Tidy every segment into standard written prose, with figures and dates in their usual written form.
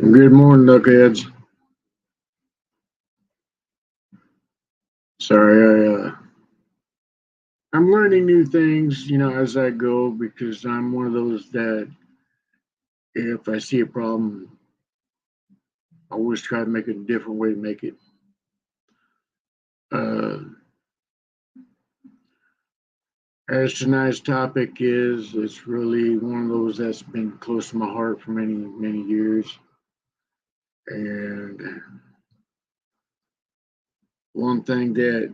Good morning, Knuckleheads. Sorry, I'm learning new things, as I go because I'm one of those that if I see a problem, I always try to make a different way to make it. Uh, as tonight's topic is, it's really one of those that's been close to my heart for many, many years. And one thing that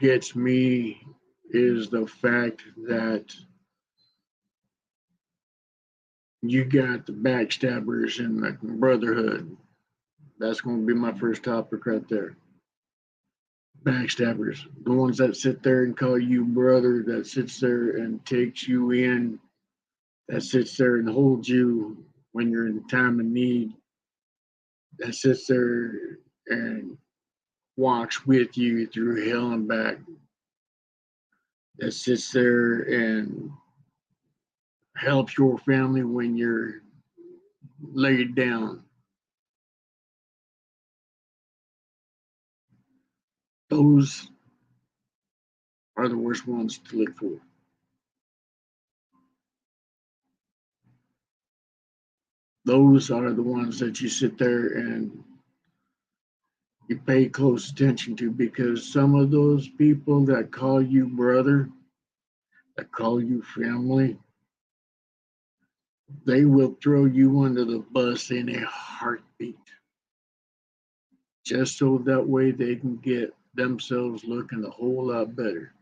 gets me is the fact that you got the backstabbers in the brotherhood. That's going to be my first topic right there. Backstabbers, the ones that sit there and call you brother, that sits there and takes you in, that sits there and holds you when you're in time of need, that sits there and walks with you through hell and back, that sits there and helps your family when you're laid down. Those are the worst ones to look for. Those are the ones that you sit there and you pay close attention to, because some of those people that call you brother, that call you family, they will throw you under the bus in a heartbeat, just so that way they can get themselves looking a whole lot better.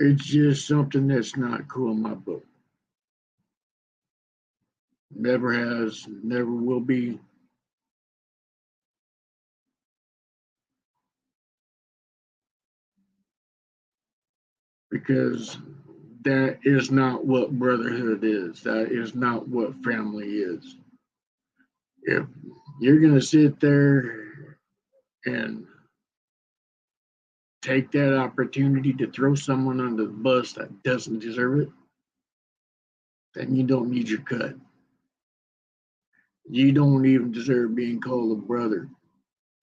It's just something that's not cool in my book. Never has, never will be. Because that is not what brotherhood is. That is not what family is. If you're going to sit there and take that opportunity to throw someone under the bus that doesn't deserve it, then you don't need your cut. You don't even deserve being called a brother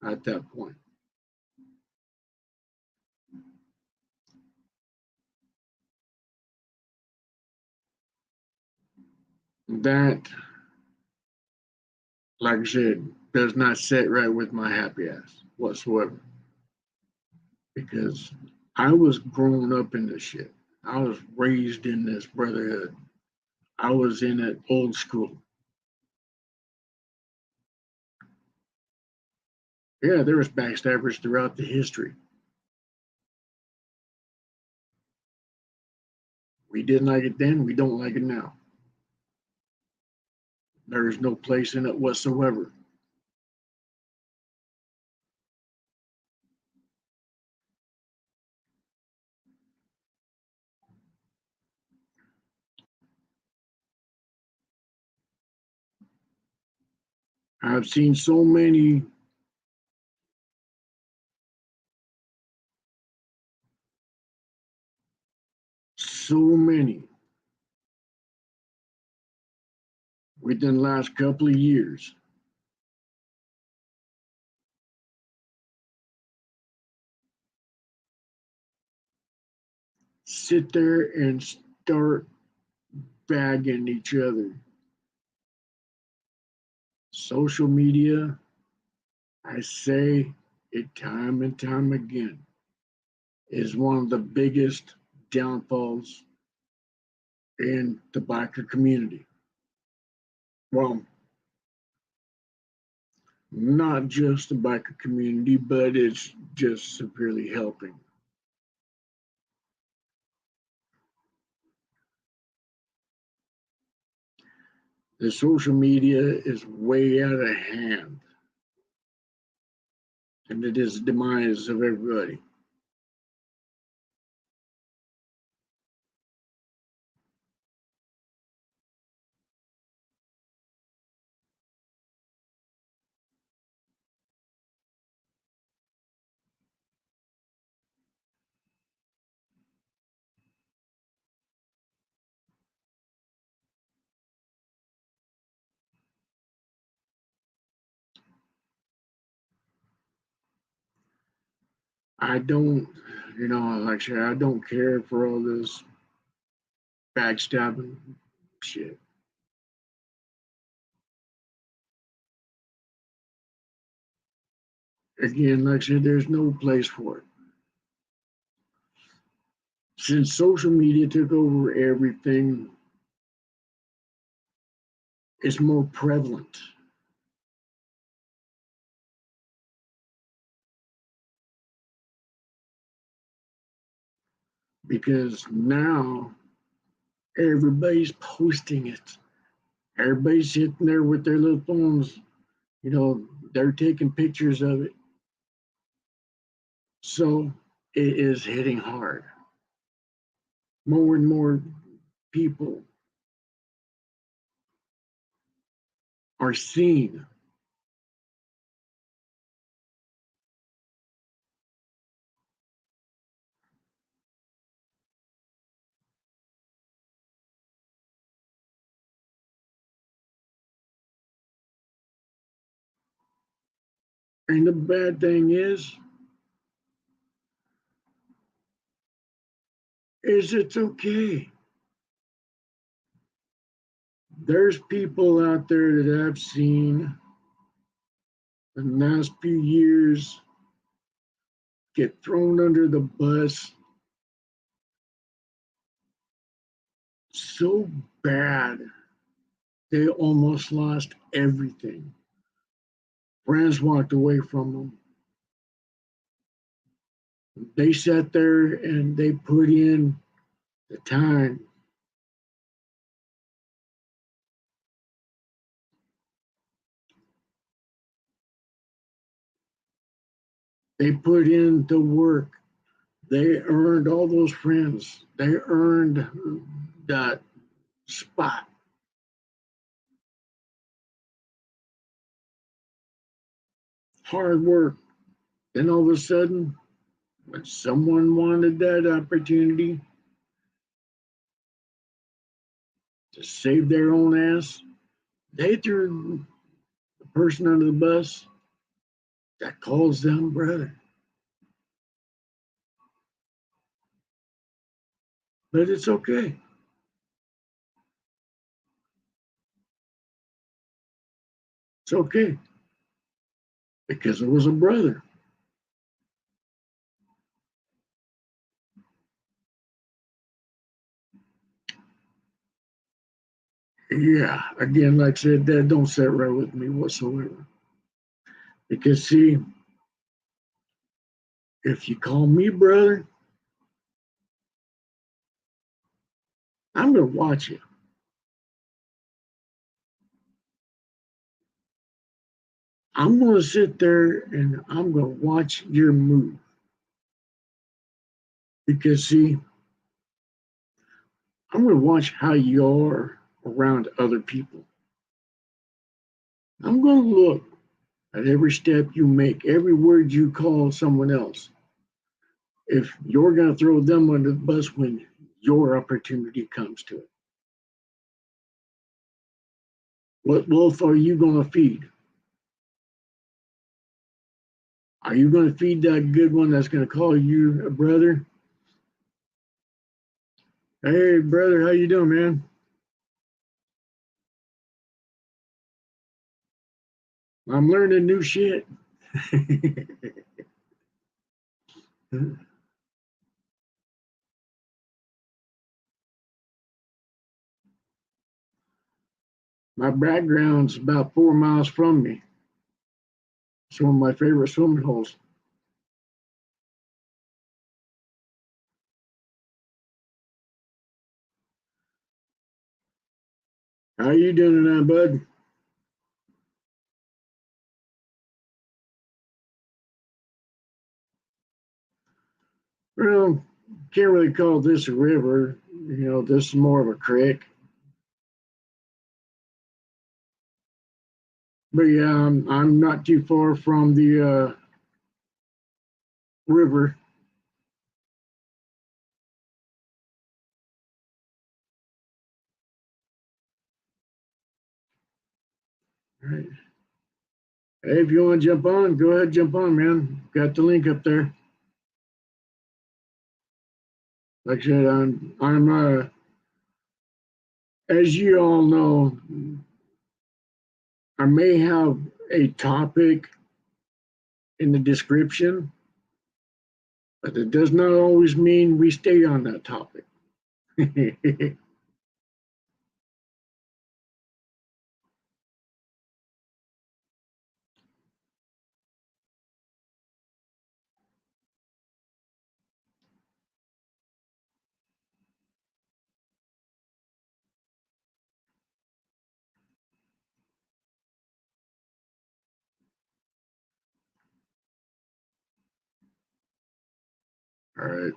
at that point. That, like I said, does not sit right with my happy ass whatsoever. Because I was growing up in this shit. I was raised in this brotherhood. I was in it old school. Yeah, there was backstabbers throughout the history. We didn't like it then, we don't like it now. There is no place in it whatsoever. I've seen so many within the last couple of years sit there and start bagging each other. Social media, I say it time and time again, is one of the biggest downfalls in the biker community. Well, not just the biker community, but it's just severely helping. The social media is way out of hand, and it is the demise of everybody. I don't, like I said, I don't care for all this backstabbing shit. Again, like I said, there's no place for it. Since social media took over everything, it's more prevalent. Because now everybody's posting it. Everybody's sitting there with their little phones, they're taking pictures of it. So it is hitting hard. More and more people are seeing. And the bad thing is it's okay. There's people out there that I've seen in the last few years get thrown under the bus so bad they almost lost everything. Friends walked away from them. They sat there and they put in the time. They put in the work. They earned all those friends. They earned that spot. Hard work. Then all of a sudden, when someone wanted that opportunity to save their own ass, they threw the person under the bus that calls them brother. But it's okay. It's okay because it was a brother. Yeah, again, like I said, that don't sit right with me whatsoever. Because see, if you call me brother, I'm gonna watch you. I'm gonna sit there and I'm gonna watch your move. Because see, I'm gonna watch how you are around other people. I'm gonna look at every step you make, every word you call someone else. If you're gonna throw them under the bus when your opportunity comes to it. What wolf are you gonna feed? Are you gonna feed that good one that's gonna call you a brother? Hey brother, how you doing, man? I'm learning new shit. My background's about 4 miles from me. It's one of my favorite swimming holes. How you doing tonight, bud? Well, can't really call this a river. This is more of a creek. But yeah, I'm not too far from the river. All right. Hey, if you want to jump on, go ahead, jump on, man. Got the link up there. Like I said, as you all know, I may have a topic in the description, but it does not always mean we stay on that topic. All right.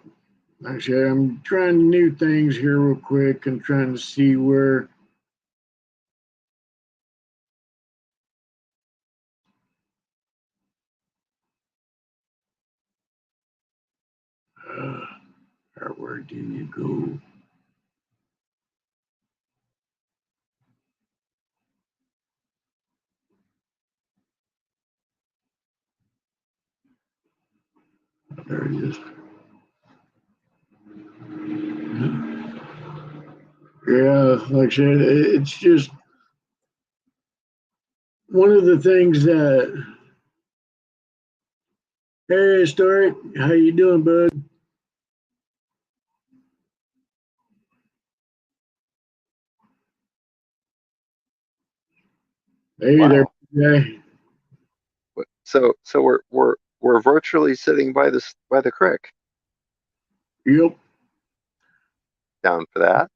Like I said, I'm trying new things here real quick and trying to see where uh, where do you go? There it is. Yeah, like I said, it's just one of the things that. Hey, Historic, how you doing, bud? Hey there, Wow. guy. So we're virtually sitting by the creek. Yep. Down for that?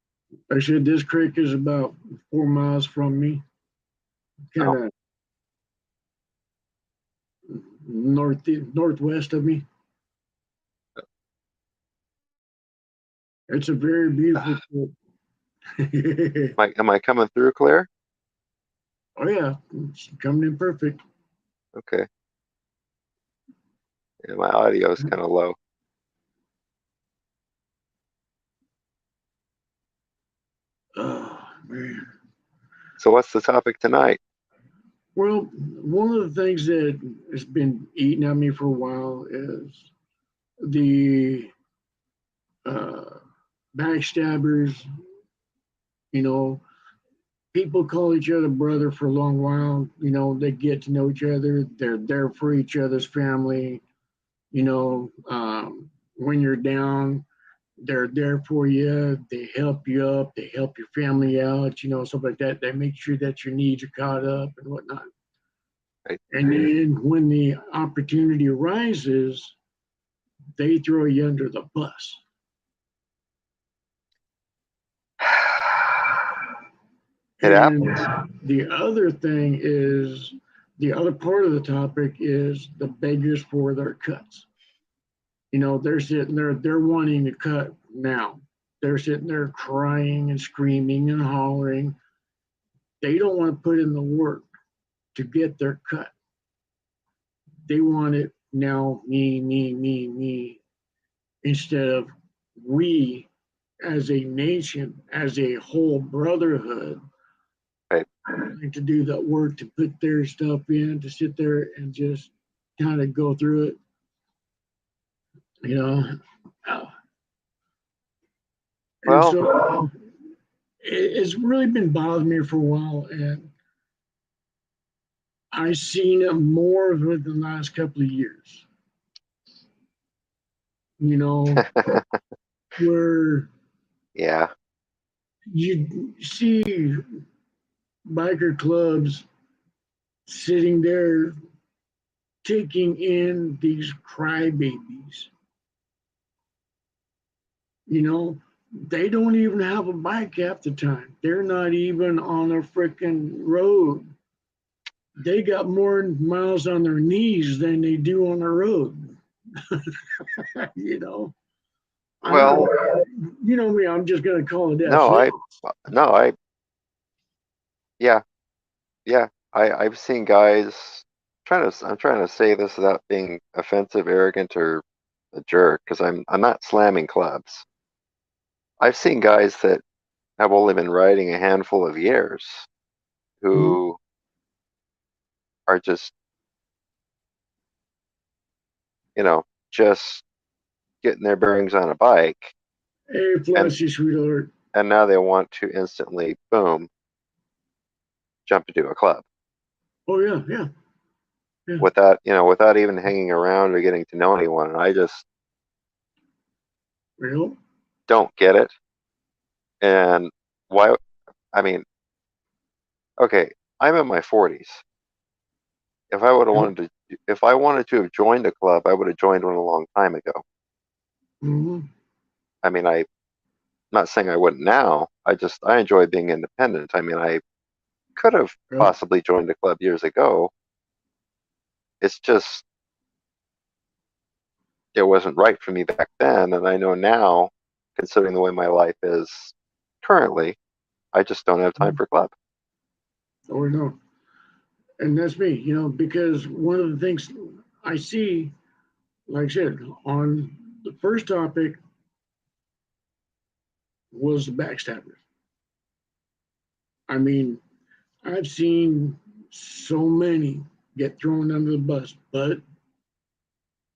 I said this creek is about 4 miles from me, kind Oh, of northwest of me. It's a very beautiful creek. am I coming through clear? Oh yeah, it's coming in perfect. Okay. Yeah, my audio is kind of low. Oh man. So what's the topic tonight? Well, one of the things that has been eating at me for a while is the uh, backstabbers. You know, people call each other brother for a long while. You know, they get to know each other. They're there for each other's family. You know, when you're down, they're there for you. They help you up. They help your family out. You know, stuff like that. They make sure that your needs are caught up and whatnot. Right. And then when the opportunity arises, they throw you under the bus. It And happens. the other thing is, the other part of the topic is the beggars for their cuts. You know, they're sitting there, they're wanting to cut now. They're sitting there crying and screaming and hollering. They don't want to put in the work to get their cut. They want it now, me, instead of we as a nation, as a whole brotherhood, Right. to do that work to put their stuff in, to sit there and just kind of go through it, you know. And Well, so it's really been bothering me for a while, and I've seen it more of it the last couple of years. You know, where yeah. you see biker clubs sitting there taking in these crybabies. You know, they don't even have a bike half the time. They're not even on a freaking road. They got more miles on their knees than they do on the road. You know, I'm not, Well, you know me, I'm just going to call it that. no, no, yeah, yeah. I've seen guys I'm trying to say this without being offensive, arrogant, or a jerk, because I'm not slamming clubs. I've seen guys that have only been riding a handful of years who are just, you know, just getting their bearings on a bike, Hey, and Flossie, sweetheart. and now they want to instantly, boom, jump into a club Oh yeah, yeah, yeah. without even hanging around or getting to know anyone. And I just Well, don't get it. And why? I mean, okay, I'm in my 40s. If I would have yep. wanted to, if I wanted to have joined a club, I would have joined one a long time ago. Mm-hmm. I mean, I'm not saying I wouldn't now. I enjoy being independent. I mean, I could have Yep. possibly joined a club years ago. It's just it wasn't right for me back then, and I know now, considering the way my life is currently, I just don't have time for club. Or no. And that's me, because one of the things I see, like I said, on the first topic was the backstabbers. I mean, I've seen so many get thrown under the bus, but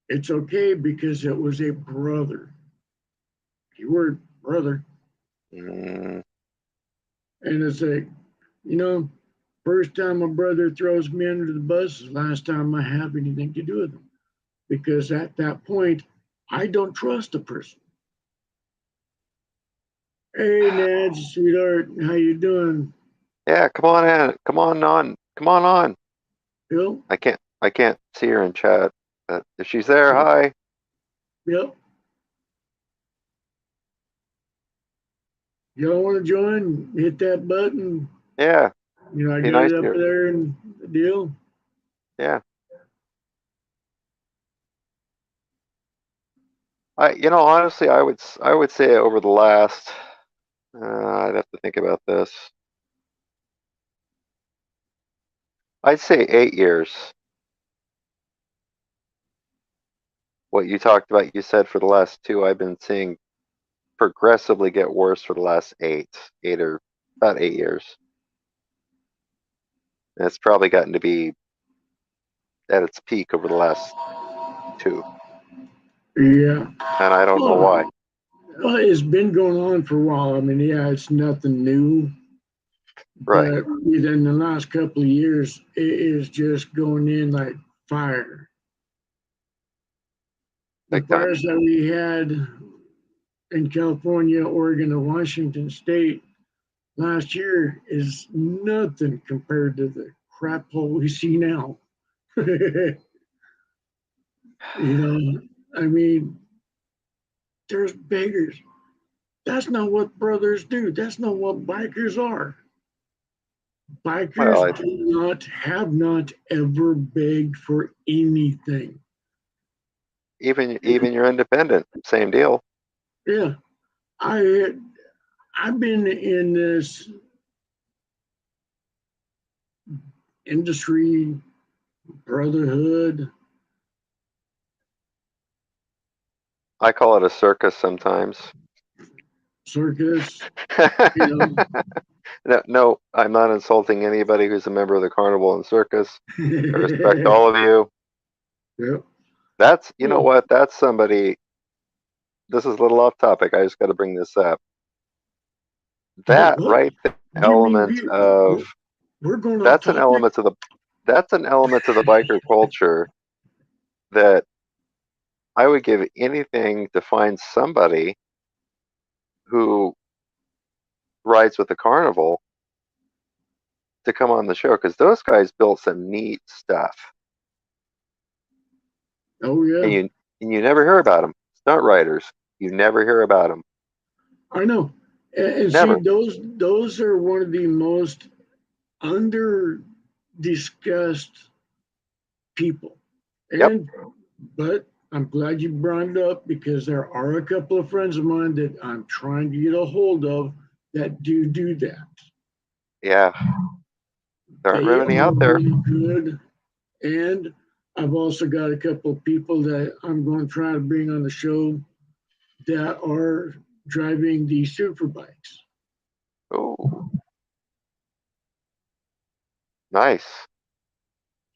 it's okay because it was a brother. Keyword brother. Mm, And it's like, you know, first time a brother throws me under the bus is the last time I have anything to do with him. Because at that point, I don't trust a person. Hey, Ned, sweetheart, how you doing? yeah, come on in, come on on, come on on. Bill? I can't see her in chat, but if she's there, hi. Yep. Y'all want to join? Hit that button. Yeah, I be get nice it to up her. there and the deal. Yeah, honestly, I would say over the last, I'd have to think about this. I'd say 8 years. What you talked about, you said for the last two, I've been seeing progressively get worse for the last eight or about 8 years. And it's probably gotten to be at its peak over the last two, Yeah. and I don't know why. Well, it's been going on for a while. I mean, yeah, it's nothing new, Right, but within the last couple of years, it is just going in like fire. The big time. fires that we had in California, Oregon, and Washington State last year is nothing compared to the crap hole we see now. I mean, there's beggars. That's not what brothers do. That's not what bikers are. Well, Bikers have not ever begged for anything. even you're independent, same deal. Yeah, I I've been in this industry, brotherhood, I call it a circus sometimes. circus. You know, No, no, I'm not insulting anybody who's a member of the carnival and circus. I respect yeah. all of you. That's, you know Well, what? That's somebody. This is a little off topic. I just got to bring this up. but That what? right there, Give me element of we're going off that's an topic. element to the that's an element to the biker culture that I would give anything to find somebody who rides with the carnival to come on the show because those guys built some neat stuff, Oh and yeah, you never hear about them. Stunt riders, you never hear about them. I know. And see, Never. those are one of the most under discussed people. Yep. And but I'm glad you brought it up because there are a couple of friends of mine that I'm trying to get a hold of that do that. Yeah. There aren't They very are many out there. really good. And I've also got a couple of people that I'm going to try to bring on the show that are driving the super bikes. Oh, nice.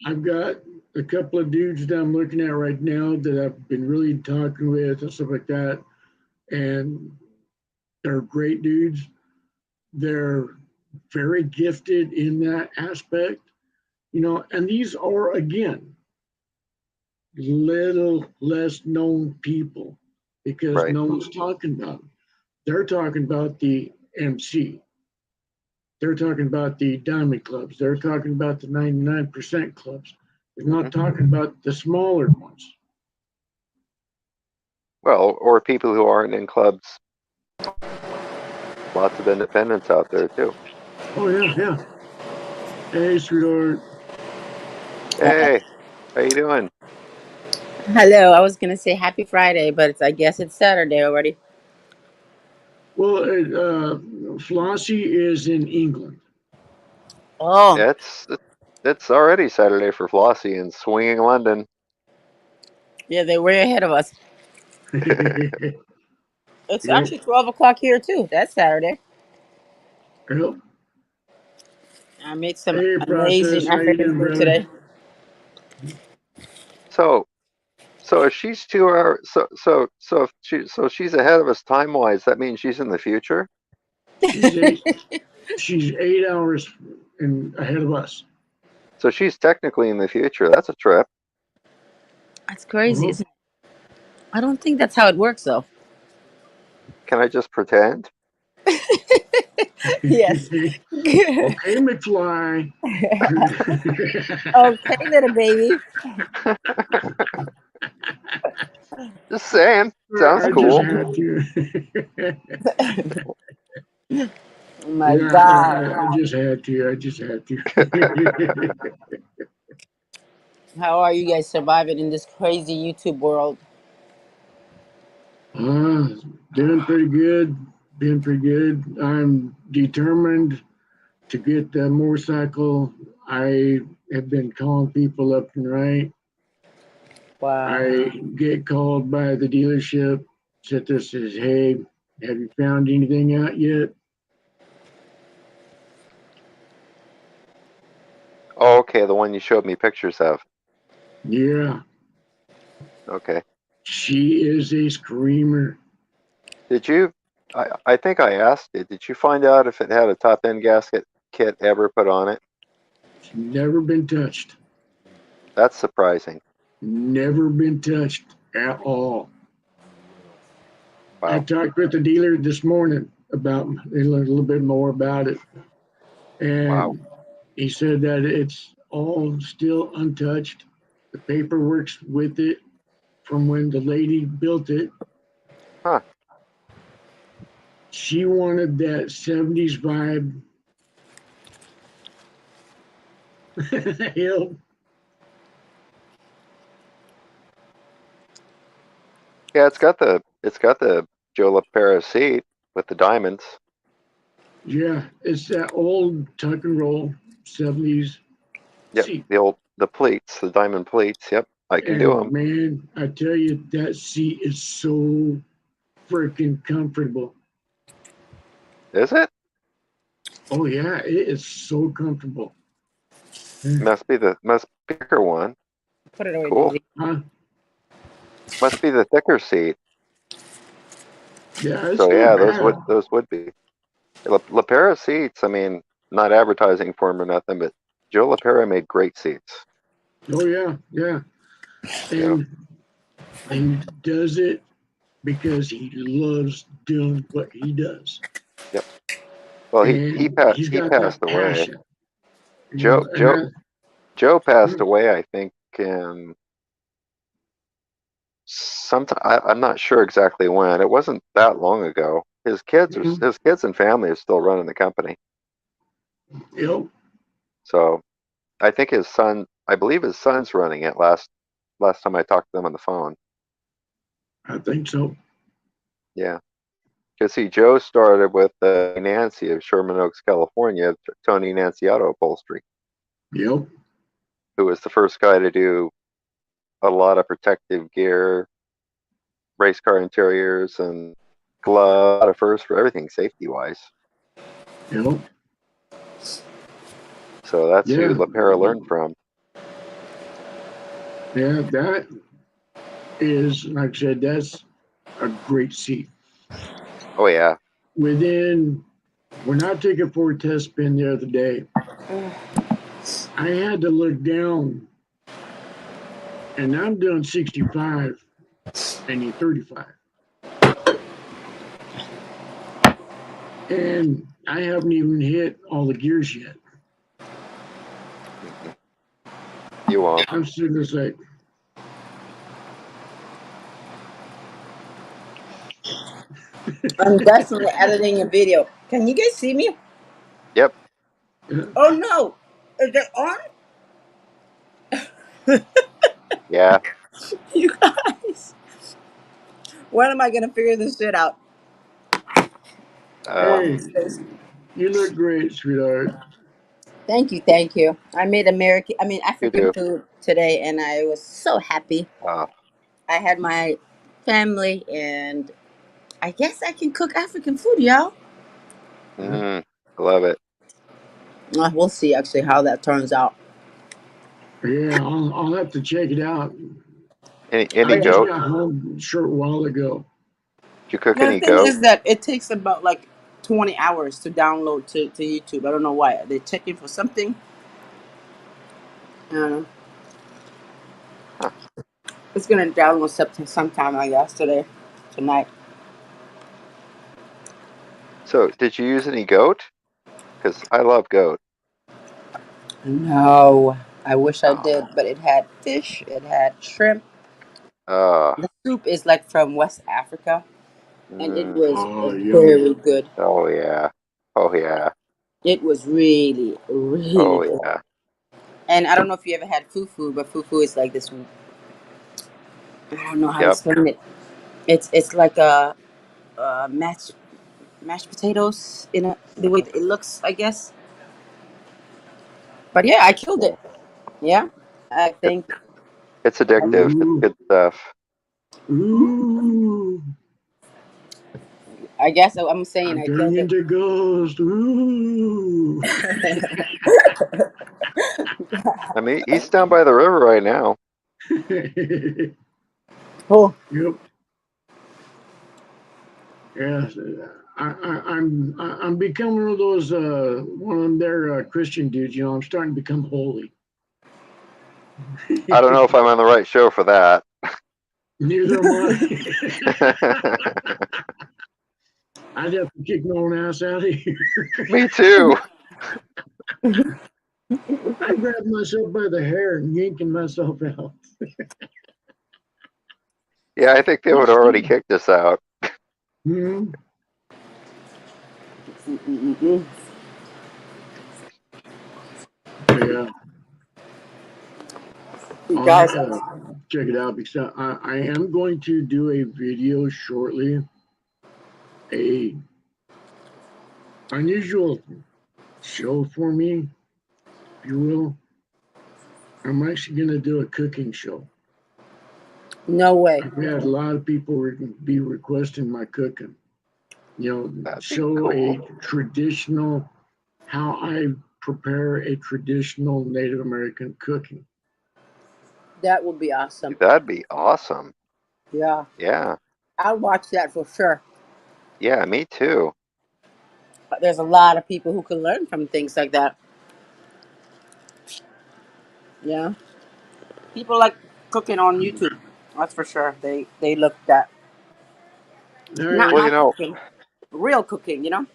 I've got a couple of dudes that I'm looking at right now that I've been really talking with and stuff like that. And They're great dudes. They're very gifted in that aspect, and these are, again, little less known people because Right. no one's talking about them. They're talking about the MC. They're talking about the diamond clubs. They're talking about the 99% clubs. They're not Hmm. talking about the smaller ones. Well, or people who aren't in clubs. Lots of independents out there too. Oh, yeah, yeah. Hey, sweetheart. Hey, how you doing? Hello. I was gonna say happy Friday, but I guess it's Saturday already. Well, Flossie is in England. Oh, It's already Saturday for Flossie in swinging London. yeah, they're way ahead of us. It's Yep. actually 12 o'clock here too. That's Saturday. Yep. I made some Hey, amazing process. How you African doing, food brother? today. So so if she's 2 hours, so she's ahead of us time wise. That means she's in the future. She's eight. She's 8 hours ahead of us. So she's technically in the future. That's a trip. That's crazy, Uh-huh. isn't it? I don't think that's how it works, though. Can I just pretend? Yes. Okay, Okay, McFly. little baby. Just saying. Sounds I just cool. had to. Oh my Yeah, God. I just had to. I just had to. How are you guys surviving in this crazy YouTube world? uh, doing pretty good. Doing pretty good. I'm determined to get the motorcycle. I have been calling people up and right. Wow. I get called by the dealership. Sit there says, "Hey, have you found anything out yet?" Oh, okay, the one you showed me pictures of. Yeah, Okay. she is a screamer. Did you? I think I asked you. Did you find out if it had a top end gasket kit ever put on it? She's never been touched. That's surprising. Never been touched at all. I Wow. talked with the dealer this morning about a little bit more about it, Wow. and he said that it's all still untouched. The paperwork's with it from when the lady built it. Huh. She wanted that 70s vibe. Yep. Yeah, it's got the Joe LaPera seat with the diamonds. Yeah, it's that old tuck and roll 70s Yep, seat. the pleats, the diamond pleats. Yep, I can do And them. man, I tell you, that seat is so freaking comfortable. Is it? Oh yeah, it is so comfortable. Must be the thicker one. Put it away, Cool. Daisy. Huh? Must be the thicker seat. Yeah, it's So not yeah, bad. those would be LaPera seats. I mean, not advertising for him or nothing, but Joe LaPera made great seats. Oh yeah, yeah. You know. And he does it because he loves doing what he does. Yep. Well, And he's he got passed that away. passion, Joe and Joe Joe passed away. I think sometime. I'm not sure exactly when. It wasn't that long ago. His kids and family are still running the company. yep, So I think his son. I believe his son's running it. Last time I talked to them on the phone. I think so. Yeah. Because see, Joe started with Nancy of Sherman Oaks, California, Tony Nancy Auto Upholstery, Yep, who was the first guy to do a lot of protective gear, race car interiors, and glove. A lot of first for everything safety wise. yep, So that's who yeah, LaPera learned from. yeah. That is, like I said, that's a great seat. Oh yeah, Within, when I took a 4-test spin the other day, I had to look down, and I'm doing 65 and you're 35. And I haven't even hit all the gears yet. You won't. I'm sitting there like, I'm definitely editing a video. Can you guys see me? Yep. Oh no! Is it on? Yeah. You guys. When am I gonna figure this shit out? One of hey, these days. you look great, sweetheart. Thank you, thank you. I made You African do. food today, and I was so happy. Uh, I had my family, and I guess I can cook African food, y'all. love it. We'll see actually how that turns out. Yeah, I'll have to check it out. Any I just goat? got home a short while ago. Did you cook The any thing goat? is that it takes about like 20 hours to download to YouTube. I don't know why. They're checking for something. I don't know. Huh. It's gonna download sometime, I guess, tonight. So, did you use any goat? Because I love goat. No, I wish I Oh. did, but it had fish, it had shrimp. Uh, The soup is like from West Africa, and it mm, was Oh, yummy. very good. oh yeah. Oh yeah. It was really, really Oh good. yeah. And I don't know if you ever had fufu, but fufu is like this. I don't know how to Yep. explain it. It's like a mashed potatoes in the way that it looks, I guess. But yeah, I killed Yeah. it. Yeah, I It, think. it's addictive. It's Ooh, good stuff. ooh. I guess I'm saying I'm I turning killed it. into ghost. Ooh. I mean, he's down by the river right now. Oh, Yep. Yes. I'm becoming one of those one of their Christian dudes. You know, I'm starting to become holy. I don't know if I'm on the right show for that. Neither am I. I'd have to kick my own ass out of here. Me too. I grabbed myself by the hair and yanking myself out. Yeah, I think they would have already kicked us out. Hmm. mm-mm-mm. Yeah, You I'll have guys, to check it out because I am going to do a video shortly. A unusual show for me, if you will. I'm actually going to do a cooking show. no way. I've had a lot of people be requesting my cooking. You know, That'd be show a cool. traditional, how I prepare a traditional Native American cooking. That would be awesome. That'd be awesome. Yeah, Yeah. I'll watch that for sure. Yeah, me too. But there's a lot of people who can learn from things like that. Yeah, people like cooking on YouTube. That's for sure. They look that not Well, There, you not know, cooking, real cooking. You know.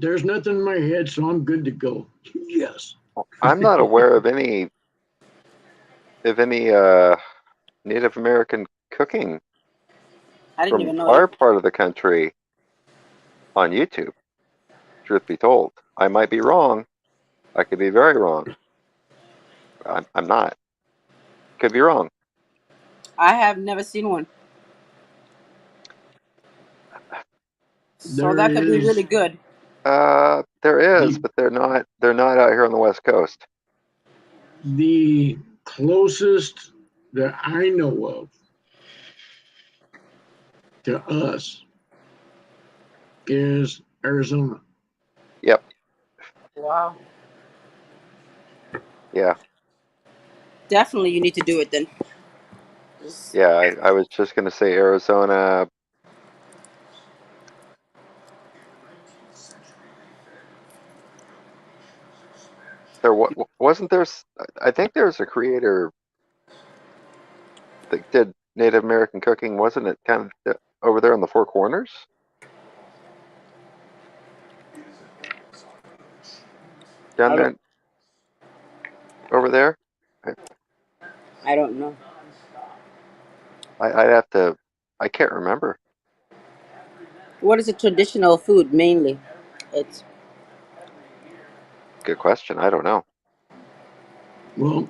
there's nothing in my head, so I'm good to go. Yes. I'm not aware of any Native American cooking I didn't from even know it. our part of the country on YouTube. Truth be told, I might be wrong. I could be very wrong. I'm not. Could be wrong. I have never seen one, so There that could be really is good. There is, the but they're not out here on the West Coast. the closest that I know of to us is Arizona. Yep. Wow. Yeah. Definitely, you need to do it then. Yeah. I was just gonna say Arizona, Wasn't there. I think there's a creator that did Native American cooking. Wasn't it kind of over there on the Four Corners? Down I there, don't. over there. I don't know. I'd have to. I can't remember. What is a traditional food mainly? It's Good question. I don't know. Well,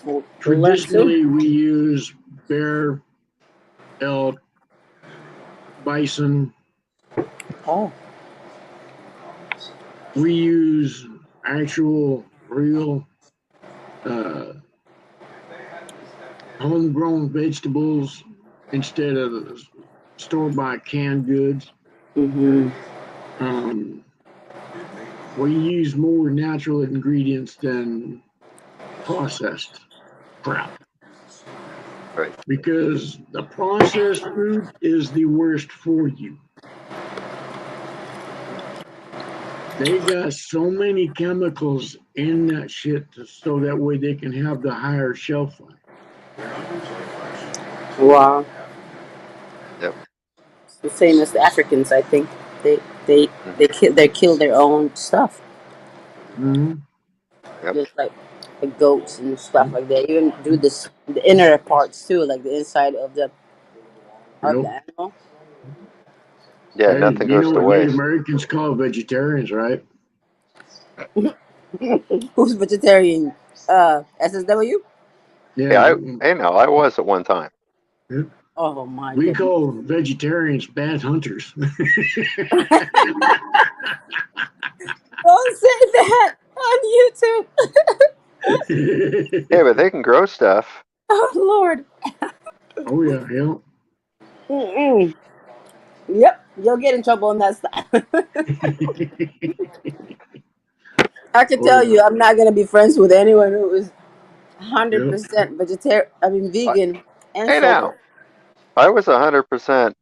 we'll learn soon. traditionally we use bear, elk, bison. Oh, We use actual, real, uh, homegrown vegetables instead of store-bought canned goods. mm-hmm. Um, we use more natural ingredients than processed crap Right. because the processed food is the worst for you. They got so many chemicals in that shit so that way they can have the higher shelf life. Wow. Yep. It's the same as the Africans. I think they they Hmm. they kill their own stuff, Mm-hmm. Yep. just like the goats and stuff like that. Even do this the inner parts too, like the inside of the Yep. animal. Yeah. Hey, Nothing you know goes to what Native waste. Americans call vegetarians, right? Who's vegetarian? SSW. Yeah, Yeah. I know. I was at one time. Oh my we goodness! call vegetarians bad hunters. Don't say that on YouTube. Hey, but they can grow stuff. Oh Lord. Oh yeah, yeah. Mm-mm. Yep, you'll get in trouble on that stuff. I can Oh tell yeah, you, I'm not gonna be friends with anyone who is yep. 100% vegetarian. I mean, I, vegan and hey, sober. now I was 100%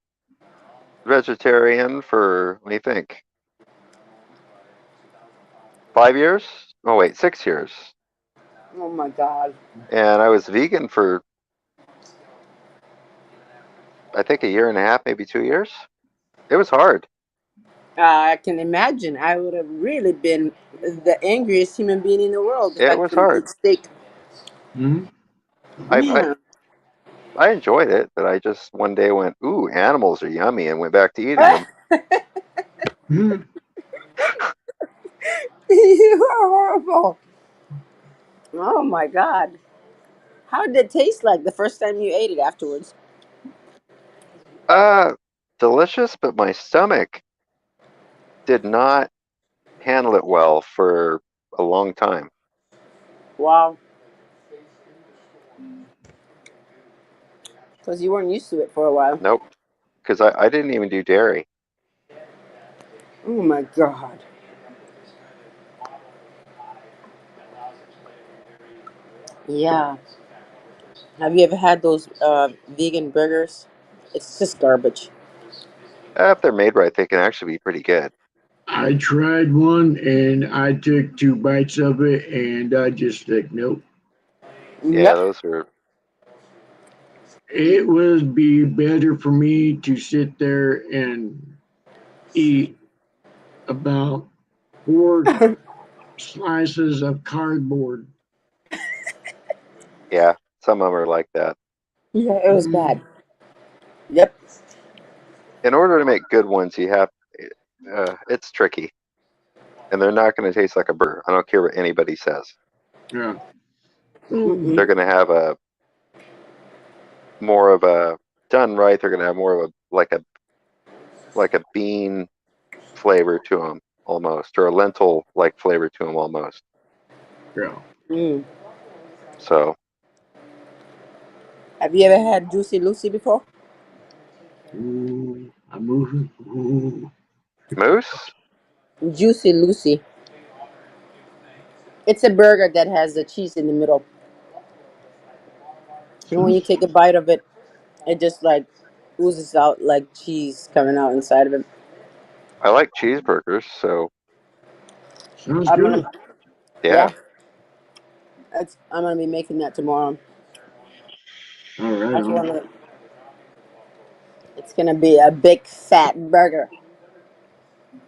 vegetarian for, what do you think, 5 years? Oh wait, 6 years. Oh my God. And I was vegan for, I think, a year and a half, maybe 2 years. It was hard. I can imagine. I would have really been the angriest human being in the world if I It was couldn't hard. eat steak. Hmm. I, I Man. I enjoyed it, but I just one day went, "Ooh, animals are yummy," and went back to eating them. Hmm. You are horrible. Oh my God. How did it taste like the first time you ate it afterwards? Uh, Delicious, but my stomach did not handle it well for a long time. Wow. Because you weren't used to it for a while. Nope, because I didn't even do dairy. Oh my God. Yeah. Have you ever had those vegan burgers? It's just garbage. If they're made right, they can actually be pretty good. I tried one and I took 2 bites of it and I just like, nope. Yeah, Yep. those are. It would be better for me to sit there and eat about 4 slices of cardboard. Yeah, some of them are like that. Yeah, it was bad. Mm, Yep. In order to make good ones, you have. It's tricky, and they're not going to taste like a burger. I don't care what anybody says. yeah. They're Mm-mm. going to have a more of a done right. They're going to have more of a like a bean flavor to them almost, or a lentil like flavor to them almost. Yeah. Mm. So Have you ever had Juicy Lucy before? Ooh, I'm moving. Ooh. moose. Juicy Lucy. It's a burger that has the cheese in the middle. And when you take a bite of it, it just like oozes out like cheese coming out inside of it. I like cheeseburgers, so Sounds I'm good. gonna, Yeah. yeah, I'm gonna be making that tomorrow. All right. I just wanna. It's gonna be a big fat burger.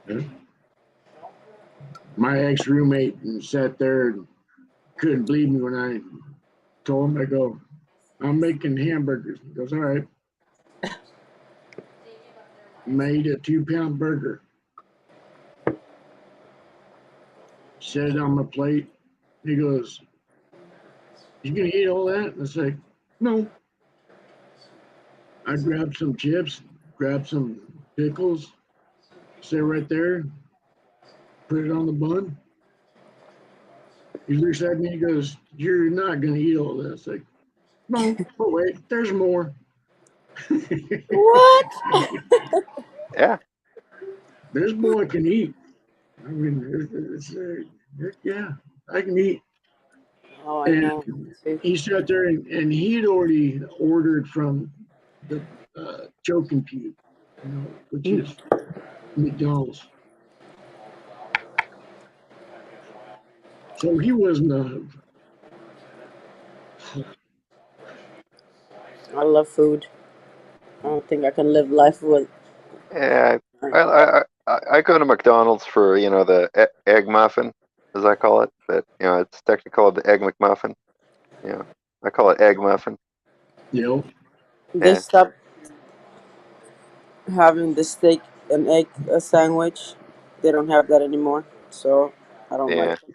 Yeah. My ex roommate sat there and couldn't believe me when I told him, I go, I'm making hamburgers. He goes, all right. Made a 2-pound burger. Set it on my plate. He goes, you gonna eat all that? And I was like, no. I grabbed some chips, grabbed some pickles, sit right there, put it on the bun. He looks at me, he goes, you're not gonna eat all this. Like, no, but wait, there's more. What? Yeah. This boy can eat. I mean, yeah, I can eat. Oh, I And know. See? he sat there and he'd already ordered from the choking pew, which Mm. is McDonald's. So he wasn't I love food. I don't think I can live life with. Yeah. I go to McDonald's for, the egg muffin, as I call it, but it's technically called the egg McMuffin. You know, I call it egg muffin. you know, They Yeah. stopped having the steak and egg sandwich. They don't have that anymore, so I don't like Yeah. them.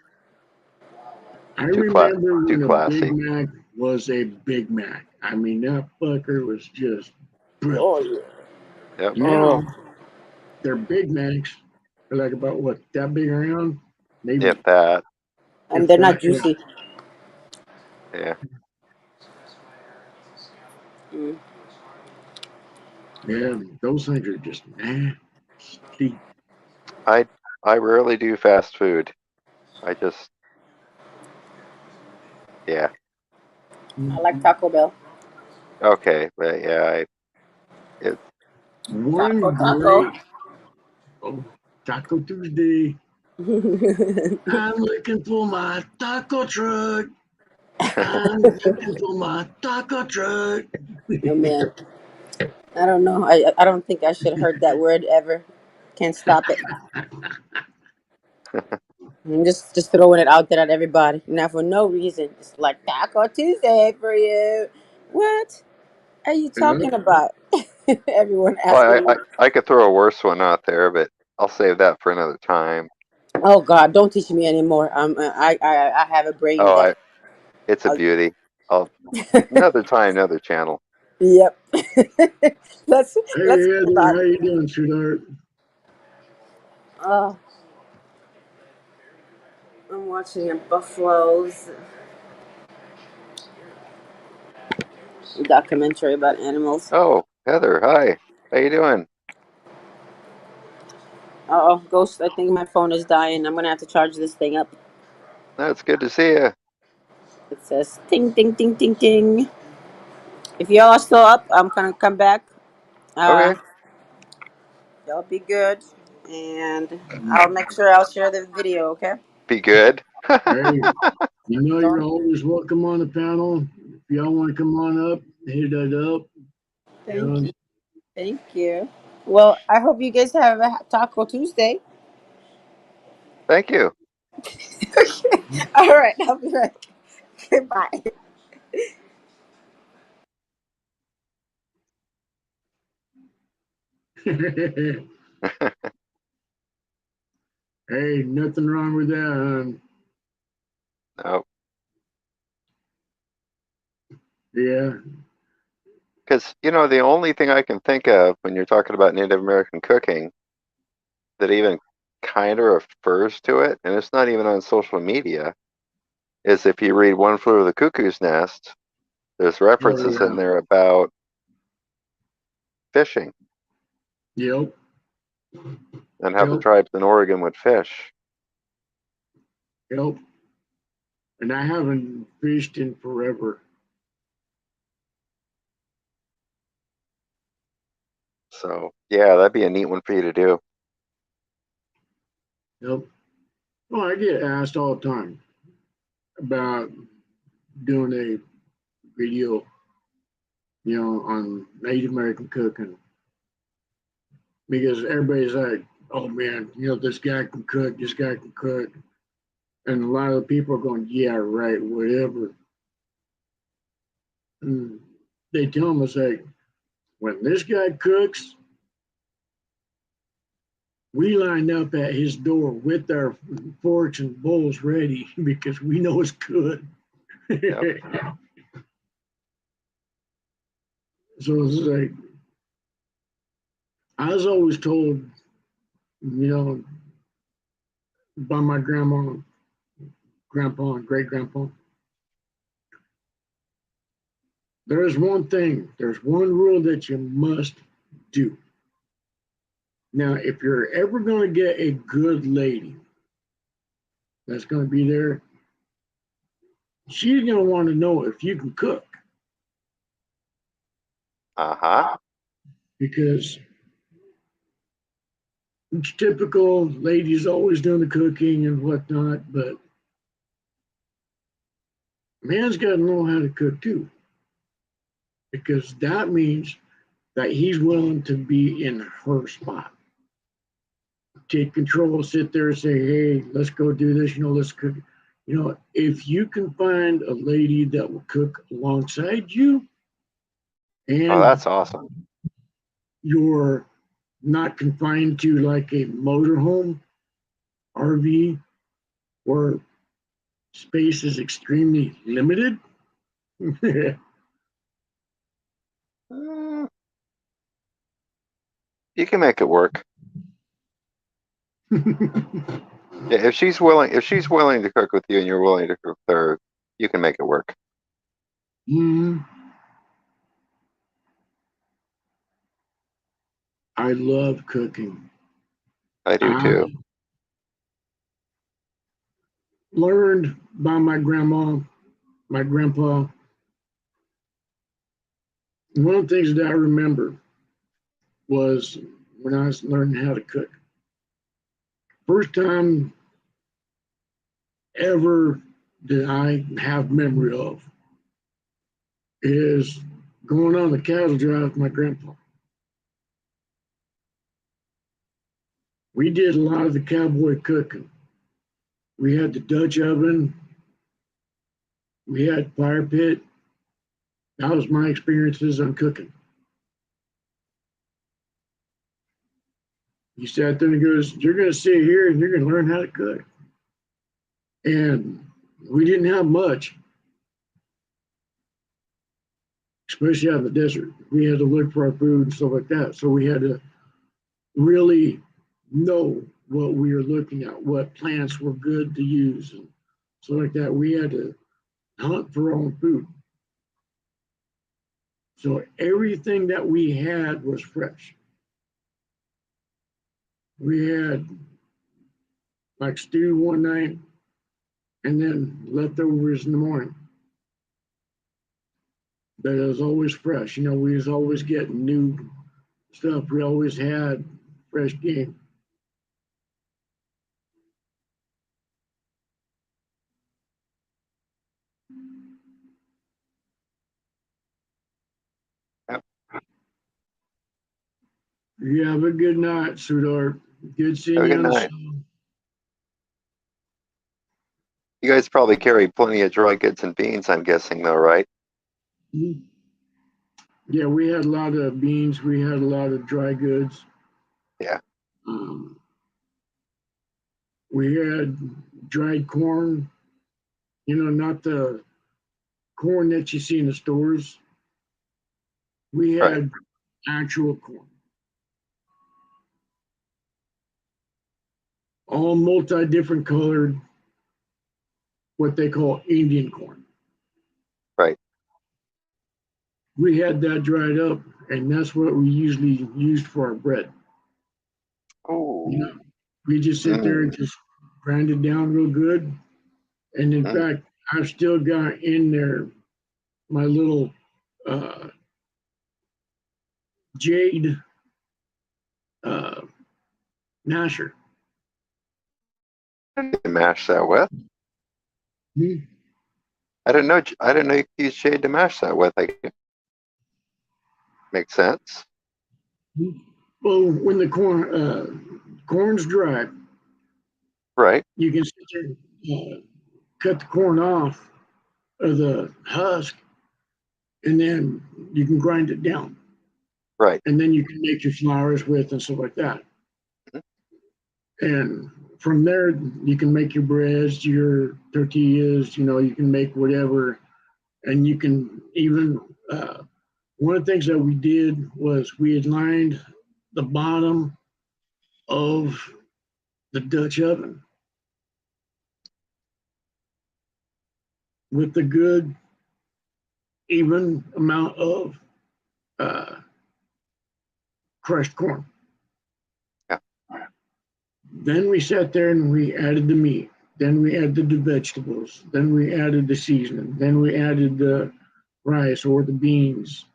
I Too cla remember too when a Big classy. Mac was a Big Mac. I mean, that fucker was just Oh brilliant. yeah. Yep. Oh, Now they're Big Macs. They're like about what, that big around? If Maybe that. and if they're not that. Yeah. juicy. Yeah. Mm. Yeah, those things are just nasty. I I rarely do fast food. I just yeah. I like Taco Bell. Okay, but yeah, it Taco, One taco. great Taco Tuesday. I'm looking for my taco truck. I'm looking for my taco truck. Oh man, I don't know. I don't think I should have heard that word ever. Can't stop it. I'm just throwing it out there at everybody. Now for no reason. It's like Taco Tuesday for you. What are you Yeah. talking about? Everyone well, asking me. I could throw a worse one out there, but I'll save that for another time. Oh God, don't teach me anymore. I have a brain Oh, that. it's a I'll, beauty. I'll another time, another channel. yep. let's Hey let's talk Heather, about. how you doing, sweetheart? Oh, I'm watching a buffaloes documentary about animals. Oh, Heather, hi. How you doing? Oh, Ghost, I think my phone is dying. I'm gonna have to charge this thing up. That's good to see you. It says ting ting ting ting ting. If y'all are still up, I'm gonna come back. Uh, Okay, y'all be good, and I'll make sure I'll share the video. Okay? be good. Hey, you're Don't. always welcome on the panel. If y'all want to come on up, hit that up. You Thank know, you. Thank you. Well, I hope you guys have a Taco Tuesday. Thank you. All right, I'll be back. Goodbye. hey, nothing wrong with that, hon. No, Yeah, because the only thing I can think of when you're talking about Native American cooking that even kind of refers to it, and it's not even on social media, is if you read One Flew Over the Cuckoo's Nest, there's oh references in yeah, there about fishing yep, and how the yep, tribes in Oregon would fish. yep. And I haven't fished in forever. So, yeah, that'd be a neat one for you to do. Yep. Well, I get asked all the time about doing a video, on Native American cooking because everybody's like, "Oh man, this guy can cook. This guy can cook," and a lot of the people are going, "Yeah, right, whatever." And they tell them it's like, when this guy cooks, we line up at his door with our forks and bowls ready because we know it's good. Yep. So it's like, I was always told, by my grandma, grandpa, and great grandpa, there's one rule that you must do. Now, if you're ever going to get a good lady that's going to be there, she's going to want to know if you can cook. Uh-huh. Because it's typical, ladies always doing the cooking and whatnot, but man's got to know how to cook too. Because that means that he's willing to be in her spot. Take control, sit there and say, hey, let's go do this, let's cook. If you can find a lady that will cook alongside you Oh, and that's awesome. you're not confined to like a motorhome, RV, where space is extremely limited. Mm, you can make it work. Yeah, if she's willing to cook with you and you're willing to cook with her, you can make it work. I love cooking. I do too. I learned by my grandma, my grandpa. One of the things that I remember was when I was learning how to cook. First time ever that I have memory of is going on the cattle drive with my grandpa. We did a lot of the cowboy cooking. We had the Dutch oven. We had fire pit. That was my experiences on cooking. He sat there and goes, you're going to sit here and you're going to learn how to cook. And we didn't have much, especially out in the desert. We had to look for our food and stuff like that. So we had to really know what we were looking at, what plants were good to use and stuff like that. We had to hunt for our own food. So everything that we had was fresh. We had like stew one night and then leftovers in the morning. But it was always fresh. We was always getting new stuff. We always had fresh game. Yep. You have a good night, sweetheart. Good seeing Have a you good on the night. show. You guys probably carry plenty of dry goods and beans, I'm guessing, though, right? Mm-hmm. Yeah, we had a lot of beans. We had a lot of dry goods. Yeah. We had dried corn. Not the corn that you see in the stores. We Right. had actual corn. All multi-different colored, what they call Indian corn. Right. We had that dried up, and that's what we usually used for our bread. Oh. We just sit there and just grind it down real good. And in fact, I've still got in there my little jade masher. I didn't mash that with. Hmm. I didn't know. I didn't know you could use shade to mash that with. Like, makes sense. Well, when the corn's dry, Right. you can sit there and cut the corn off of the husk, and then you can grind it down, Right. and then you can make your flours with and stuff like that. And from there, you can make your breads, your tortillas. You can make whatever, and you can even. One of the things that we did was we had lined the bottom of the Dutch oven with a good even amount of uh, crushed corn. Yeah. Then we sat there and we added the meat. Then we added the vegetables. Then we added the seasoning. Then we added the rice or the beans.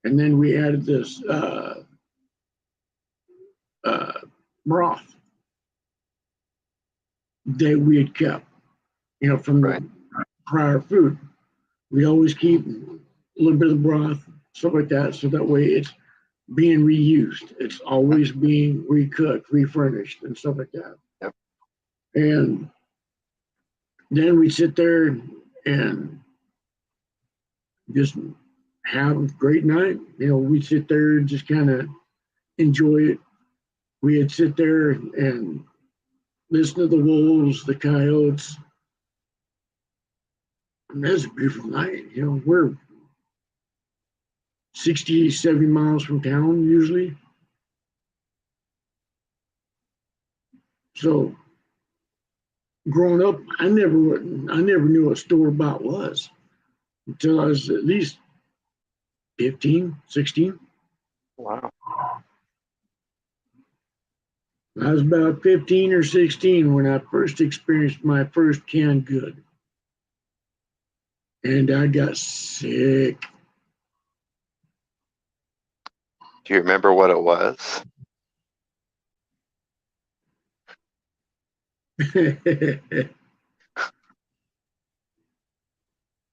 And then we added this uh, broth that we had kept, from Right. the prior food. We always keep a little bit of broth, stuff like that, so that way it's being reused. It's always being recooked, refurnished, and stuff like that. Yep. And then we sit there and just have a great night. We sit there and just kind of enjoy it. We'd sit there and listen to the wolves, the coyotes. And that's a beautiful night. We're 60, 70 miles from town usually. So growing up, I never knew what store-bought was until I was at least 15, 16. Wow. I was about 15 or 16 when I first experienced my first canned good. And I got sick. Do you remember what it was?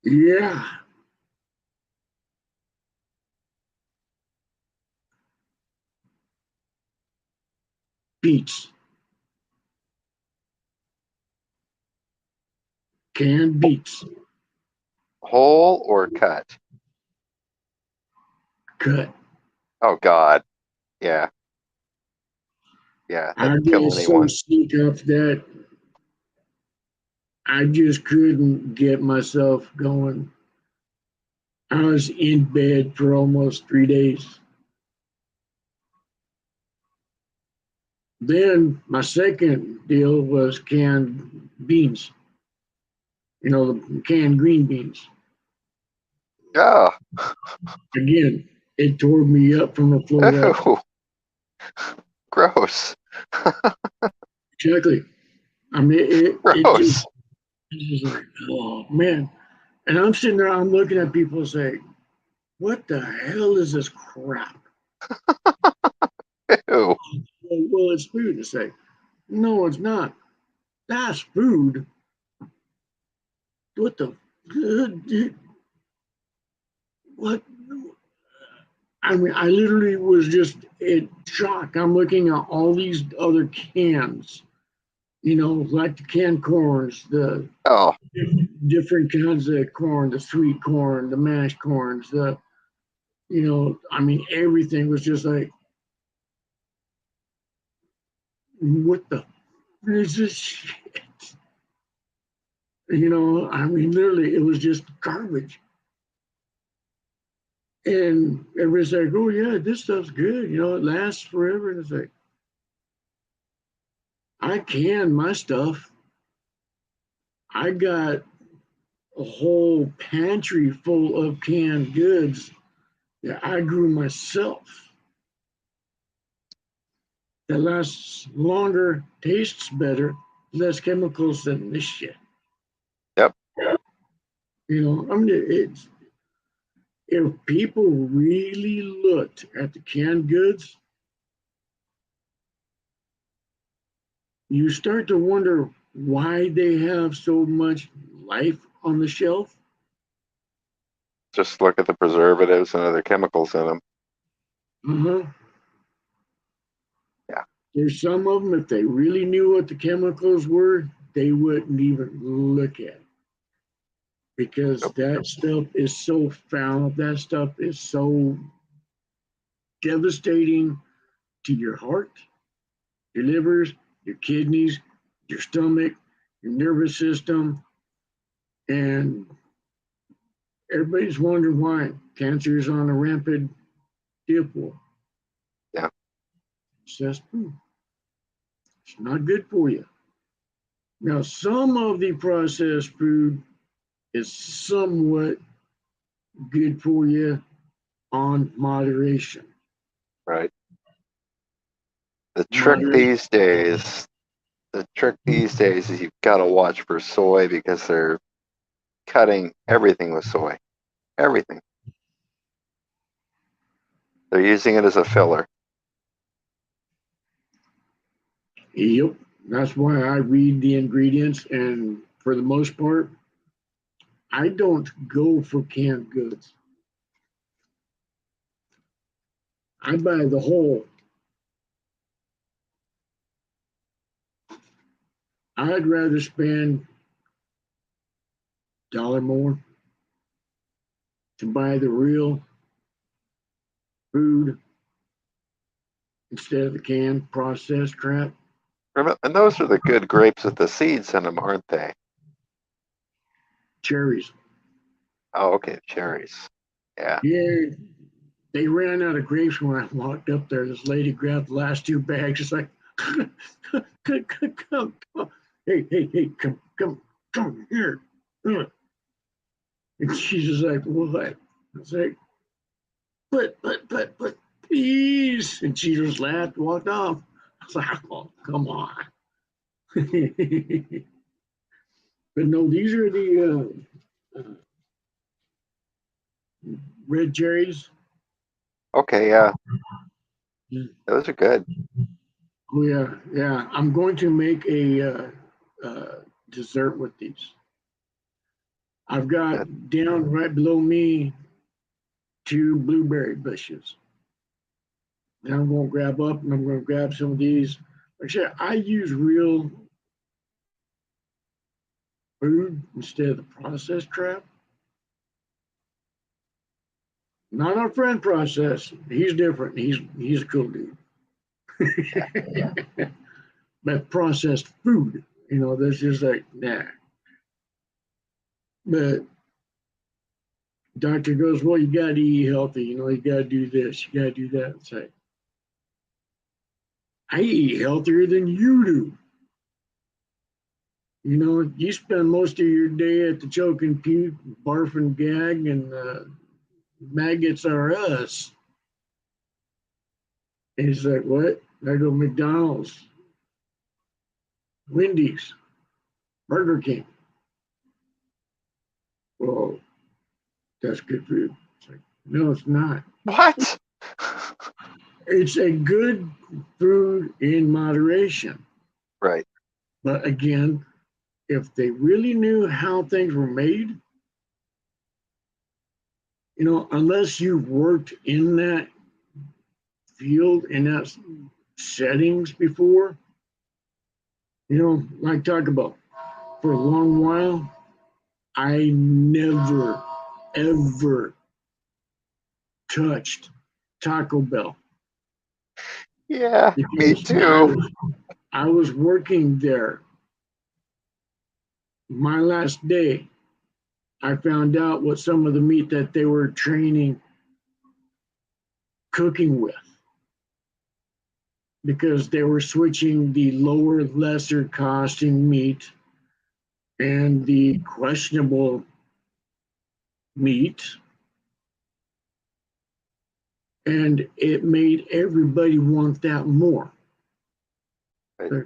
Yeah. Beets. Canned beets. Whole or cut? Cut. Oh God. Yeah. Yeah. I That'd kill get so anyone. sick of that. I just couldn't get myself going. I was in bed for almost 3 days. Then my second deal was canned beans. The canned green beans. Oh. Again, it tore me up from the floor up. Ew. Gross. Exactly. I mean, Gross. it's just like, oh man. And I'm sitting there, I'm looking at people saying, what the hell is this crap? Ew. Well, it's food. It's like, no, it's not. That's food. What the? What? I mean, I literally was just in shock. I'm looking at all these other cans, like the canned corns, the Oh. different kinds of corn, the sweet corn, the mashed corns, I mean, everything was just like, what the is this shit? I mean, literally, it was just garbage. And everybody's like, oh, yeah, this stuff's good. It lasts forever. And it's like, I can my stuff. I got a whole pantry full of canned goods that I grew myself that lasts longer, tastes better, less chemicals than this shit. Yep. I mean, if people really looked at the canned goods, you start to wonder why they have so much life on the shelf? Just look at the preservatives and other chemicals in them. Uh-huh. Yeah. There's some of them, if they really knew what the chemicals were, they wouldn't even look at it. Because Nope. that stuff is so foul, that stuff is so devastating to your heart, your livers, your kidneys, your stomach, your nervous system, and everybody's wondering why cancer is on a rampant dip. Yeah. It's just it's not good for you. Now, some of the processed food is somewhat good for you on moderation. Right. The trick Moderate. these days is you've got to watch for soy because they're cutting everything with soy. Everything. They're using it as a filler. Yep. That's why I read the ingredients, and for the most part, I don't go for canned goods. I buy the whole. I'd rather spend a dollar more to buy the real food instead of the canned processed crap. And those are the good grapes with the seeds in them, aren't they? Cherries. Oh, okay, cherries. Yeah. Yeah, they ran out of grapes when I walked up there. This lady grabbed the last two bags. It's like, come. Hey, come here. And she's just like, what? I was like, but, please. And she just laughed, walked off. I was like, oh, come on. But no, these are the red cherries. Okay, yeah. Those are good. Oh yeah. I'm going to make a dessert with these. I've Good. got down right below me 2 blueberry bushes. And I'm going to grab up and I'm going to grab some of these. Like I said, I use real food instead of the processed crap. Not our friend process. He's different. He's a cool dude. But processed food, that's just like nah. But doctor goes, well, you got to eat healthy. You got to do this. You got to do that. It's like, I eat healthier than you do. You spend most of your day at the choke and puke, barf and gag, and maggots are us. And he's like, what? I go, McDonald's, Wendy's, Burger King. Well, that's good food. It's like, no, it's not. What? It's a good food in moderation. Right. But again, if they really knew how things were made, unless you've worked in that field, in that settings before, like talk about, for a long while, I never, ever touched Taco Bell. Yeah, me Because too. I was working there. My last day, I found out what some of the meat that they were training cooking with, because they were switching the lower, lesser costing meat and the questionable meat, and it made everybody want that more. Right.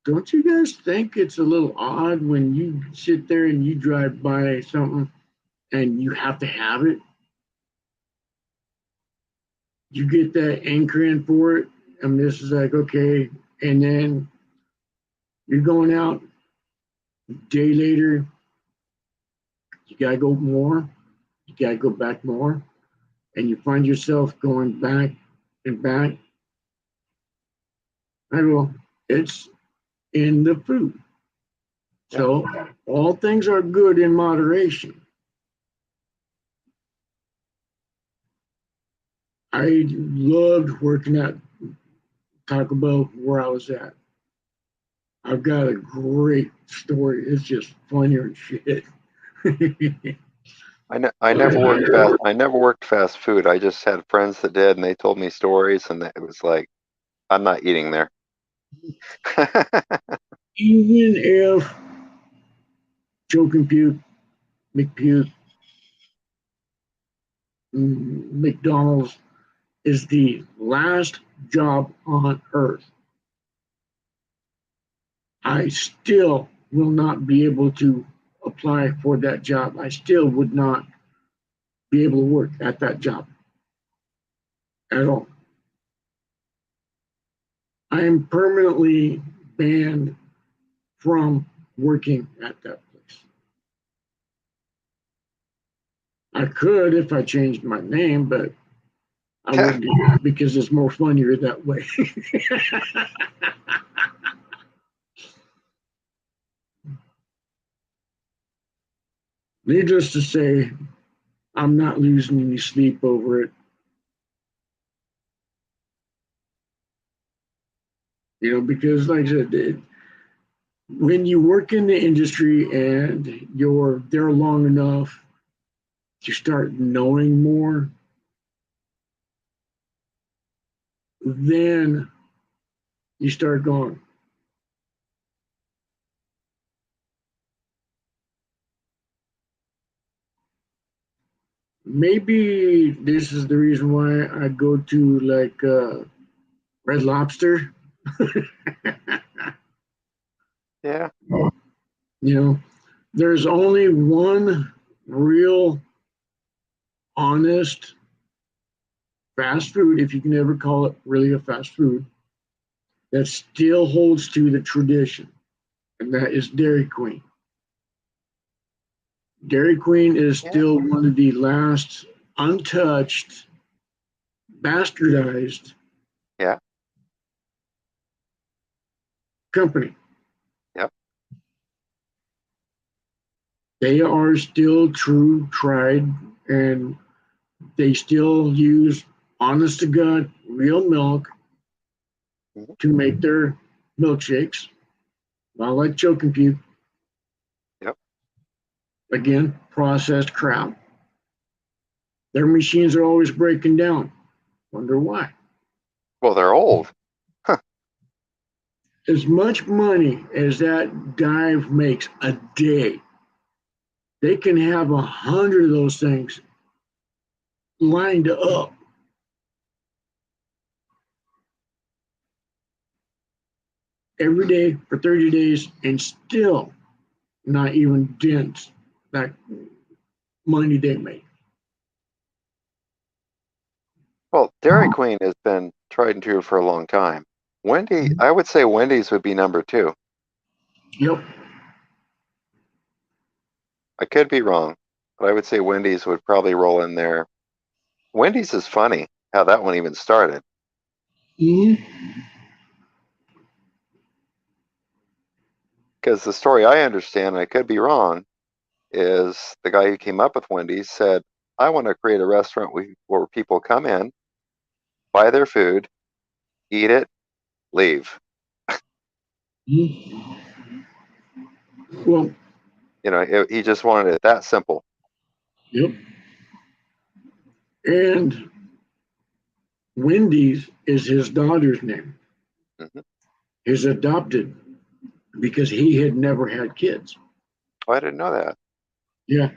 Don't you guys think it's a little odd when you sit there and you drive by something and you have to have it? You get that anchor in for it, and this is like, okay, and then You're going out, a day later, you gotta go more, you gotta go back more, and you find yourself going back and back. I go, it's in the food. So all things are good in moderation. I loved working at Taco Bell where I was at. I've got a great story. It's just funnier and shit. I never worked fast. I never worked fast food. I just had friends that did, and they told me stories, and it was like, I'm not eating there. Even if Joe Compute, McPute, McDonald's is the last job on earth, I still will not be able to apply for that job. I still would not be able to work at that job at all. I am permanently banned from working at that place. I could if I changed my name, but I wouldn't do that because it's more funnier that way. Needless to say, I'm not losing any sleep over it. You know, because like I said, when you work in the industry and you're there long enough, you start knowing more, then you start going, maybe this is the reason why I go to like Red Lobster. Yeah. You know, there's only one real honest fast food, if you can ever call it really a fast food, that still holds to the tradition, and that is Dairy Queen. Dairy Queen is still one of the last untouched, bastardized Yeah. company. Yep. They are still true, tried, and they still use honest to God real milk to make their milkshakes. Not like Joe Compute. Yep. Again, processed crap. Their machines are always breaking down. Wonder why. Well, they're old. As much money as that dive makes a day, they can have 100 of those things lined up. Every day for 30 days and still not even dent that money they make. Well, Dairy Queen has been tried and true for a long time. I would say Wendy's would be number 2. Yep. I could be wrong, but I would say Wendy's would probably roll in there. Wendy's is funny how that one even started. Mm-hmm. Because the story I understand, and I could be wrong, is the guy who came up with Wendy's said, I want to create a restaurant where people come in, buy their food, eat it, leave. Mm-hmm. Well, You know, he just wanted it that simple. yep. And Wendy's is his daughter's name. Mm-hmm. His adopted, because he had never had kids. Oh, I didn't know that. Yeah.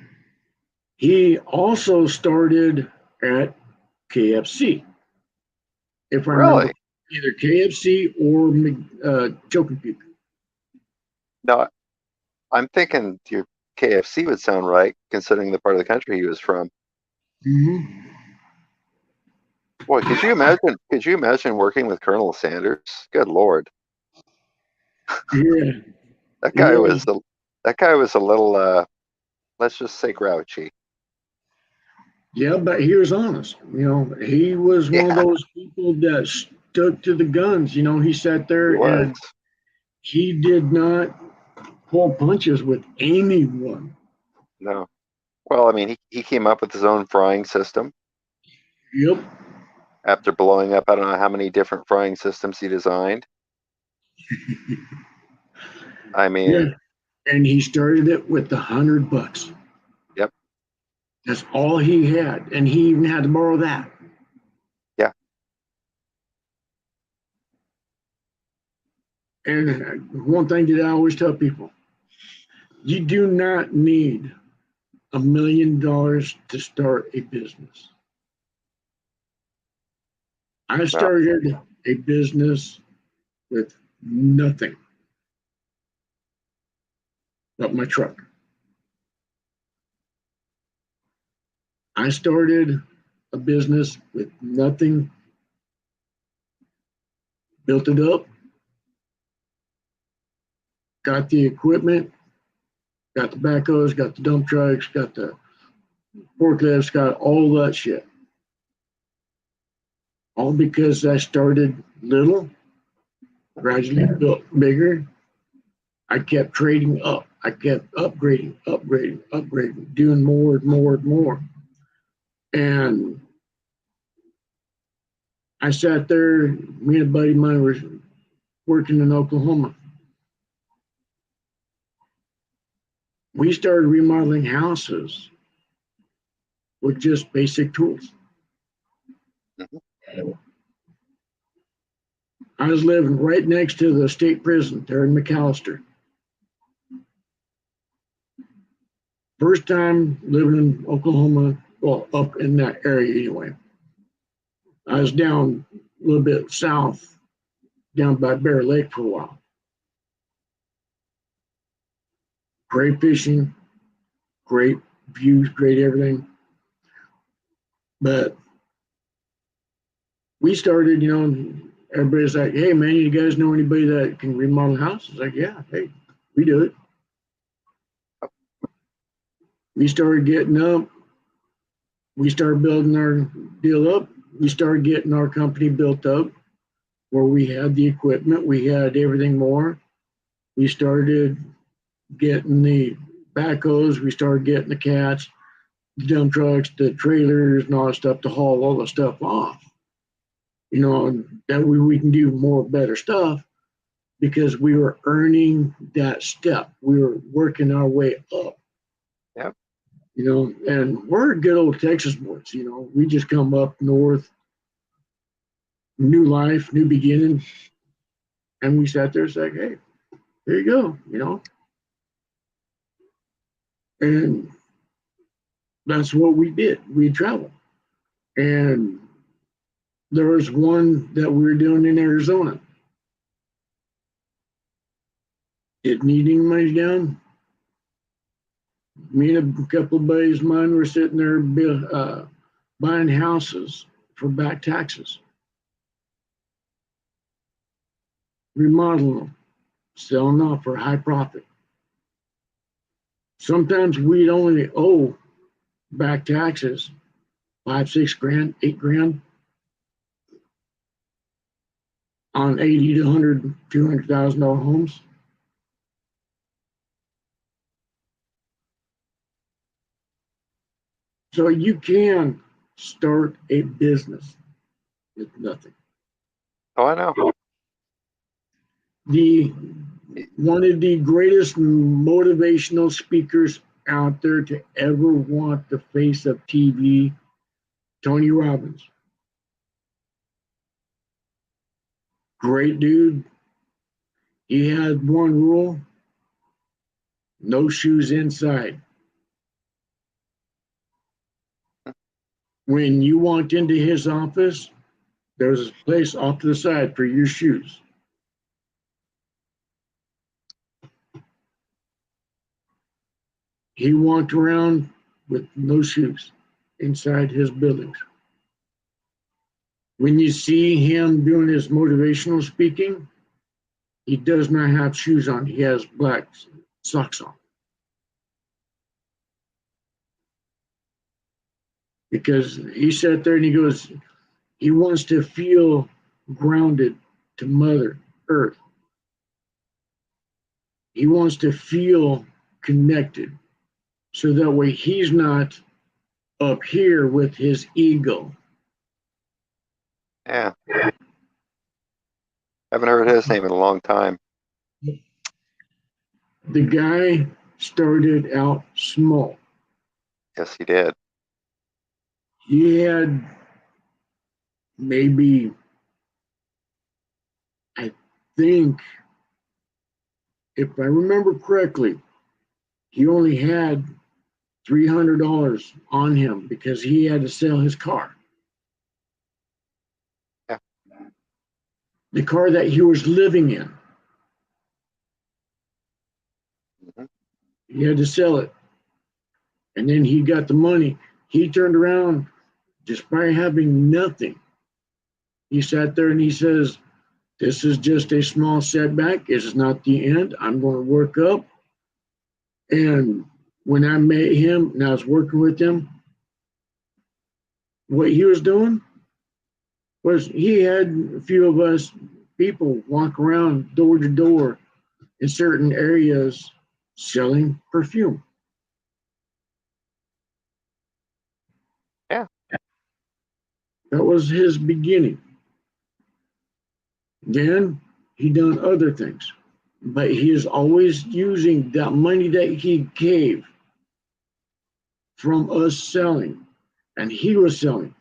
He also started at KFC, if I remember, Really? either KFC or Joe Compute. No, I'm thinking your KFC would sound right, considering the part of the country he was from. Mm-hmm. Boy, could you imagine? Could you imagine working with Colonel Sanders? Good Lord. Yeah, That he guy was. was that guy was a little let's just say grouchy. Yeah, but he was honest. He was one of Yeah, those people that stuck to the guns. He sat he there was. and he did not pull punches with anyone. No. Well, I mean, he came up with his own frying system Yep. after blowing up I don't know how many different frying systems he designed. I Yeah. mean, And he started it with $100. yep, That's all he had, and he even had to borrow that. yeah, And one thing that I always tell people: you do not need $1 million to start a business. I no, started a business with nothing but my truck. I started a business with nothing, built it up, got the equipment, got the backhoes, got the dump trucks, got the forklifts, got all that shit. All because I started little, gradually built bigger. I kept trading up. I kept upgrading, doing more and more and more. And I sat there, me and a buddy of mine were working in Oklahoma. We started remodeling houses with just basic tools. mhm, I was living right next to the state prison there in McAllister. First time living in Oklahoma, well, up in that area anyway. I was down a little bit south, down by Bear Lake for a while. Great fishing, great views, great everything. But we started, everybody's like, hey man, you guys know anybody that can remodel houses? Like, yeah, hey, we do it. We started getting up. We started building our deal up. We started getting our company built up where we had the equipment, we had everything more. We started getting the backhoes, we started getting the cats, the dump trucks, the trailers, and all that stuff to haul all the stuff off. That way we can do more better stuff because we were earning that step. We were working our way up. yep, And we're good old Texas boys. We just come up north, new life, new beginning, and we sat there and said, hey, here you go. And that's what we did. We traveled. And there was one that we were doing in Arizona. Didn't need any money down. Me and a couple of buddies of mine were sitting there buying houses for back taxes, remodeling them, selling off for high profit. Sometimes we'd only owe back taxes 5, 6 grand, 8 grand on 80 to 100, $200,000 homes. So you can start a business with nothing. oh, I know. The One of the greatest motivational speakers out there to ever want the face of TV, Tony Robbins. Great dude. He had one rule: no shoes inside. When you walked into his office, there was a place off to the side for your shoes. He walked around with no shoes inside his buildings. When you see him doing his motivational speaking, He does not have shoes on. He has black socks on. Because he sat there and he goes, he wants to feel grounded to Mother Earth. He wants to feel connected. So that way he's not up here with his ego. Yeah. Haven't heard his name in a long time. The guy started out small. Yes, he did. He had maybe, I think, if I remember correctly, he only had $300 on him because he had to sell his car. Yeah. The car that he was living in. Mm-hmm. He had to sell it. And then he got the money. He turned around despite having nothing. He sat there and he says, this is just a small setback. It's not the end. I'm going to work up. And when I met him and I was working with him, what he was doing was he had a few of us people walk around door to door in certain areas selling perfume. Yeah. That was his beginning. Then he done other things, but he is always using that money that he gave from us selling, and he was selling,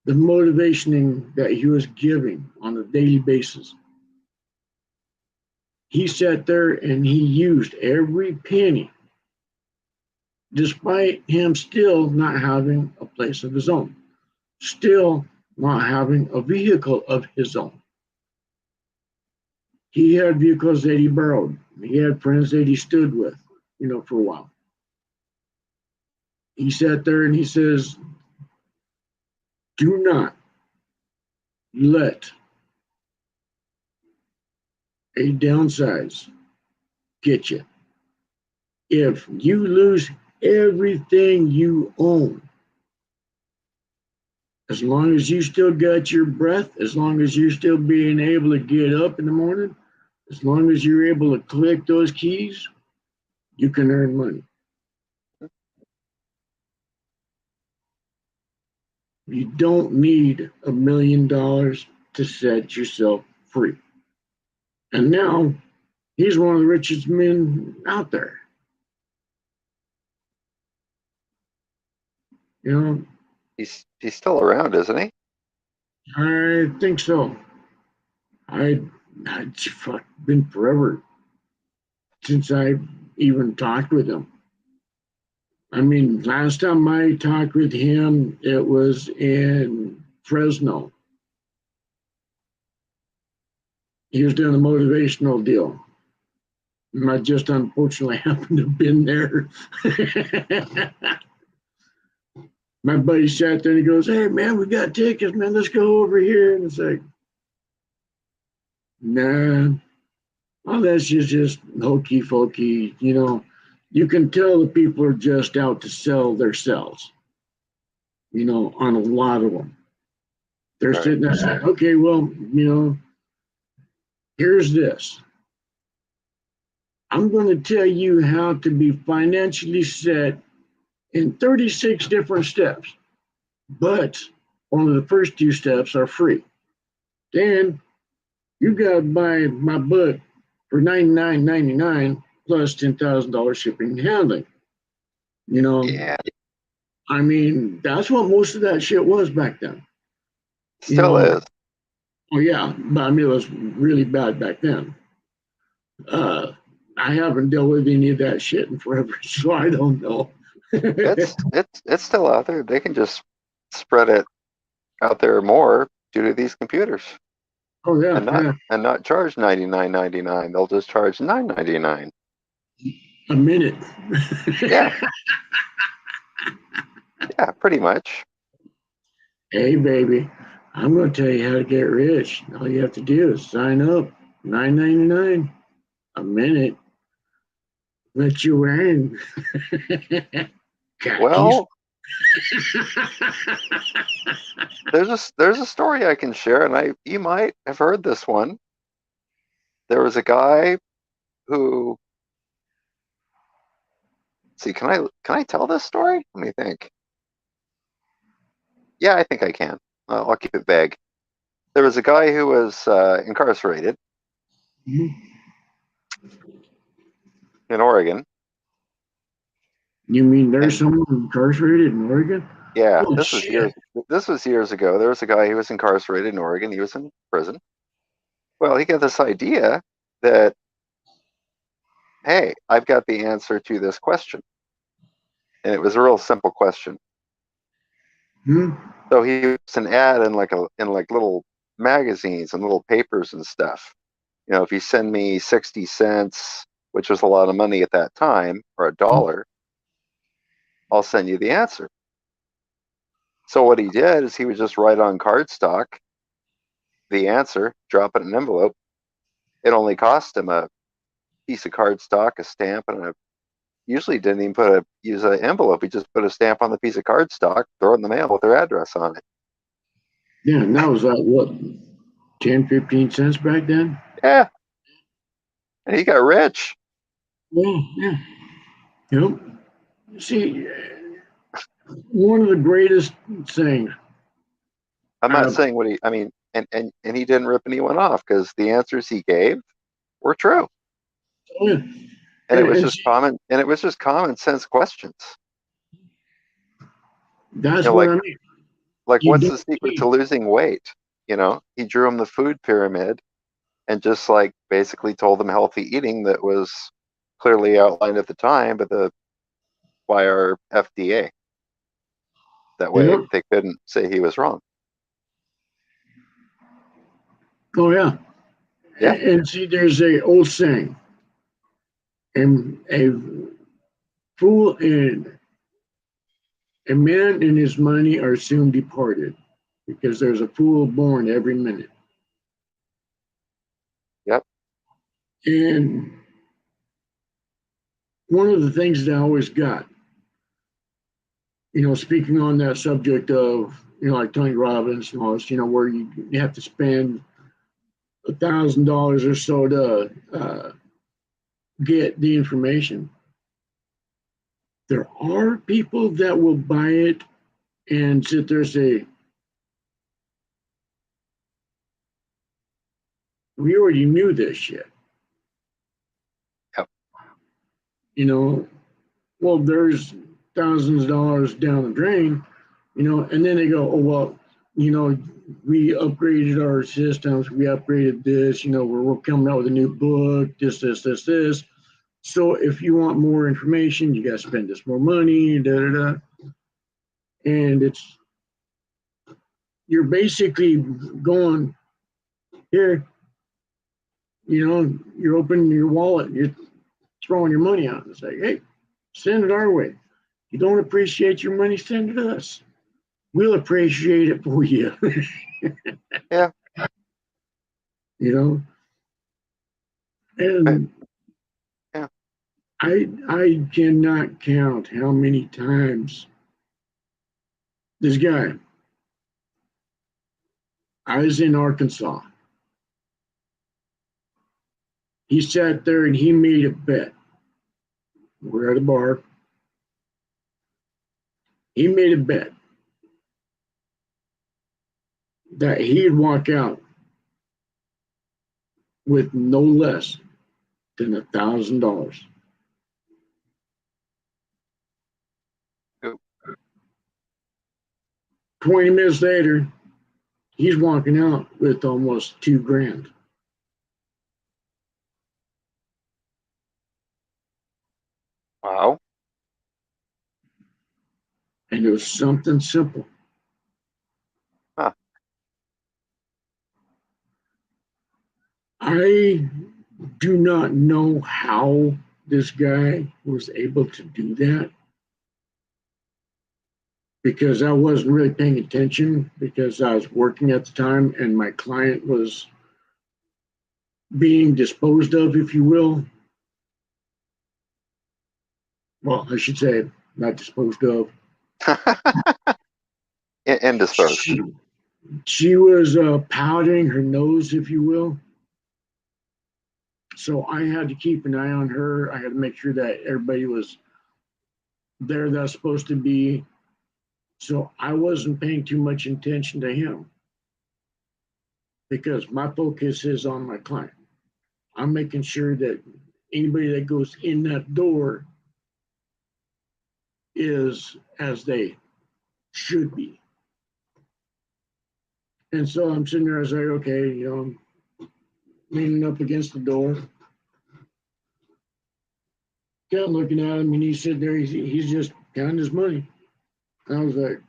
the motivationing that he was giving on a daily basis. He sat there and he used every penny, despite him still not having a place of his own, still not having a vehicle of his own. He had vehicles that he borrowed. He had friends that he stood with, for a while. He sat there and he says, do not let a downsize get you. If you lose everything you own, as long as you still got your breath, as long as you're still being able to get up in the morning, as long as you're able to click those keys, you can earn money. You don't need $1 million to set yourself free. And now he's one of the richest men out there. He's still around, isn't he? I think so. I been forever since I even talked with him. I mean, last time I talked with him, it was in Fresno. He was doing a motivational deal. I just unfortunately happened to have been there. My buddy sat there and he goes, hey, man, we got tickets, man. Let's go over here. And it's like, nah, all that's just hokey pokey. You can tell the people are just out to sell themselves, on a lot of them. They're Right. sitting there saying, okay, well, here's this. I'm going to tell you how to be financially set in 36 different steps. But only the first 2 steps are free. Then you got to buy my book for $99.99 plus $10,000 shipping and handling. Yeah. I mean, that's what most of that shit was back then. Still is. Oh, yeah. But I mean, it was really bad back then. I haven't dealt with any of that shit in forever, so I don't know. It's still out there. They can just spread it out there more due to these computers. Oh yeah, and not charge $99.99. They'll just charge $9.99 a minute. Yeah. Yeah, pretty much. Hey baby, I'm going to tell you how to get rich. All you have to do is sign up. $9.99 a minute. Let you in. Well, there's a story I can share, and you might have heard this one. There was a guy who. See, can I tell this story? Let me think. Yeah, I think I can. I'll keep it vague. There was a guy who was incarcerated you in Oregon. mean there's And someone incarcerated in Oregon? yeah, Oh this was shit! years ago. There was a guy who was incarcerated in Oregon. He was in prison. Well, he got this idea that, hey, I've got the answer to this question, and it was a real simple question. Hmm? So he was an ad in like little magazines and little papers and stuff. You know, if you send me 60 cents, which was a lot of money at that time, or $1, I'll send you the answer. So what he did is he would just write on cardstock the answer, drop it in an envelope. It only cost him a piece of cardstock, a stamp, and usually didn't even use an envelope. He just put a stamp on the piece of cardstock, throw it in the mail with their address on it. Yeah, and that was like what, 10, 15 cents back then? Yeah, and he got rich. Yeah, yeah. Yep. See, one of the greatest things. I'm not saying I mean, and he didn't rip anyone off because the answers he gave were true. Yeah. And it was And just see, common sense questions. that's You know, what I mean. like You what's don't the secret to see. losing weight? You know, he drew him the food pyramid and just like basically told them healthy eating that was clearly outlined at the time, but by our FDA. That way Yeah. they couldn't say he was wrong. Oh yeah. Yeah. And see, there's a old saying, and a fool and a man and his money are soon departed, because there's a fool born every minute. Yep. And one of the things that I always got, speaking on that subject of, like Tony Robbins and all this, where you have to spend $1,000 or so to get the information. There are people that will buy it and sit there and say, we already knew this shit. Yep. Well, there's thousands of dollars down the drain, and then they go, oh, well, we upgraded our systems, we upgraded this, we're coming out with a new book, this. So if you want more information, you got to spend this more money, da da da. And you're basically going here, you're opening your wallet, you're throwing your money out and say, hey, send it our way. You don't appreciate your money, send it to us. We'll appreciate it for you. Yeah. And yeah. I cannot count how many times this guy, I was in Arkansas. He sat there and he made a bet. We're at a bar. He made a bet that he'd walk out with no less than $1,000. 20 minutes later, he's walking out with almost $2,000. Wow. And it was something simple. Huh. I do not know how this guy was able to do that, because I wasn't really paying attention because I was working at the time and my client was being disposed of, if you will. Well, I should say not disposed of. Indisposed. She was pouting her nose, if you will. So I had to keep an eye on her. I had to make sure that everybody was there that's supposed to be. So I wasn't paying too much attention to him because my focus is on my client. I'm making sure that anybody that goes in that door is as they should be. And so I'm sitting there, I was like, okay, I'm leaning up against the door, kind of looking at him, and he's sitting there, he's just counting his money. And I was like,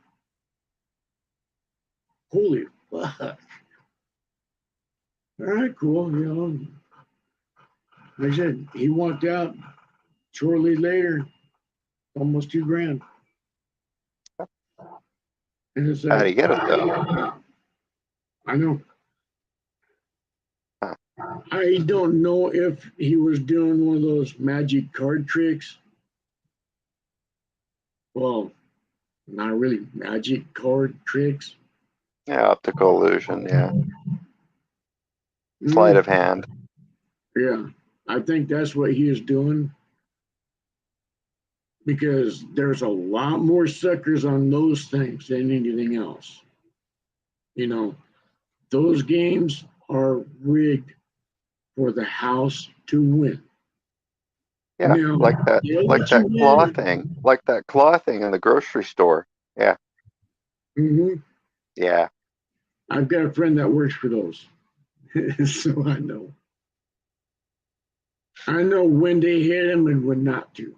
holy fuck. All right, cool. Like I said, he walked out shortly later, almost $2,000. And it's How do like, you get it though? I know. Huh. I don't know if he was doing one of those magic card tricks. Well, not really magic card tricks. Yeah, optical illusion. Yeah, Mm, sleight of hand. yeah, I think that's what he is doing because there's a lot more suckers on those things than anything else. Those games are rigged for the house to win. Yeah, Now, like that, they'll like let you that claw win. thing, like that claw thing in the grocery store. Yeah, Mhm. yeah. I've got a friend that works for those, so I know. I know when to hit them and when not to.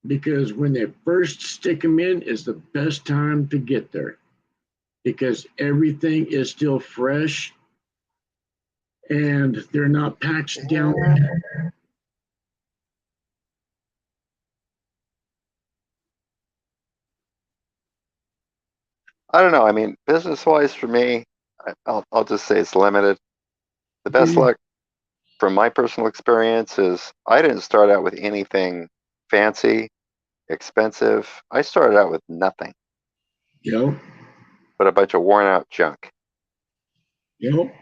Because when they first stick them in is the best time to get there because everything is still fresh and they're not patched down. I don't know. I mean, business-wise for me, I'll just say it's limited. The best luck from my personal experience is I didn't start out with anything fancy, expensive. I started out with nothing Yep, but a bunch of worn out junk yep,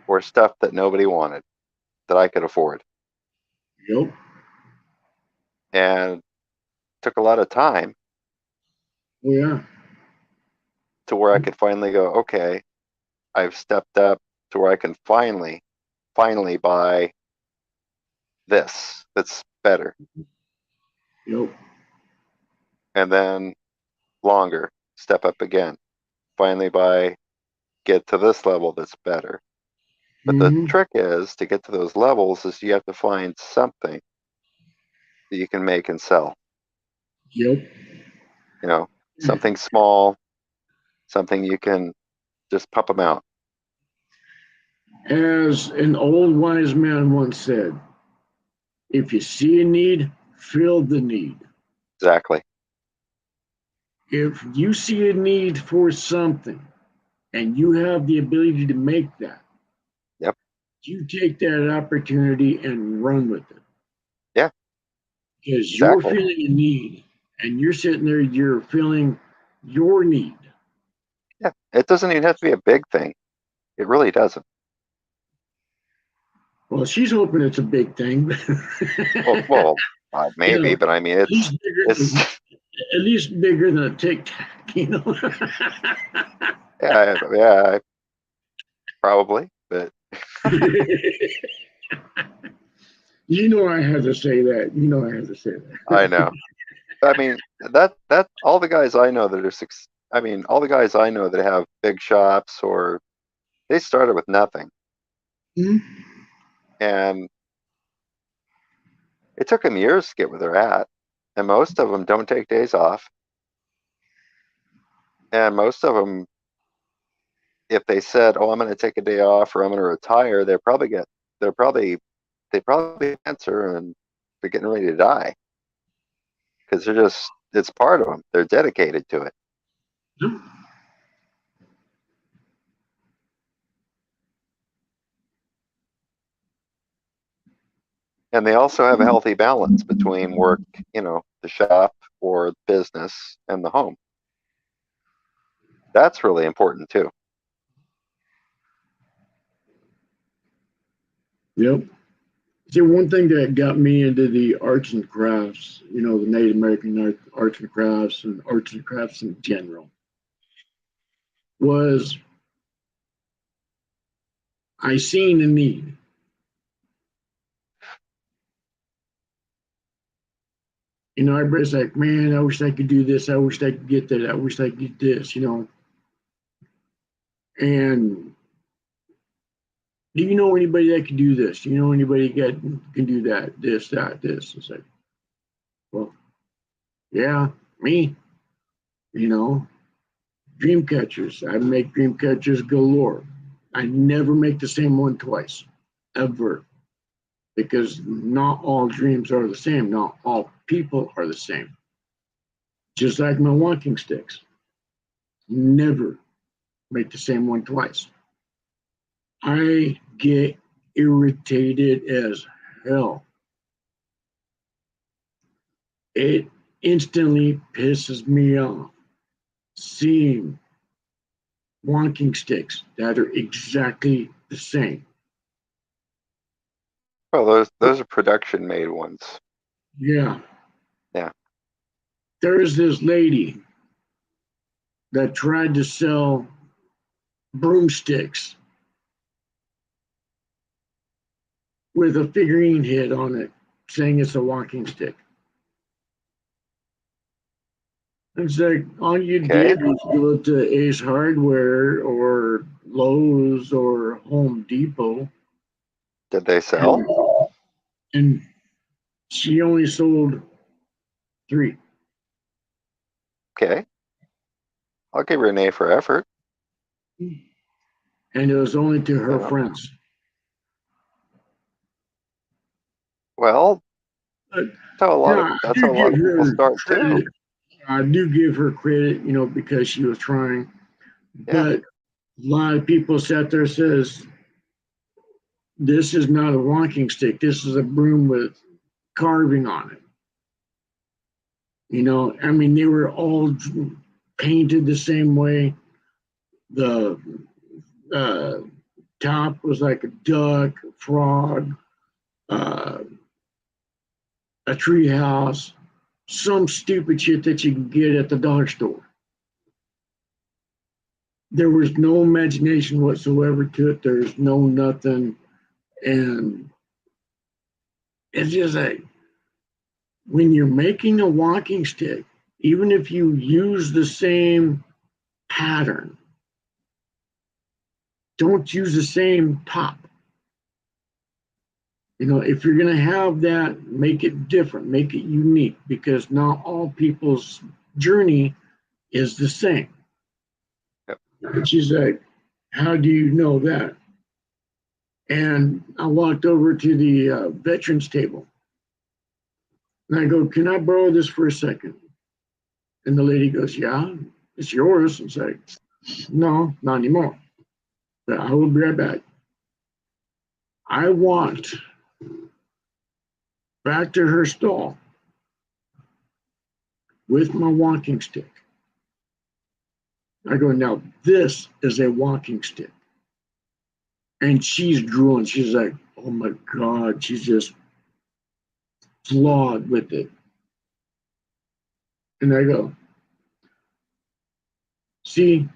or stuff that nobody wanted that I could afford. yep. And took a lot of time Oh, yeah. to where I could finally go, okay, I've stepped up to where I can finally buy this that's better. Yep. And then longer, step up again, finally get to this level that's better. But the Mm-hmm. trick is to get to those levels is you have to find something that you can make and sell. Yep. Something small, something you can just pump them out. As an old wise man once said, if you see a need, fill the need. Exactly. If you see a need for something and you have the ability to make that, Yep. you take that opportunity and run with it. Yeah. Because you're Exactly. feeling a need and you're sitting there, you're feeling your need. Yeah. It doesn't even have to be a big thing. It really doesn't. Well, she's hoping it's a big thing. Well, maybe, but I mean, at least bigger it's than at least bigger than a Tic Tac. yeah, probably, but I had to say that. I had to say that. I know. I mean, that all the guys I know that are I mean, all the guys I know that have big shops or they started with nothing, Mhm. and it took them years to get where they're at, and most of them don't take days off, and most of them, if they said, "Oh, I'm going to take a day off" or "I'm going to retire," they probably answer and they're getting ready to die because it's part of them. They're dedicated to it. And they also have a healthy balance between work, the shop or business and the home. That's really important too. Yep. See, one thing that got me into the arts and crafts, the Native American arts and crafts in general, was I seen a need. Everybody's like, man, I wish I could do this. I wish I could get that. I wish I could get this, And do you know anybody that can do this? Do you know anybody that can do that, this, that, this? It's like, well, yeah, me, dream catchers. I make dream catchers galore. I never make the same one twice, ever. Because not all dreams are the same. Not all people are the same. Just like my walking sticks. Never make the same one twice. I get irritated as hell. It instantly pisses me off seeing walking sticks that are exactly the same. Well, those are production made ones. Yeah. Yeah. There's this lady that tried to sell broomsticks with a figurine head on it, saying it's a walking stick. It's like all you did was go to Ace Hardware or Lowe's or Home Depot. Did they sell? And she only sold 3. Okay. I'll give her an A for effort. And it was only to her friends. Well, that's how a lot of people start credit. too. I do give her credit, because she was trying. Yeah. But a lot of people sat there and says, this is not a walking stick. This is a broom with carving on it. They were all painted the same way. The top was like a duck, a frog, a tree house, some stupid shit that you can get at the dollar store. There was no imagination whatsoever to it. There's no nothing. And it's just like, when you're making a walking stick, even if you use the same pattern, don't use the same top. If you're going to have that, make it different, make it unique, because not all people's journey is the same. Yep. And she's like, how do you know that? And I walked over to the veterans table. And I go, can I borrow this for a second? And the lady goes, yeah, it's yours. It's like, no, not anymore. But I will be right back. I walked back to her stall with my walking stick. I go, now this is a walking stick. And she's drooling. She's like, oh my God, she's just flawed with it. And I go, see,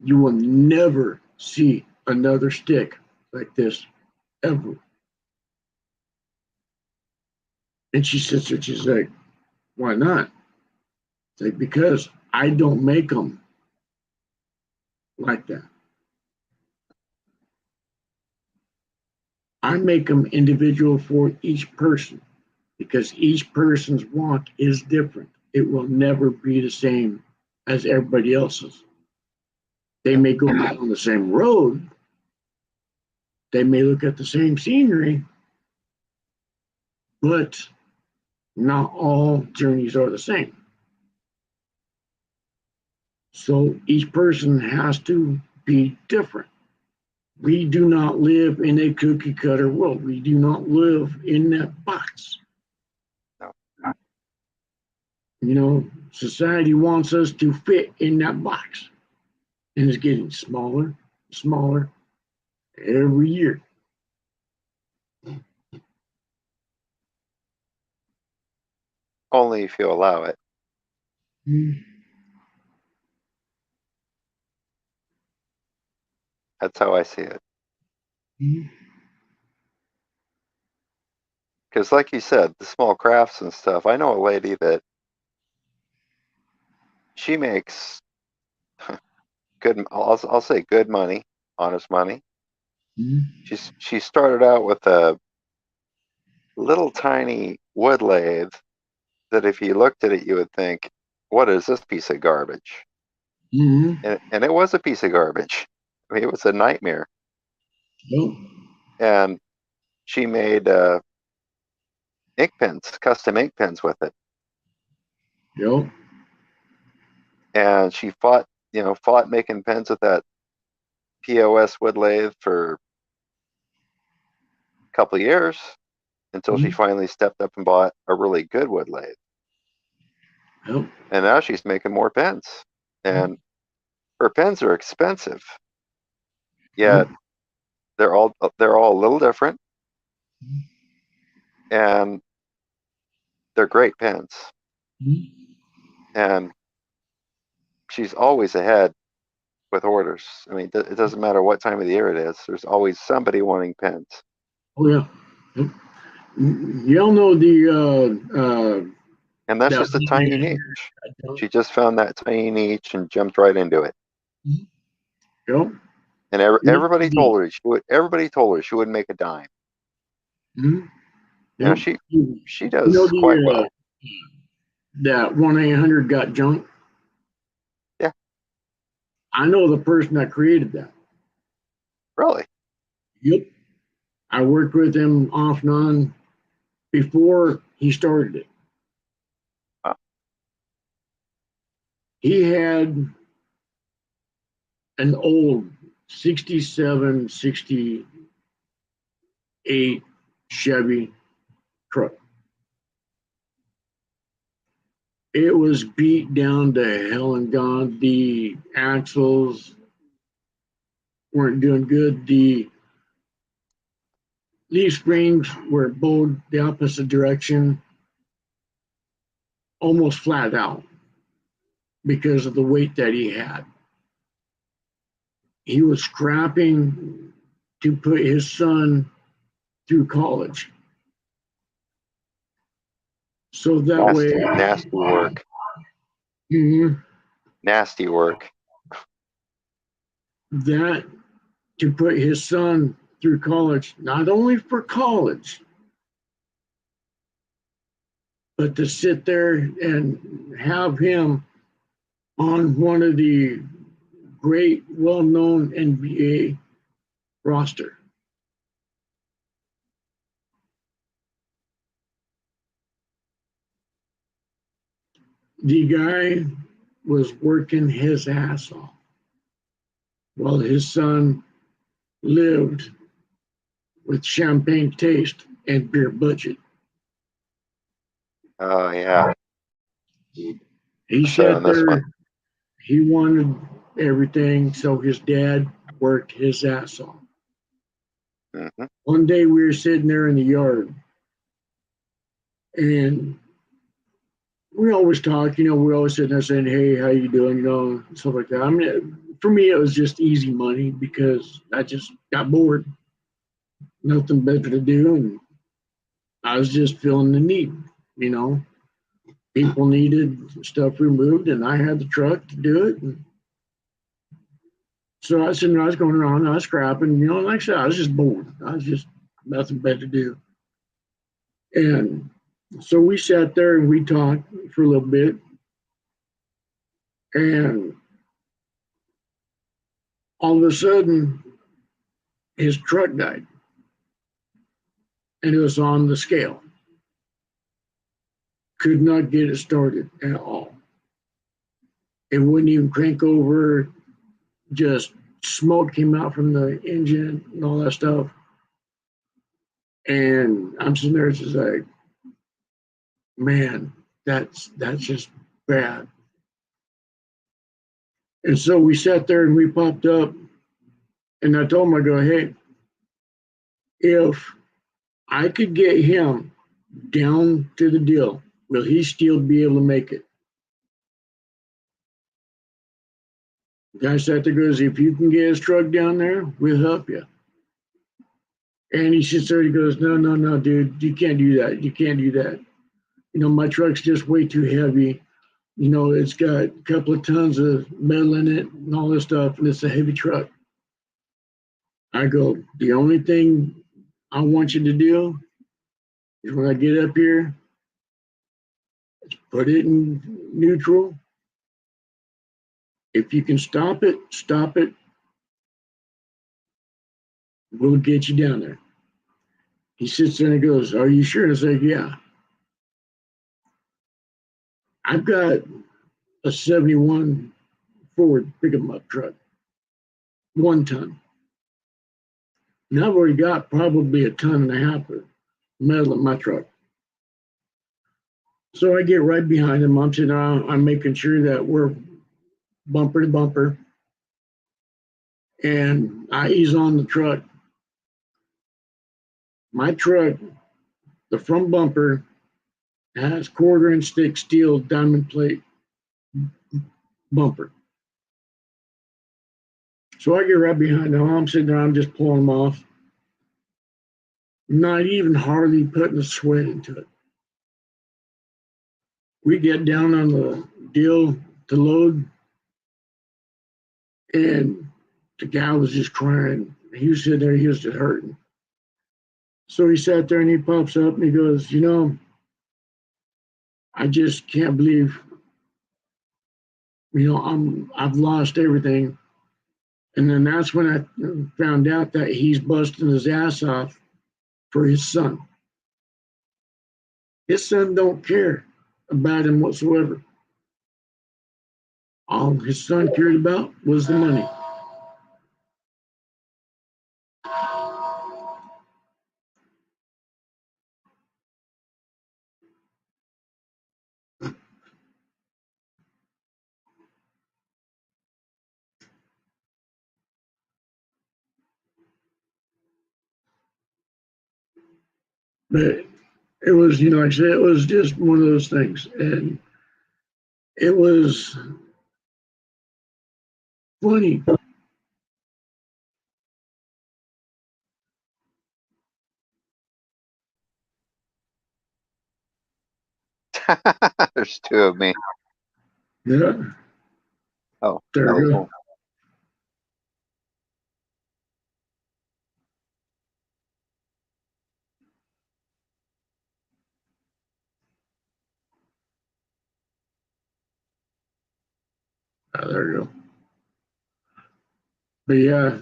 you will never see another stick like this ever. And she sits there, she's like, why not? It's like, because I don't make them like that. I make them individual for each person, because each person's walk is different. It will never be the same as everybody else's. They may go down the same road. They may look at the same scenery, but not all journeys are the same. So each person has to be different. We do not live in a cookie cutter world. We do not live in that box. No. You know, society wants us to fit in that box. And it's getting smaller, smaller every year. Only if you allow it. Mm-hmm. That's how I see it. Because like you said, the small crafts and stuff, I know a lady that she makes good, I'll say good money, honest money. Mm-hmm. She started out with a little tiny wood lathe that if you looked at it, you would think, what is this piece of garbage? Mm-hmm. And it was a piece of garbage. I mean, it was a nightmare. Yep. And she made ink pens, custom ink pens with it. Yep. And she fought making pens with that POS wood lathe for a couple of years until she Mm-hmm. finally stepped up and bought a really good wood lathe. Yep. And now she's making more pens. And her pens are expensive. Yet Yep. they're all a little different. And they're great pens. Mm-hmm. And she's always ahead with orders. I mean, it doesn't matter what time of the year it is. There's always somebody wanting pens. Oh yeah. Yep. Y'all know And that's that just a tiny niche. She just found that tiny niche and jumped right into it. Yep. And everybody told her she wouldn't make a dime. Mm-hmm. You know, Yep. she does quite well. That 1-800 got junk. Yeah. I know the person that created that. Really? Yep. I worked with him off and on before he started it. Huh. He had an old 67, 68 Chevy truck. It was beat down to hell and gone. The axles weren't doing good. The leaf springs were bowed the opposite direction, almost flat out because of the weight that he had. He was scrapping to put his son through college. So that Nasty work. Mhm. Nasty work. That to put his son through college, not only for college, but to sit there and have him on one of the great, well-known NBA roster. The guy was working his ass off while his son lived with champagne taste and beer budget. Oh yeah. He So on sat this one. there, he wanted everything, so his dad worked his ass off. Mm-hmm. One day we were sitting there in the yard, and we always talk, we always sitting there saying, hey, how you doing, stuff like that. I mean, for me, it was just easy money because I just got bored, nothing better to do, and I was just feeling the need, People needed stuff removed, and I had the truck to do it. And so I was going around, I was scrapping, like I said, I was just bored. I was just nothing better to do. And so we sat there and we talked for a little bit. And all of a sudden, his truck died. And it was on the scale. Could not get it started at all. It wouldn't even crank over, just smoke came out from the engine and all that stuff. And I'm sitting there just like, man, that's just bad. And so we sat there and we popped up, and I told him, I go, hey, if I could get him down to the deal, will he still be able to make it? The guy sat there, goes, if you can get his truck down there, we'll help you. And he sits there, he goes, no, dude, you can't do that. You can't do that. You know, my truck's just way too heavy. You know, it's got a couple of tons of metal in it and all this stuff, and it's a heavy truck. I go, the only thing I want you to do is when I get up here, put it in neutral. If you can stop it, stop it. We'll get you down there. He sits there and he goes, are you sure? And I say, yeah. I've got a 71 Ford pickup truck, 1 ton. And I've already got probably a ton and a half of metal in my truck. So I get right behind him. I'm sitting around, I'm making sure that we're bumper to bumper. And I ease on the truck. My truck, the front bumper, has 1/4-inch thick steel diamond plate bumper. So I get right behind him. I'm sitting there, I'm just pulling them off. Not even hardly putting a sweat into it. We get down on the deal to load, and the guy was just crying. He was sitting there, he was just hurting. So he sat there and he pops up and he goes, you know, I just can't believe, you know, I've lost everything. And then that's when I found out that he's busting his ass off for his son. His son don't care about him whatsoever. All his son cared about was the money. But it was, you know, like I said, it was just one of those things. And it was funny. There's 2 of me. Yeah, Oh, there we go. There you go. But yeah,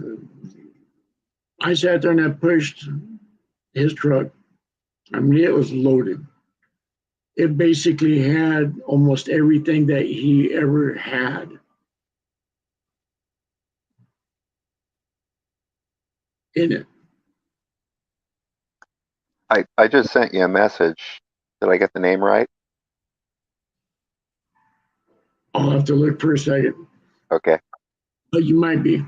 I sat there and I pushed his truck. I mean, it was loaded. It basically had almost everything that he ever had in it. I just sent you a message. Did I get the name right? I'll have to look for a second. Okay. But you might be.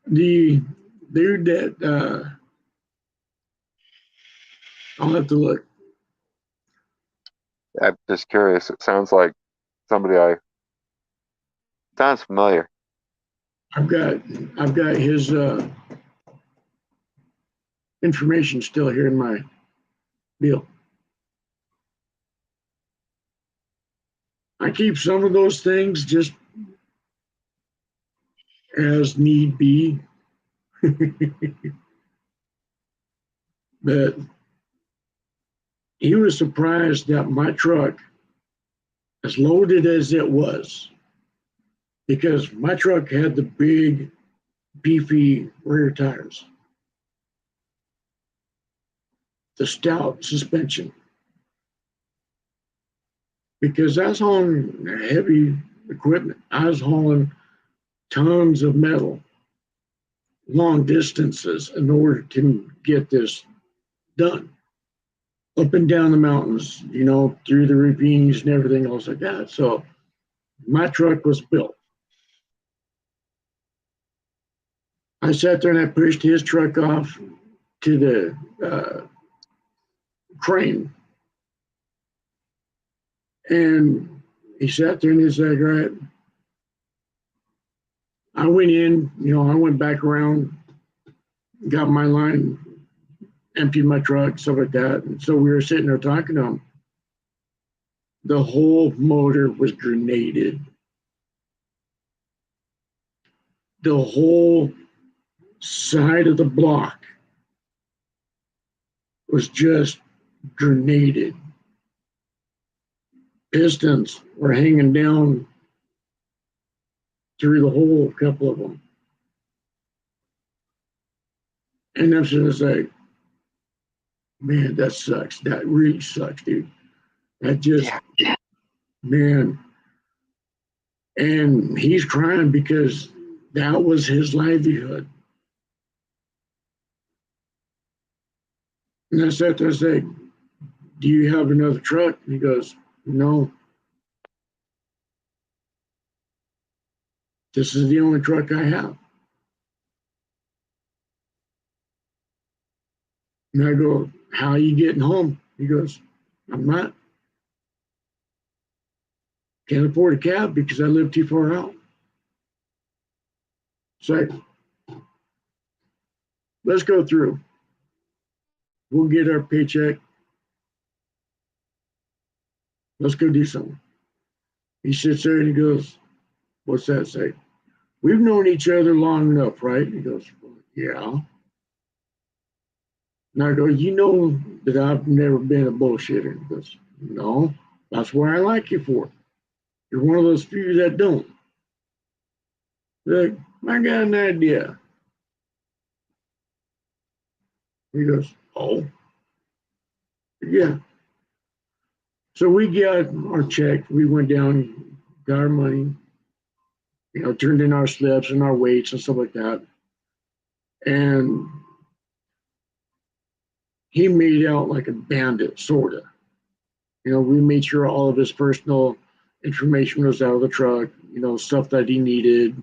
The dude that I'll have to look. I'm just curious. It sounds like somebody sounds familiar. I've got his information still here in my deal. I keep some of those things just as need be. But he was surprised that my truck, as loaded as it was, because my truck had the big, beefy rear tires, the stout suspension, because that's on heavy equipment. I was hauling tons of metal long distances in order to get this done. Up and down the mountains, through the ravines and everything else like that. So my truck was built. I sat there and I pushed his truck off to the crane. And he sat there and he said, all right. I went in, I went back around, got my line, emptied my truck, stuff like that. And so we were sitting there talking to him. The whole motor was grenaded. The whole side of the block was just grenaded. Pistons were hanging down through the hole, a couple of them. And I'm just like, man, that sucks. That really sucks, dude. That just, man. And he's crying because that was his livelihood. And I sat there and said, do you have another truck? And he goes, no. This is the only truck I have. And I go, how are you getting home? He goes, I'm not. Can't afford a cab because I live too far out. So let's go through. We'll get our paycheck. Let's go do something. He sits there and he goes, what's that say? We've known each other long enough, right? He goes, well, yeah. And I go, you know that I've never been a bullshitter. He goes, no, that's what I like you for. You're one of those few that don't. Like, I got an idea. He goes, oh, yeah. So we got our check. We went down, got our money, turned in our slips and our weights and stuff like that. And he made out like a bandit, sort of. We made sure all of his personal information was out of the truck, stuff that he needed,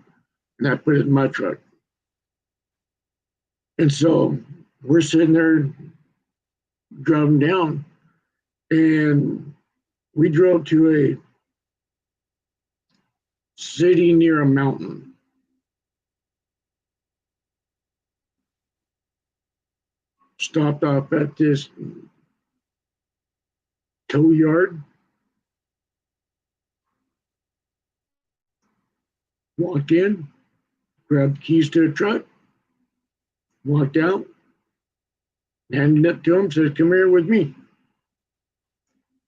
and I put it in my truck. And so we're sitting there driving down, and we drove to a city near a mountain. Stopped off at this tow yard. Walked in, grabbed the keys to the truck, walked out, handed it to him, said, come here with me.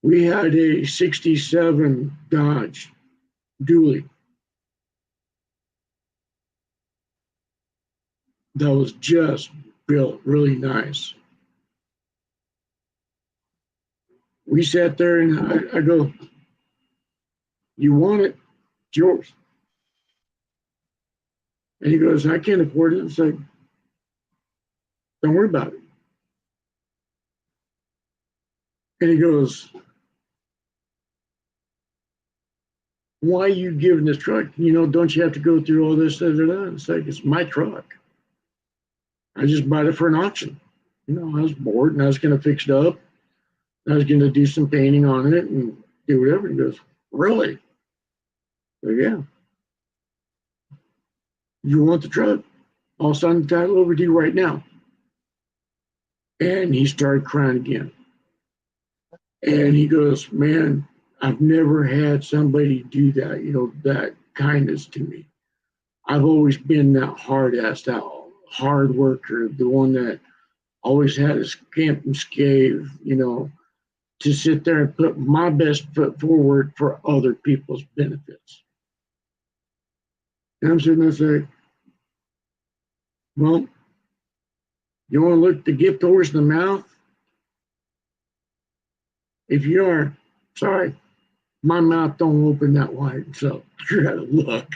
We had a 67 Dodge Dually that was just built really nice. We sat there and I go, you want it? It's yours. And he goes, I can't afford it. It's like, don't worry about it. And he goes, why are you giving this truck? Don't you have to go through all this? It's like, it's my truck. I just bought it for an auction. I was bored and I was going to fix it up. I was going to do some painting on it and do whatever. He goes, really? So, yeah. You want the truck? I'll sign the title over to you right now. And he started crying again. And he goes, man, I've never had somebody do that, that kindness to me. I've always been that hard ass, that hard worker, the one that always had a scamp and scave, to sit there and put my best foot forward for other people's benefits. And I'm sitting there saying, well, you want to look the gift horse in the mouth? If you are, sorry, My mouth don't open that wide, so you're out of luck.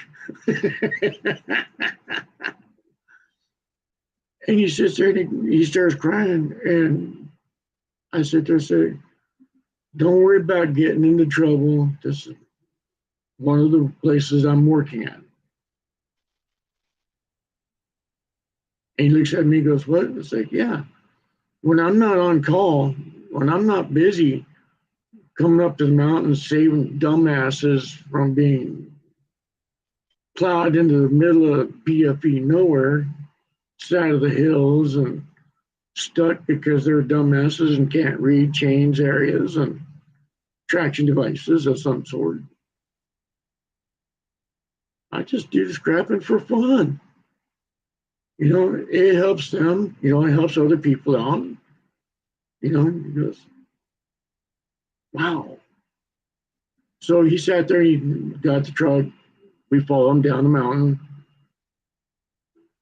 And he sits there and he starts crying. And I sit there and say, don't worry about getting into trouble. This is one of the places I'm working at. And he looks at me and goes, what? It's like, yeah. When I'm not on call, when I'm not busy coming up to the mountains saving dumbasses from being plowed into the middle of BFE nowhere, side of the hills, and stuck because they're dumbasses and can't read change areas and traction devices of some sort. I just do the scrapping for fun. You know, it helps them, you know, it helps other people out. You know, he goes, wow. So he sat there, he got the truck, we follow him down the mountain,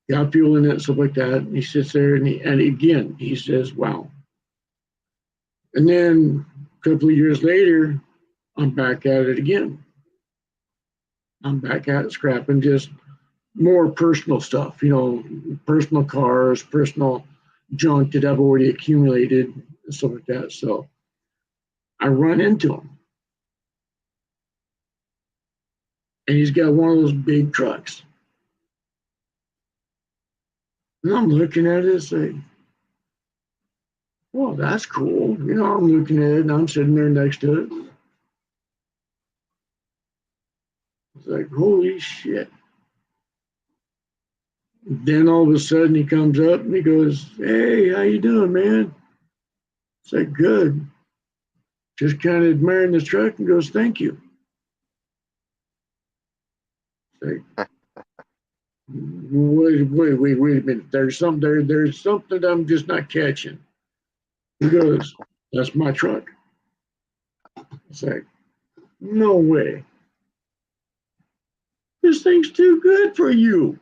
got fuel in it, stuff like that. And he sits there and again, he says, wow. And then a couple of years later, I'm back at it again. I'm back at it scrapping just more personal stuff, you know, personal cars, personal junk that I've already accumulated and stuff like that. So I run into him. And he's got one of those big trucks. And I'm looking at it and say, well, that's cool. You know, I'm looking at it and I'm sitting there next to it. It's like, holy shit. Then all of a sudden he comes up and he goes, hey, how you doing, man? It's like, good. Just kind of admiring the truck and goes, thank you. It's like, wait a minute. There's something I'm just not catching. He goes, that's my truck. It's like, no way. This thing's too good for you.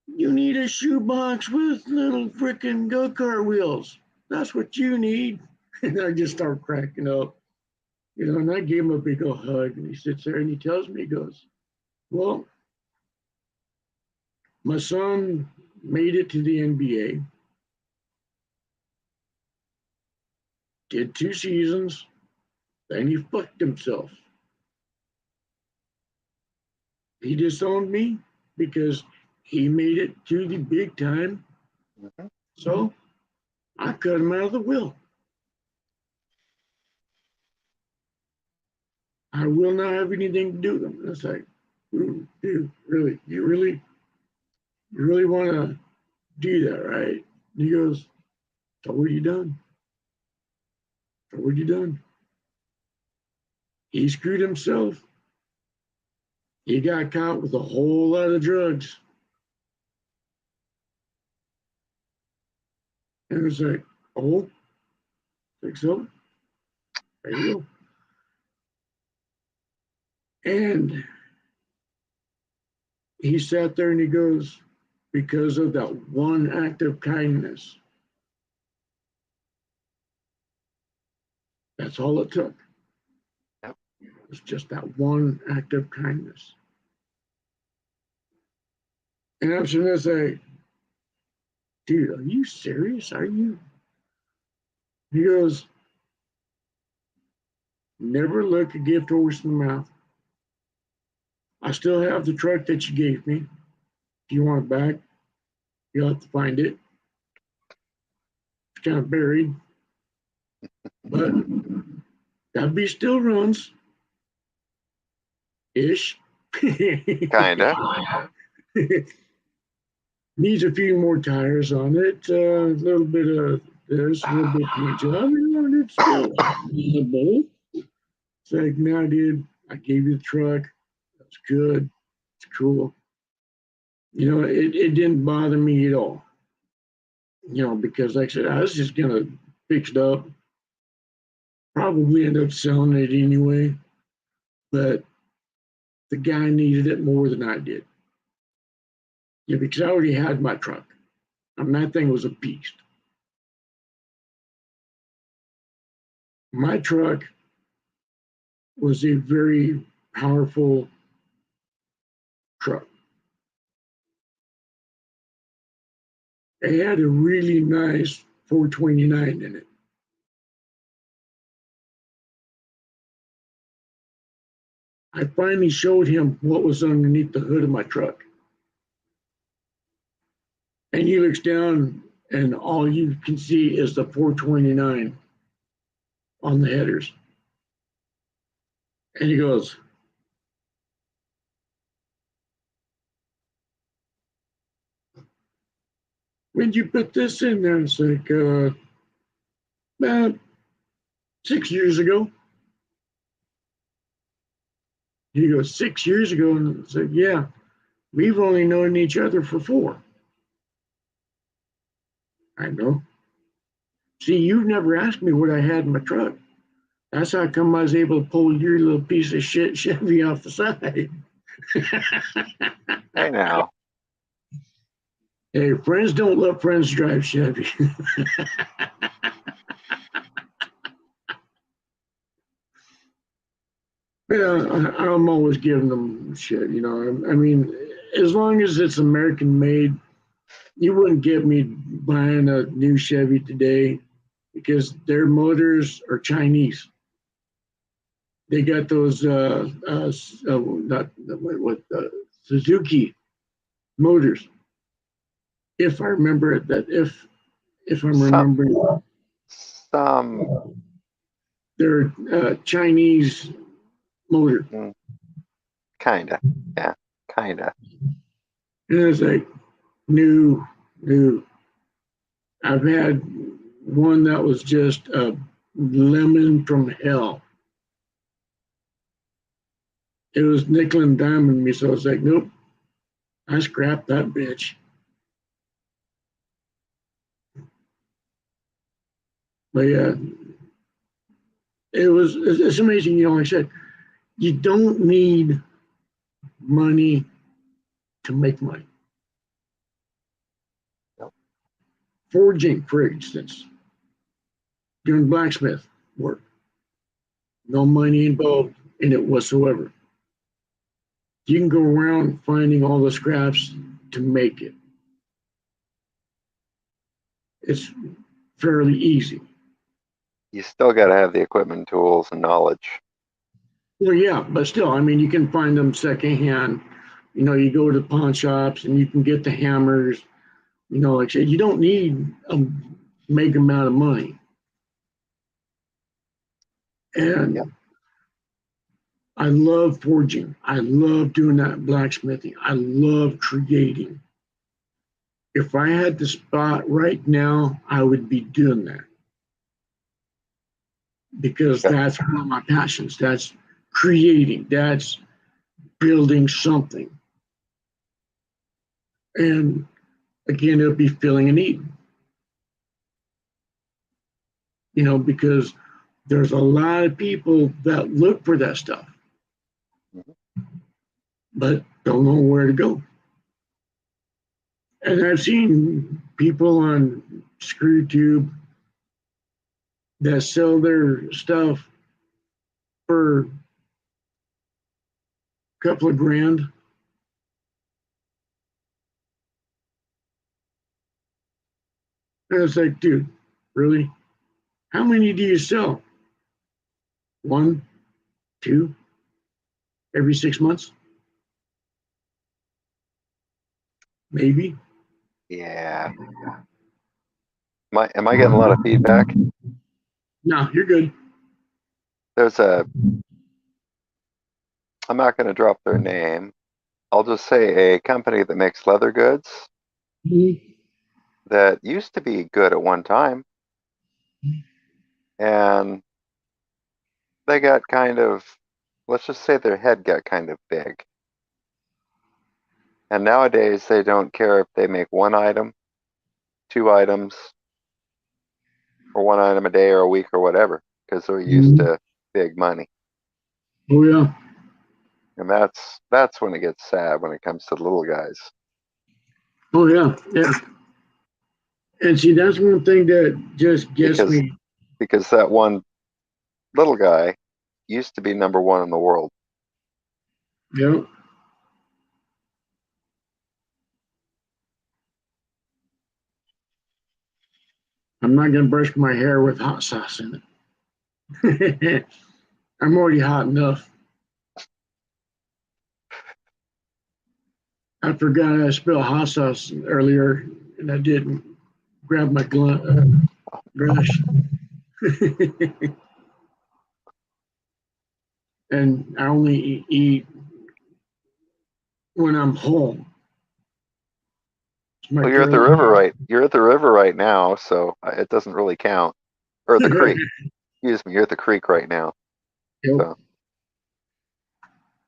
You need a shoebox with little frickin' go-kart wheels. That's what you need. And I just start cracking up. You know, and I gave him a big old hug. And he sits there and he tells me, he goes, well, my son made it to the NBA, did 2 seasons, then he fucked himself. He disowned me because he made it to the big time. Mhm. So I cut him out of the will. I will not have anything to do with him. And it's like, ooh, dude, really, you really want to do that, right? And he goes, so what are you done? So what are you done? He screwed himself. He got caught with a whole lot of drugs. And it was like, oh, think so? There you go. And he sat there and he goes, because of that one act of kindness. That's all it took. Yep. It was just that one act of kindness. And I'm sitting there saying, dude, are you serious? Are you? He goes, never look a gift horse in the mouth. I still have the truck that you gave me. If you want it back, you'll have to find it. It's kind of buried. But that beast still runs. Ish. Kinda. Needs a few more tires on it. A little bit of this, a little bit of paint job. And it's still usable. It's like, no, dude, I gave you the truck. That's good. It's cool. You know, it didn't bother me at all. You know, because like I said, I was just gonna fix it up. Probably end up selling it anyway. But the guy needed it more than I did. Yeah, because I already had my truck. I mean, that thing was a beast. My truck was a very powerful truck. It had a really nice 429 in it. I finally showed him what was underneath the hood of my truck. And he looks down, and all you can see is the 429 on the headers. And he goes, "When did you put this in there?" It's like, about 6 years ago. He goes, 6 years ago? And I said, yeah, we've only known each other for 4. I know. See, you've never asked me what I had in my truck. That's how come I was able to pull your little piece of shit Chevy off the side. Hey now. Hey, friends don't let friends drive Chevy. Yeah, I'm always giving them shit, you know. I mean, as long as it's American made, you wouldn't get me buying a new Chevy today because their motors are Chinese. They got those not what Suzuki motors. If I remember it, that if I'm remembering, Some they're Chinese motor. kinda, yeah, kinda. And it's like new. I've had one that was just a lemon from hell. It was nickel and diamond me, so I was like, nope, I scrapped that bitch. But yeah, it's amazing, you know, like I said, you don't need money to make money. Nope. Forging, for instance, doing blacksmith work, no money involved in it whatsoever. You can go around finding all the scraps to make it. It's fairly easy. You still got to have the equipment, tools, and knowledge. Well, yeah, but still, I mean, you can find them secondhand. You know, you go to pawn shops and you can get the hammers. You know, like I said, you don't need a big amount of money. And Yep. I love forging. I love doing that blacksmithing. I love creating. If I had the spot right now, I would be doing that because Yep. that's one of my passions. That's creating. That's building something. And again, it'll be filling a need. You know, because there's a lot of people that look for that stuff, but don't know where to go. And I've seen people on ScrewTube that sell their stuff for a couple of grand. And it's like, dude, really? How many do you sell? 1, 2, every 6 months? Maybe. Yeah. Am I getting a lot of feedback? No, you're good. There's I'm not going to drop their name. I'll just say a company that makes leather goods that used to be good at one time. And they got kind of, let's just say their head got kind of big. And nowadays they don't care if they make 1 item, 2 items, or 1 item a day or a week or whatever, because they're used to big money. Oh yeah. And that's when it gets sad when it comes to the little guys. Oh yeah, yeah. And see, that's one thing that just gets me. Because that one little guy used to be #1 in the world. Yep. I'm not gonna brush my hair with hot sauce in it. I'm already hot enough. I forgot I spilled hot sauce earlier, and I didn't grab my brush. And I only eat when I'm home. Well, you're at the river, right? You're at the river right now, so it doesn't really count. Or the creek. Excuse me. You're at the creek right now. Yep. So.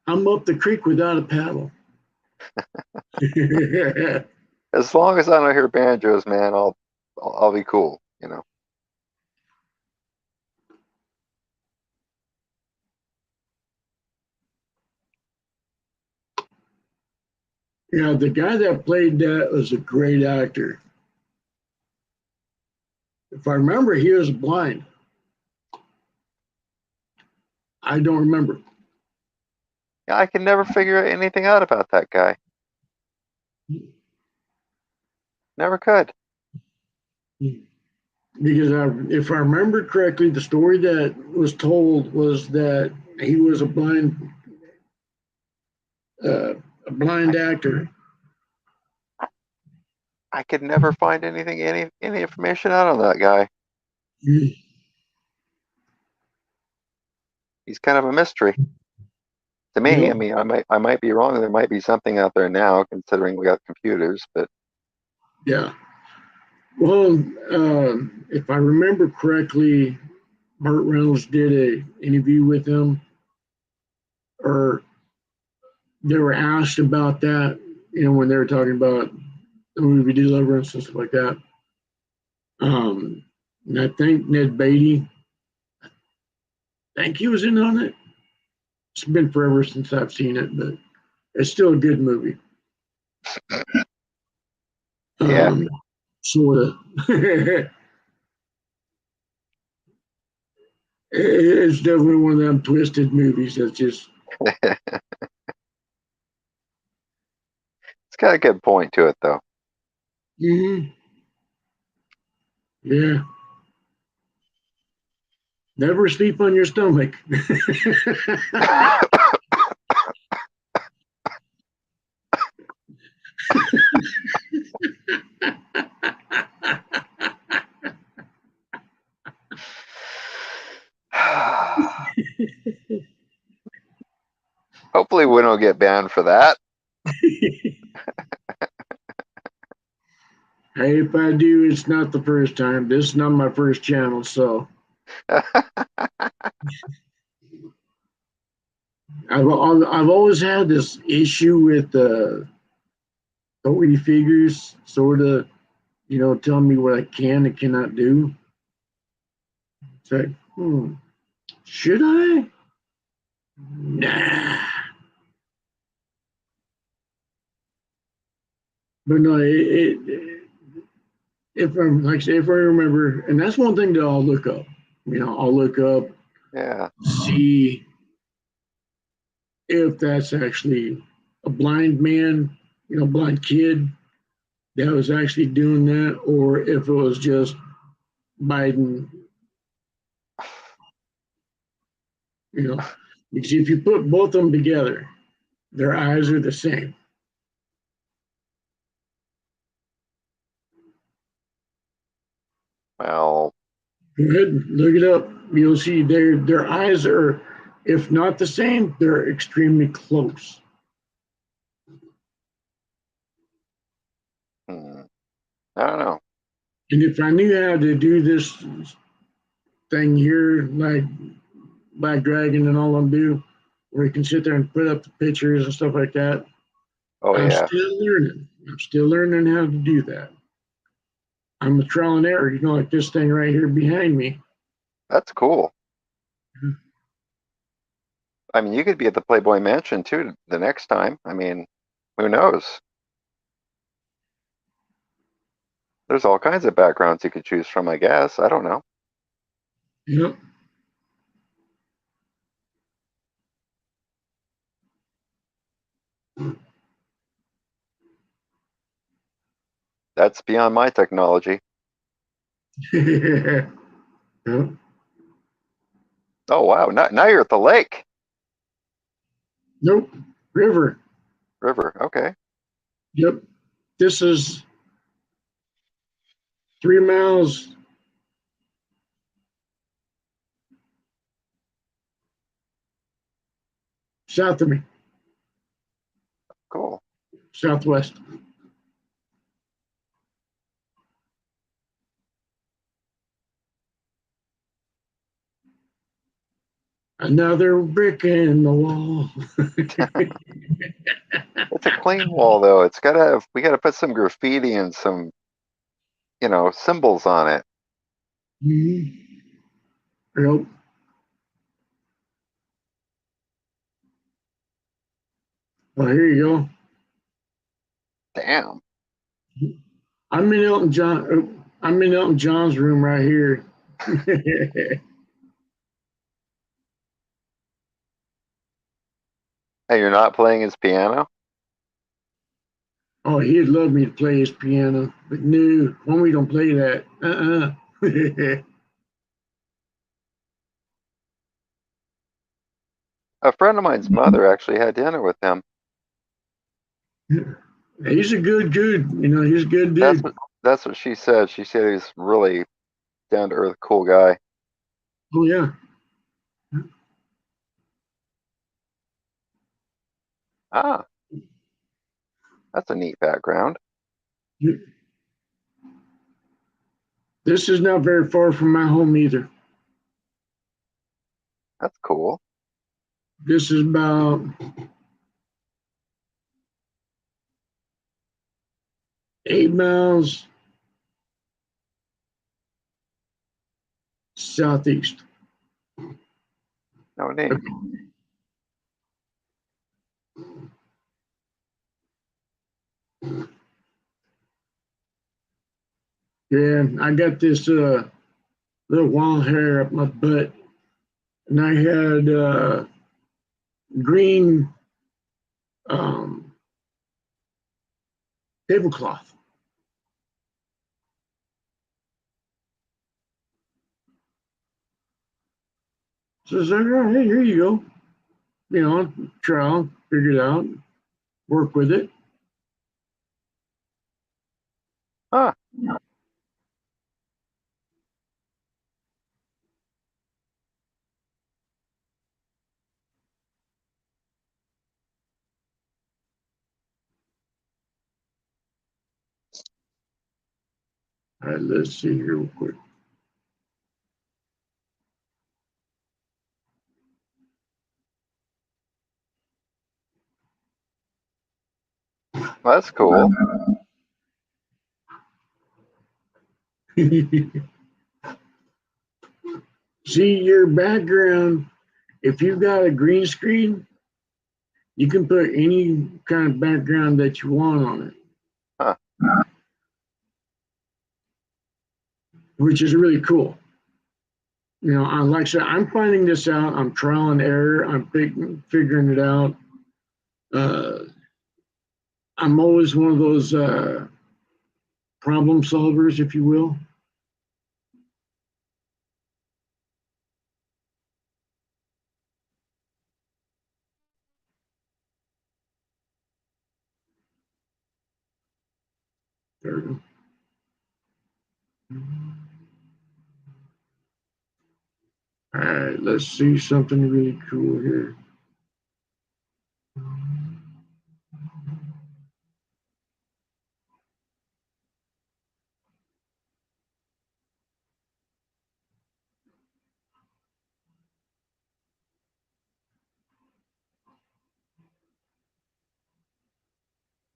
I'm up the creek without a paddle. As long as I don't hear banjos, man, I'll be cool. You know. Yeah, the guy that played that was a great actor. If I remember, he was blind. I don't remember. Yeah, I can never figure anything out about that guy. Never could. Because if I remember correctly, the story that was told was that he was a blind actor. I could never find any information out on that guy. He's kind of a mystery to me. Yep. I mean, I might be wrong. There might be something out there now, considering we got computers. But Yeah. Well, if I remember correctly, Burt Reynolds did an interview with him, or they were asked about that, when they were talking about the movie Deliverance and stuff like that. And I think Ned Beatty, I think he was in on it. It's been forever since I've seen it, but it's still a good movie. Yeah. Sort of. It's definitely one of them twisted movies that's just. It's got a good point to it, though. Mm-hmm. Yeah. Never sleep on your stomach. Hopefully, we don't get banned for that. Hey, if I do, it's not the first time. This is not my first channel, so I've always had this issue with authority figures, sort of, telling me what I can and cannot do. It's like, should I? Nah. But no, if I'm like I say, if I remember, and that's one thing that I'll look up. I'll look up, Yeah. see if that's actually a blind man, blind kid that was actually doing that, or if it was just Biden. Because if you put both of them together, their eyes are the same. Well, Go ahead and look it up. You'll see their eyes are, if not the same, they're extremely close. I don't know. And if I knew how to do this thing here, like Black Dragon and all them do, where you can sit there and put up the pictures and stuff like that. Oh, I'm yeah. still learning. I'm still learning how to do that. I'm a trial and error, like this thing right here behind me. That's cool. I mean, you could be at the Playboy Mansion too the next time. I mean, who knows? There's all kinds of backgrounds you could choose from, I guess. I don't know. Yep. That's beyond my technology. Yeah. Oh wow! Now you're at the lake. Nope. River. River. Okay. Yep. This is 3 miles south of me, Cool. southwest. Another brick in the wall. It's a clean wall though. It's gotta have. We gotta put some graffiti and some, symbols on it. Mhm. Yep. Well, here you go. Damn. I'm in Elton John. I'm in Elton John's room right here. Hey, you're not playing his piano? Oh, he'd love me to play his piano, but no, homie don't play that. A friend of mine's mother actually had dinner with him. He's a good dude. He's a good That's dude. what that's what she said. She said he's really down to earth, cool guy. Oh yeah. Ah, that's a neat background. This is not very far from my home either. That's cool. This is about 8 miles southeast. No neat. Yeah, I got this little wild hair up my butt, and I had green um, tablecloth. So I was like, oh, hey, here you go. Trial, figure it out, work with it. Huh. All right, let's see here real quick. Well, that's cool. See your background. If you've got a green screen, you can put any kind of background that you want on it, Huh. which is really cool. Like I said, I'm finding this out. I'm trial and error. I'm figuring it out. Uh, I'm always one of those problem solvers, if you will. There we go. All right, let's see something really cool here.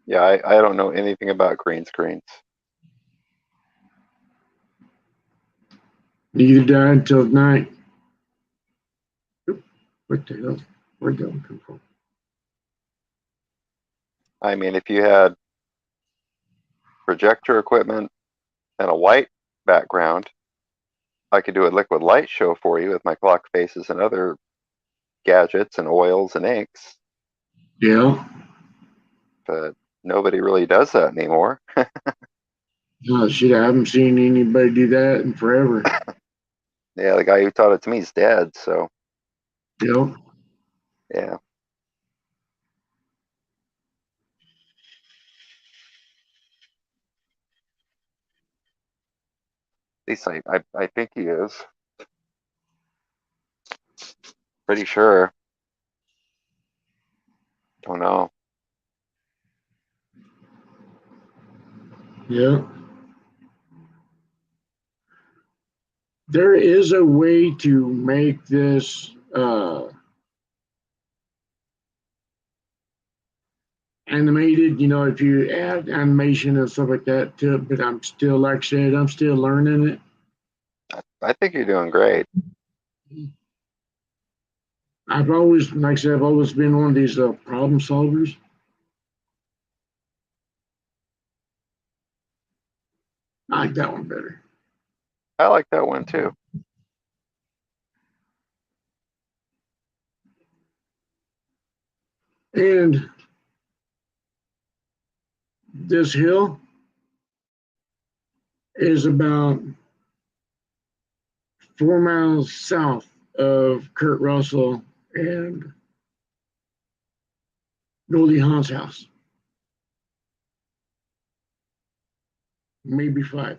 Yeah, I don't know anything about green screens. Neither did I until night. Oop, what the hell? Where'd that one come from? I mean, if you had projector equipment and a white background, I could do a liquid light show for you with my clock faces and other gadgets and oils and inks, Yeah. but nobody really does that anymore. Oh shit, I haven't seen anybody do that in forever. Yeah, the guy who taught it to me is dead. So Yep. yeah, at least I think he is. Pretty sure. Don't know. Yep. There is a way to make this animated, if you add animation and stuff like that to it, but I'm still, like I said, I'm still learning it. I think you're doing great. I've always, like I said, I've always been one of these problem solvers. I like that one better. I like that one too. And this hill is about 4 miles south of Kurt Russell and Goldie Hawn's house. Maybe 5.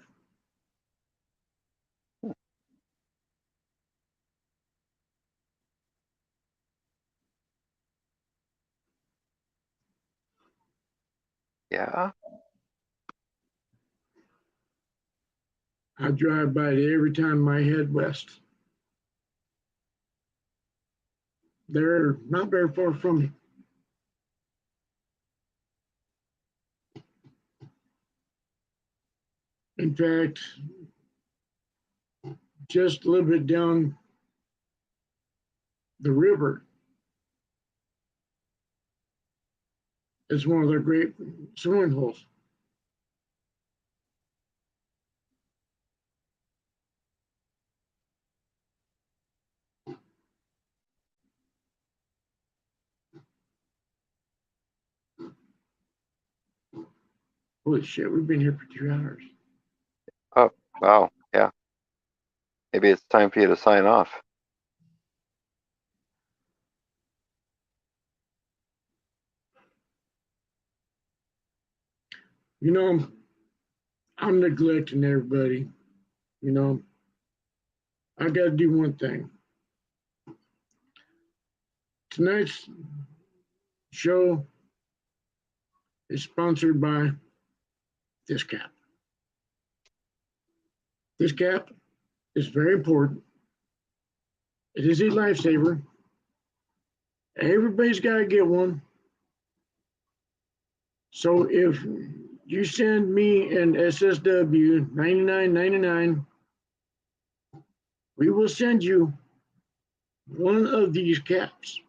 Yeah. I drive by it every time I head west. They're not very far from me. In fact, just a little bit down the river is one of their great swimming holes. Holy shit, we've been here for 2 hours. Oh, wow. Yeah. Maybe it's time for you to sign off. You know, I'm neglecting everybody. You know, I got to do one thing. Tonight's show is sponsored by this cap. This cap is very important. It is a lifesaver. Everybody's got to get one. So if you send me an SSW 99.99, we will send you one of these caps.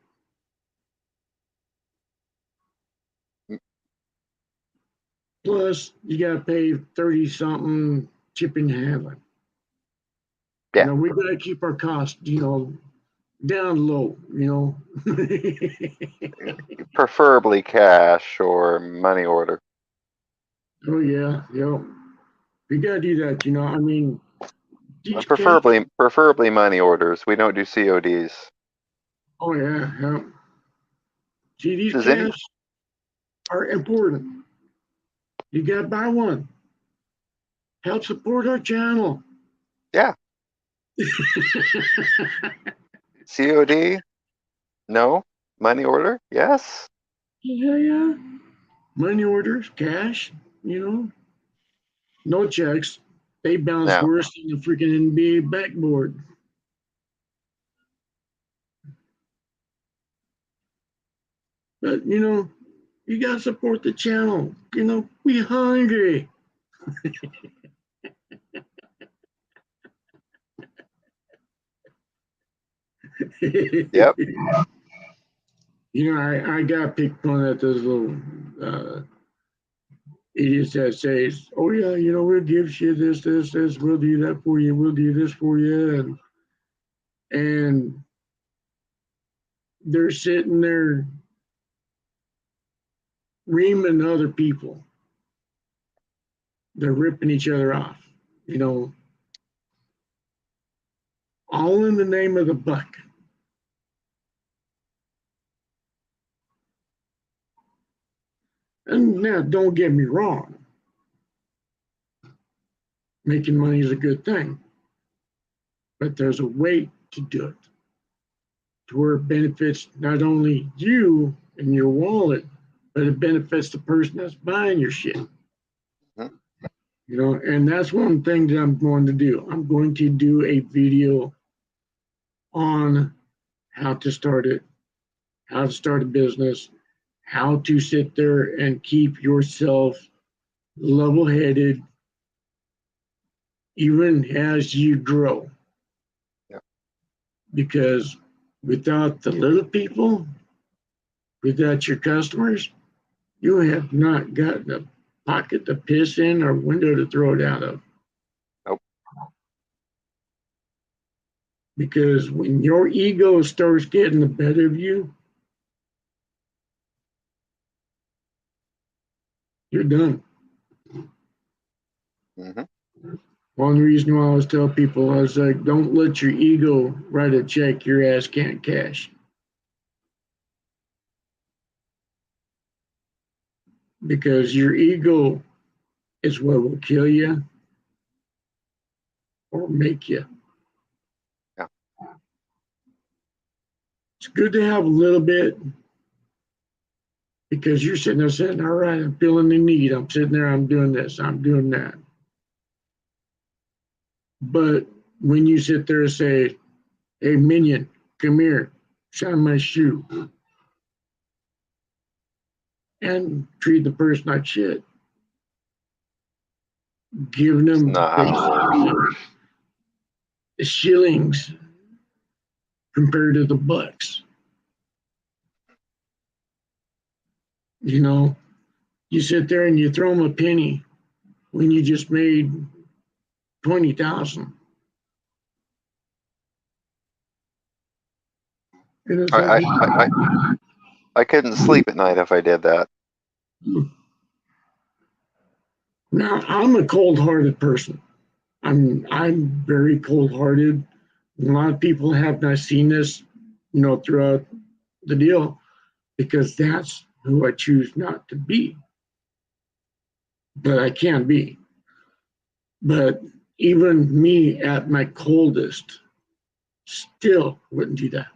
Plus, you got to pay 30 something shipping and handling. Yeah. We got to keep our costs, down low, Preferably cash or money order. Oh, yeah. We got to do that, I mean, these caps. Preferably money orders. We don't do CODs. Oh, yeah. See, these Does any caps are important. You got to buy one. Help support our channel. Yeah. COD? No. Money order? Yes. Yeah. Money orders, cash, no checks. They bounce No. worse than the freaking NBA backboard. But, you got to support the channel. We hungry. Yep. I got picked on at those little idiots that says, oh, yeah, we'll give you this, we'll do that for you, we'll do this for you. And they're sitting there reaming other people. they're ripping each other off, you know, all in the name of the buck. And now, don't get me wrong, making money is a good thing, but there's a way to do it to where it benefits not only you and your wallet, but it benefits the person that's buying your shit. Mhm. You know, and that's one thing that I'm going to do. I'm going to do a video on how to start it, how to start a business, how to sit there and keep yourself level headed even as you grow. Yeah. Because without the little people, without your customers, you have not got a pocket to piss in or window to throw it out of. Nope. Because when your ego starts getting the better of you, you're done. Mhm. One reason why I always tell people, I was like, don't let your ego write a check your ass can't cash. Because your ego is what will kill you or make you. Yeah. It's good to have a little bit because you're sitting there saying, all right, I'm feeling the need. I'm sitting there, I'm doing this, I'm doing that. But when you sit there and say, hey, minion, come here, shine my shoe, and treat the person like shit, giving It's them not how it works. the shillings compared to the bucks. You know, you sit there and you throw them a penny when you just made 20,000. And it's I, like, I, I, I couldn't sleep at night if I did that. now I'm a cold-hearted person. I'm very cold-hearted. A lot of people have not seen this, you know, throughout the deal because that's who I choose not to be. But I can be. But even me at my coldest still wouldn't do that.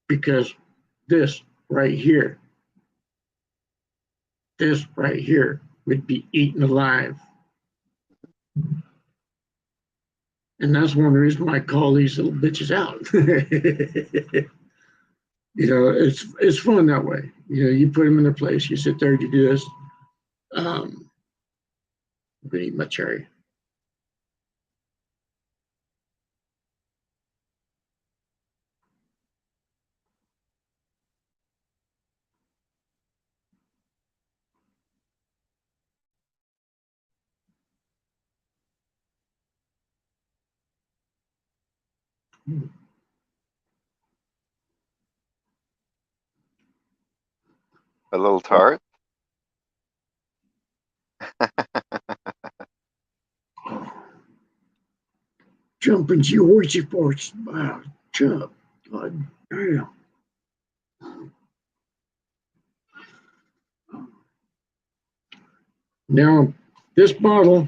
Because this right here, this right here would be eaten alive. And that's one reason why I call these little bitches out. You know, it's fun that way. You know, you put them in their place, you sit there, you do this. I'm gonna eat my cherry. A little tart. Jumping you horsey farts. Wow, jump. God damn. Now, this bottle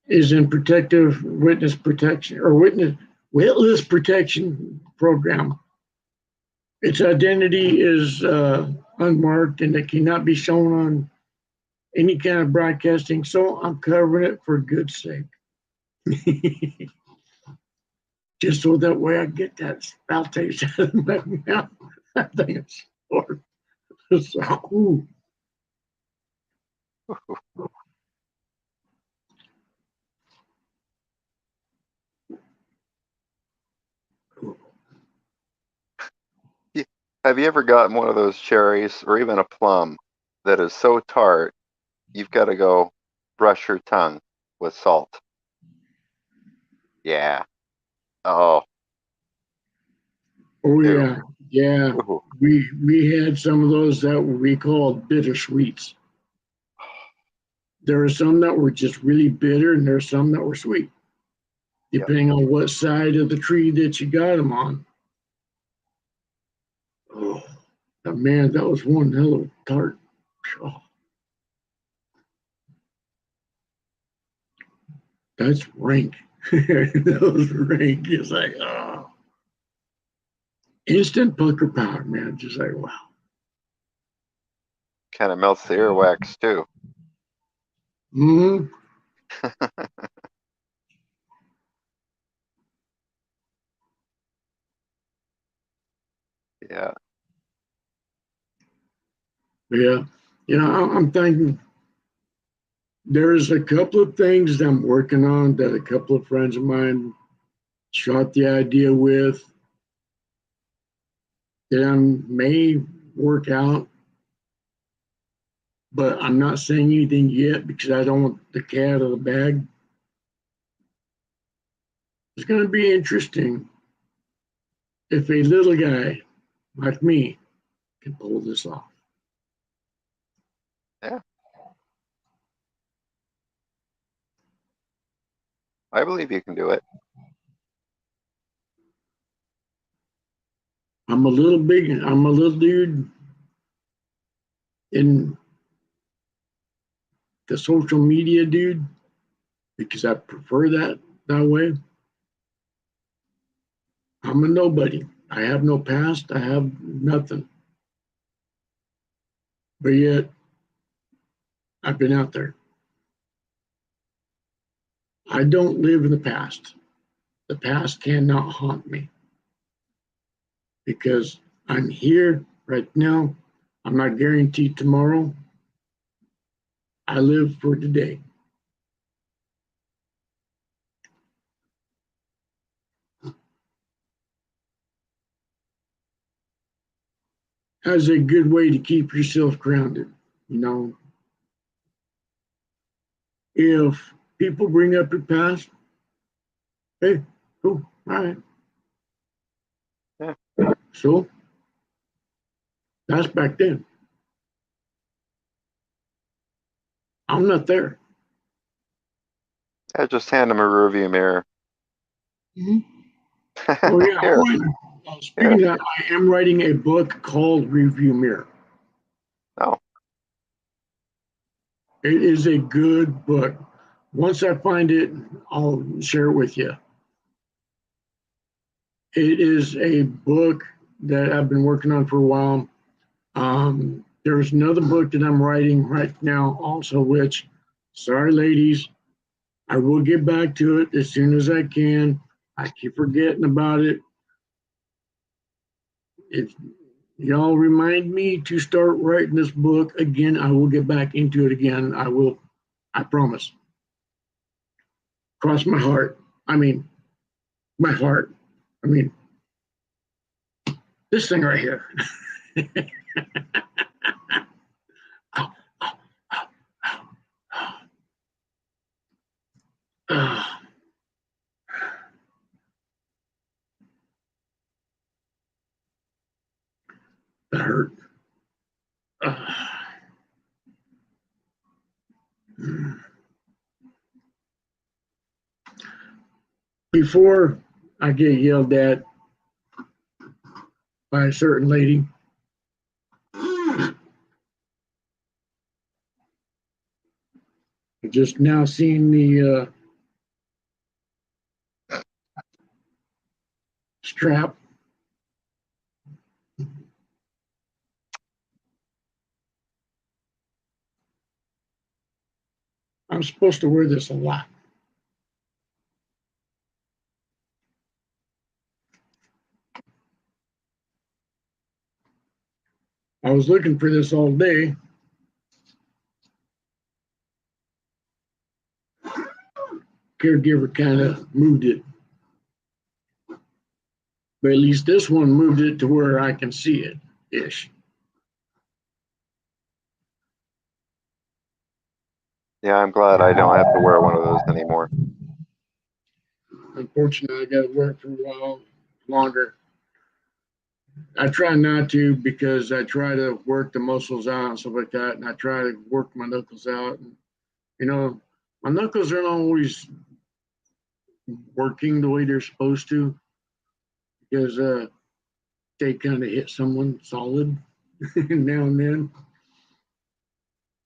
is in protective witness protection or witness protection program. Its identity is unmarked and it cannot be shown on any kind of broadcasting. So I'm covering it for good sake. Just so that way I get that spout taste out of my mouth. I think it's short. So, ooh. Have you ever gotten one of those cherries or even a plum that is so tart you've got to go brush your tongue with salt? Yeah. Oh. Oh Ew. yeah, yeah. Ooh. We had some of those that we called bittersweets. There are some that were just really bitter, and there's some that were sweet, depending on what side of the tree that you got them on. Oh, man, that was one hell of a tart. Oh, that's rank. That was rank. It's like, oh. Instant pucker power, man. Just like, wow. Kind of melts the earwax too. Mm-hmm. Yeah. Yeah. You know, I'm thinking there's a couple of things that I'm working on that a couple of friends of mine shot the idea with that I may work out, but I'm not saying anything yet because I don't want the cat out of the bag. It's going to be interesting if a little guy like me can pull this off. Yeah. I believe you can do it. I'm a little dude in the social media dude because I prefer that way. I'm a nobody. I have no past. I have nothing. But yet, I've been out there. I don't live in the past. The past cannot haunt me because I'm here right now. I'm not guaranteed tomorrow. I live for today. That's a good way to keep yourself grounded. You know, if people bring up your past, hey, cool, all right. Yeah. So that's back then. I'm not there. I just hand him a rearview mirror. Mm-hmm. Oh yeah, Here. speaking of that, I am writing a book called Review Mirror. Oh. It is a good book. Once I find it, I'll share it with you. It is a book that I've been working on for a while. There's another book that I'm writing right now, also, which, sorry, ladies, I will get back to it as soon as I can. I keep forgetting about it. If y'all remind me to start writing this book again, I will get back into it again. I will, I promise. Cross my heart. I mean, my heart. I mean, this thing right here. That hurt. Before I get yelled at by a certain lady, just now seeing the strap. I'm supposed to wear this a lot. I was looking for this all day. Caregiver kind of moved it. But at least this one moved it to where I can see it, ish. Yeah, I'm glad I don't have to wear one of those anymore. Unfortunately, I got to wear it for a while longer. I try not to because I try to work the muscles out and stuff like that, and I try to work my knuckles out. And You know, my knuckles aren't always working the way they're supposed to because they kind of hit someone solid now and then.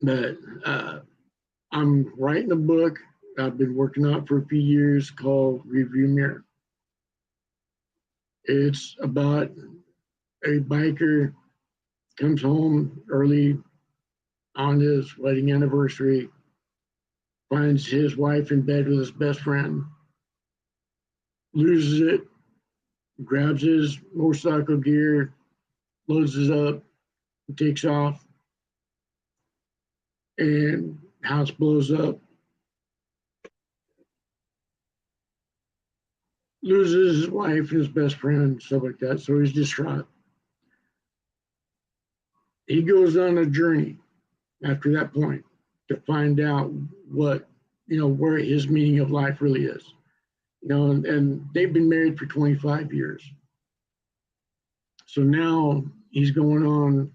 But I'm writing a book I've been working on for a few years called Review Mirror. It's about a biker comes home early on his wedding anniversary, finds his wife in bed with his best friend, loses it, grabs his motorcycle gear, loads it up, takes off, and house blows up. Loses his wife and his best friend, stuff like that. So he's distraught. He goes on a journey after that point to find out what, where his meaning of life really is. And they've been married for 25 years. So now he's going on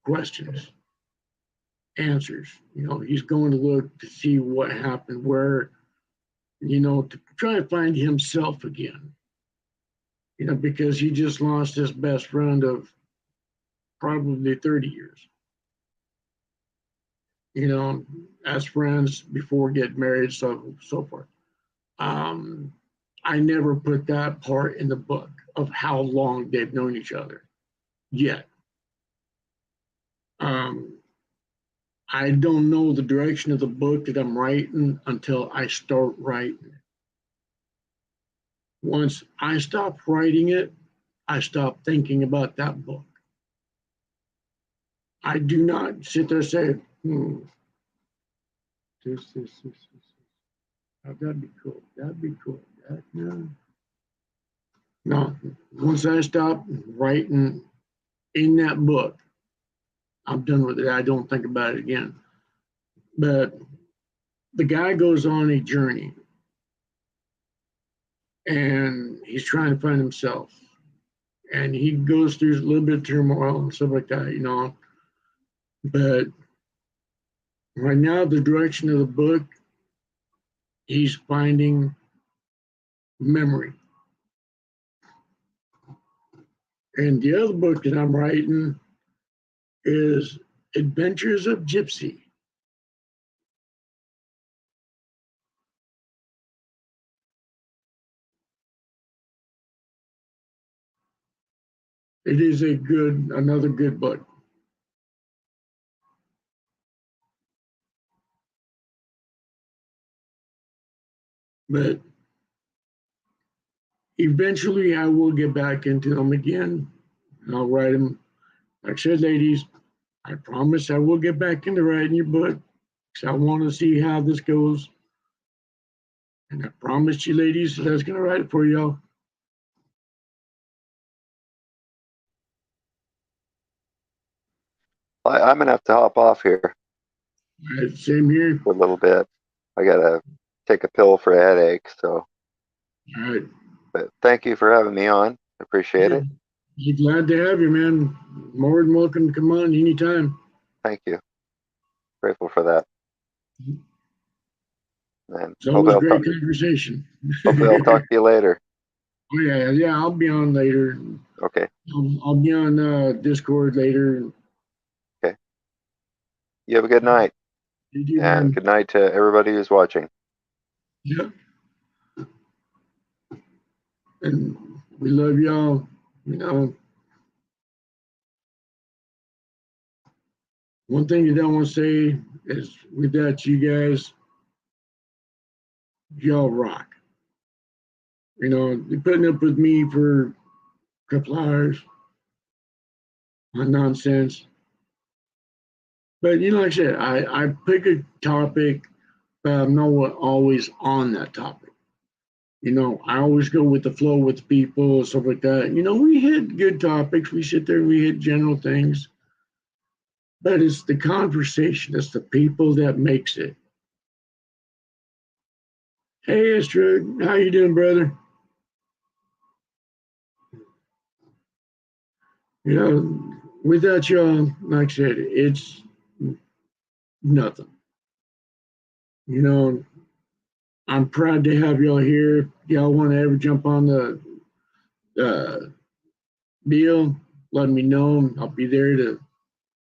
questions, answers. He's going to look to see what happened, where, to try to find himself again. Because he just lost his best friend of probably 30 years. As friends before getting married, so forth. I never put that part in the book of how long they've known each other yet. I don't know the direction of the book that I'm writing until I start writing. Once I stop writing it, I stop thinking about that book. I do not sit there and say, this. Oh, that'd be cool. That'd be cool. No. Once I stop writing in that book, I'm done with it. I don't think about it again. But the guy goes on a journey and he's trying to find himself. And he goes through a little bit of turmoil and stuff like that, But right now, the direction of the book, he's finding memory. And the other book that I'm writing is Adventures of Gypsy. It is another good book. But eventually I will get back into them again. And I'll write them. Like I said, ladies, I promise I will get back into writing your book because I want to see how this goes. And I promise you, ladies, that I was going to write it for y'all. I'm gonna have to hop off here All right, same here. for a little bit. I gotta take a pill for a headache. So, All right. but thank you for having me on. Appreciate it. Be glad to have you, man. More than welcome to come on anytime. Thank you. Grateful for that. And It's always a great conversation. hopefully I'll talk to you later. Oh yeah, I'll be on later. Okay. I'll be on Discord later. Okay. You have a good night. You do, And man. good night to everybody who's watching. Yep. And we love y'all. One thing you don't want to say is with that, you guys, y'all rock. You're putting up with me for a couple hours on nonsense. But like I said, I pick a topic, but I'm not always on that topic. I always go with the flow with people and stuff like that. We hit good topics. We sit there and we hit general things. But it's the conversation, it's the people that makes it. Hey, Estrud, how you doing, brother? Without y'all, like I said, it's nothing. You know, I'm proud to have y'all here. Y'all want to ever jump on the uh, deal? Let me know. I'll be there to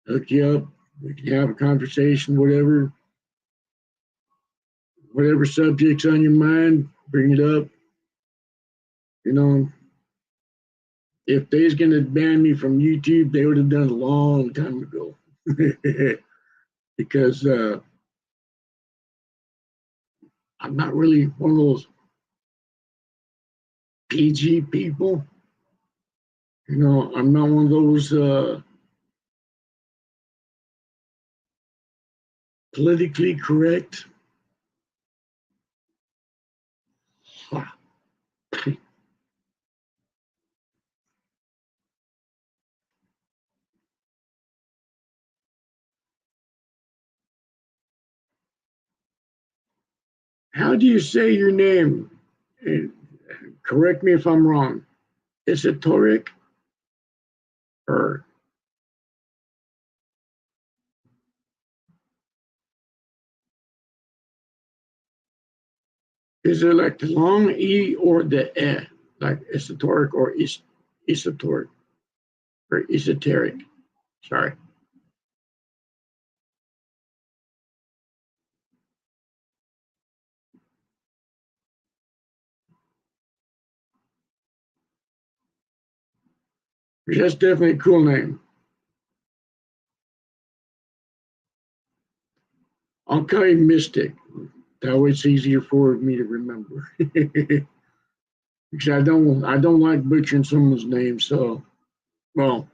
hook you up. We can have a conversation, whatever subject's on your mind, bring it up. You know, if they's gonna ban me from YouTube, they would have done it a long time ago. Because I'm not really one of those PG people. You know, I'm not one of those politically correct. How do you say your name? Correct me if I'm wrong. Is it Torik or is it like the long E or the E? Like esoteric or esoteric or esoteric? Sorry. That's definitely a cool name. I'll call you Mystic. That way it's easier for me to remember. Because I don't like butchering someone's name, so well,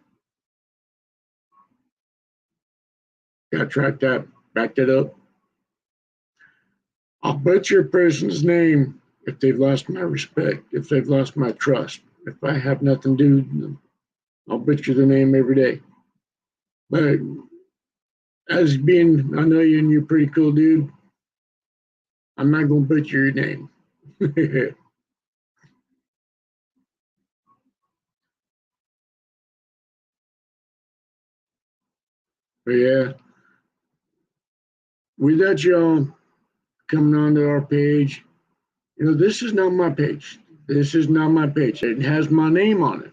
gotta back that up. I'll butcher a person's name if they've lost my respect, if they've lost my trust. If I have nothing to do, I'll butcher their name every day. But as being, I know you and you're a pretty cool dude, I'm not gonna butcher your name. But yeah, without y'all coming onto our page, you know, this is not my page. This is not my page. It has my name on it.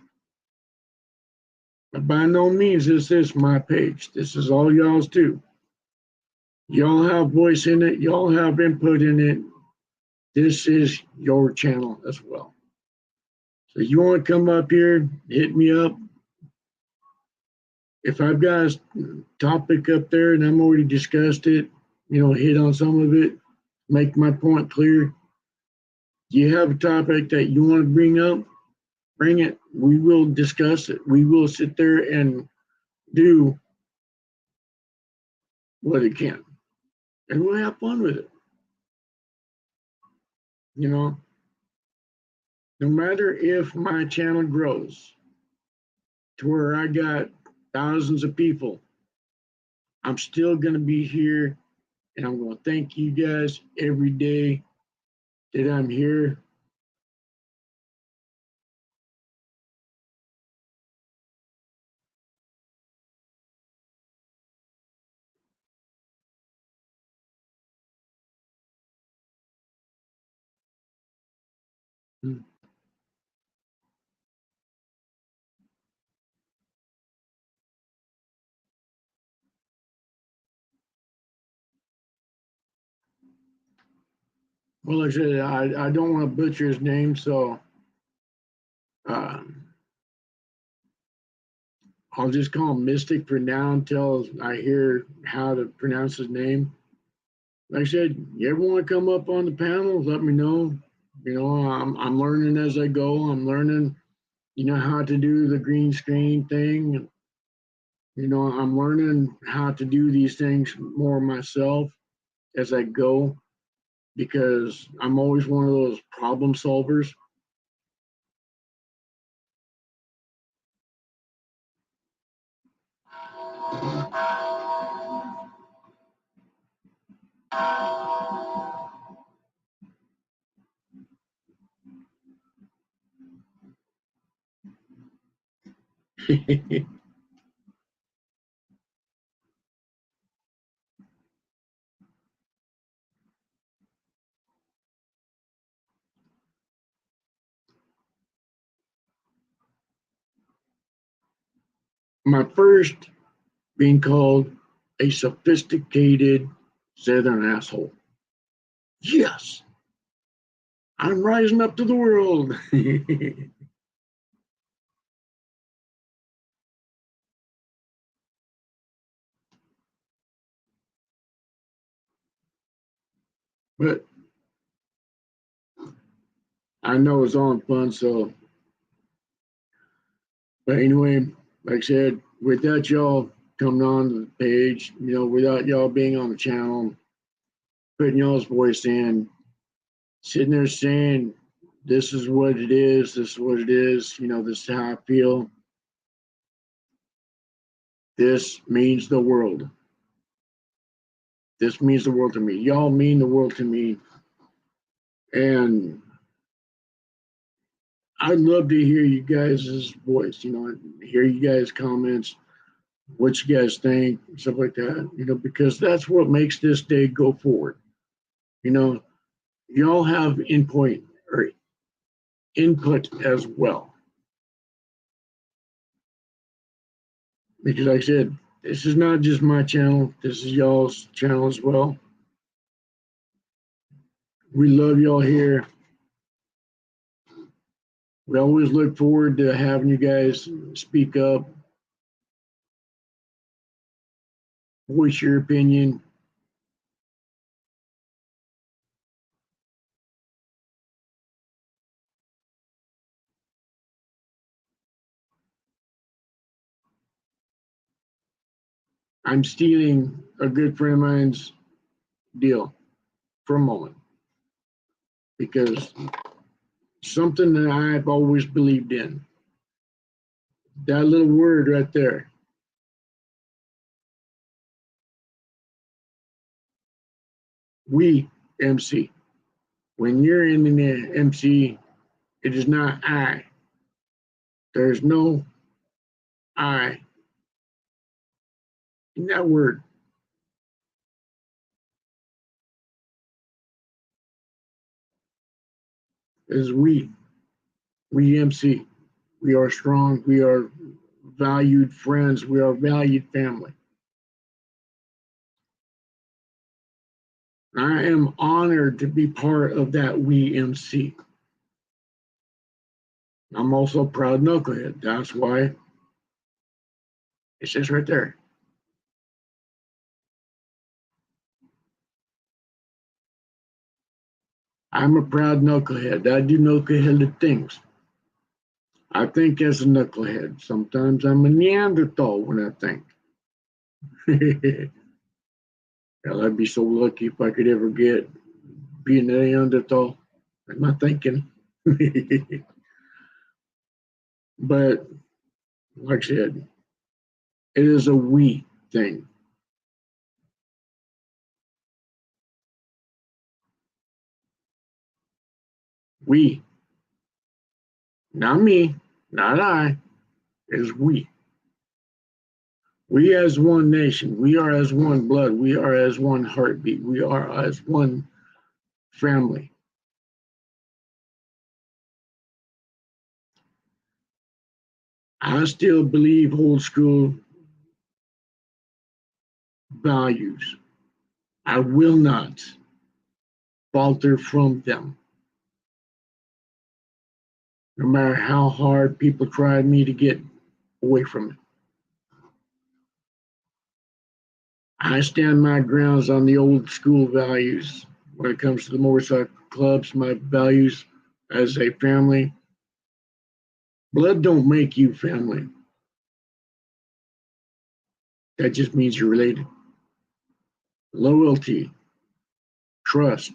But by no means is this my page. This is all y'all's too. Y'all have voice in it. Y'all have input in it. This is your channel as well. So you want to come up here, hit me up. If I've got a topic up there and I'm already discussed it, you know, hit on some of it, make my point clear. You have a topic that you want to bring up, bring it. We will discuss it. We will sit there and do what it can. And we'll have fun with it. You know, no matter if my channel grows to where I got thousands of people, I'm still going to be here and I'm going to thank you guys every day that I'm here. Well, like I said, I don't want to butcher his name, so um, I'll just call him Mystic for now until I hear how to pronounce his name. Like I said, you ever want to come up on the panel, let me know. You know, I'm learning as I go. I'm learning, you know, how to do the green screen thing. You know, I'm learning how to do these things more myself as I go because I'm always one of those problem solvers. my first being called a sophisticated Southern asshole. Yes, I'm rising up to the world. But I know it's all in fun, so. But anyway, like I said, without y'all coming on the page, without y'all being on the channel, putting y'all's voice in, sitting there saying, this is what it is, this is what it is, this is how I feel. This means the world. This means the world to me. Y'all mean the world to me. And I'd love to hear you guys' voice, hear you guys' comments, what you guys think, stuff like that, because that's what makes this day go forward. Y'all have input as well. Because like I said, this is not just my channel, this is y'all's channel as well. We love y'all here. We always look forward to having you guys speak up, voice your opinion. I'm stealing a good friend of mine's deal for a moment because something that I've always believed in, that little word right there, we MC. When you're in the MC, it is not I. There's no I in that word. Is we. We MC. We are strong. We are valued friends. We are valued family. I am honored to be part of that we MC. I'm also a proud knucklehead. That's why it says right there. I'm a proud knucklehead. I do knuckleheaded things. I think as a knucklehead. Sometimes I'm a Neanderthal when I think. Hell, I'd be so lucky if I could ever get being a Neanderthal. Am I thinking? But like I said, it is a we thing. We, not me, not I, is we. We as one nation, we are as one blood, we are as one heartbeat, we are as one family. I still believe old school values. I will not falter from them. No matter how hard people try me to get away from it. I stand my grounds on the old school values when it comes to the motorcycle clubs, my values as a family. Blood don't make you family. That just means you're related. Loyalty, trust,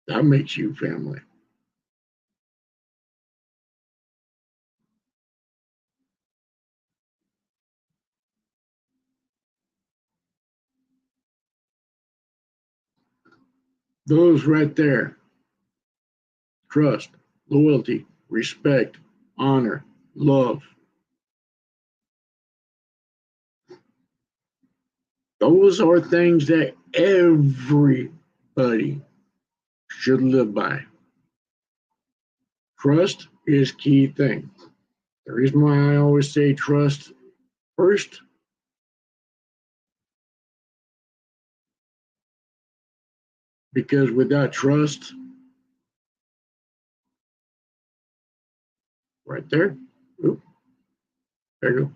that makes you family. Those right there, trust, loyalty, respect, honor, love. Those are things that everybody should live by. Trust is key thing. The reason why I always say trust first, because without trust, right there, oop, there you go.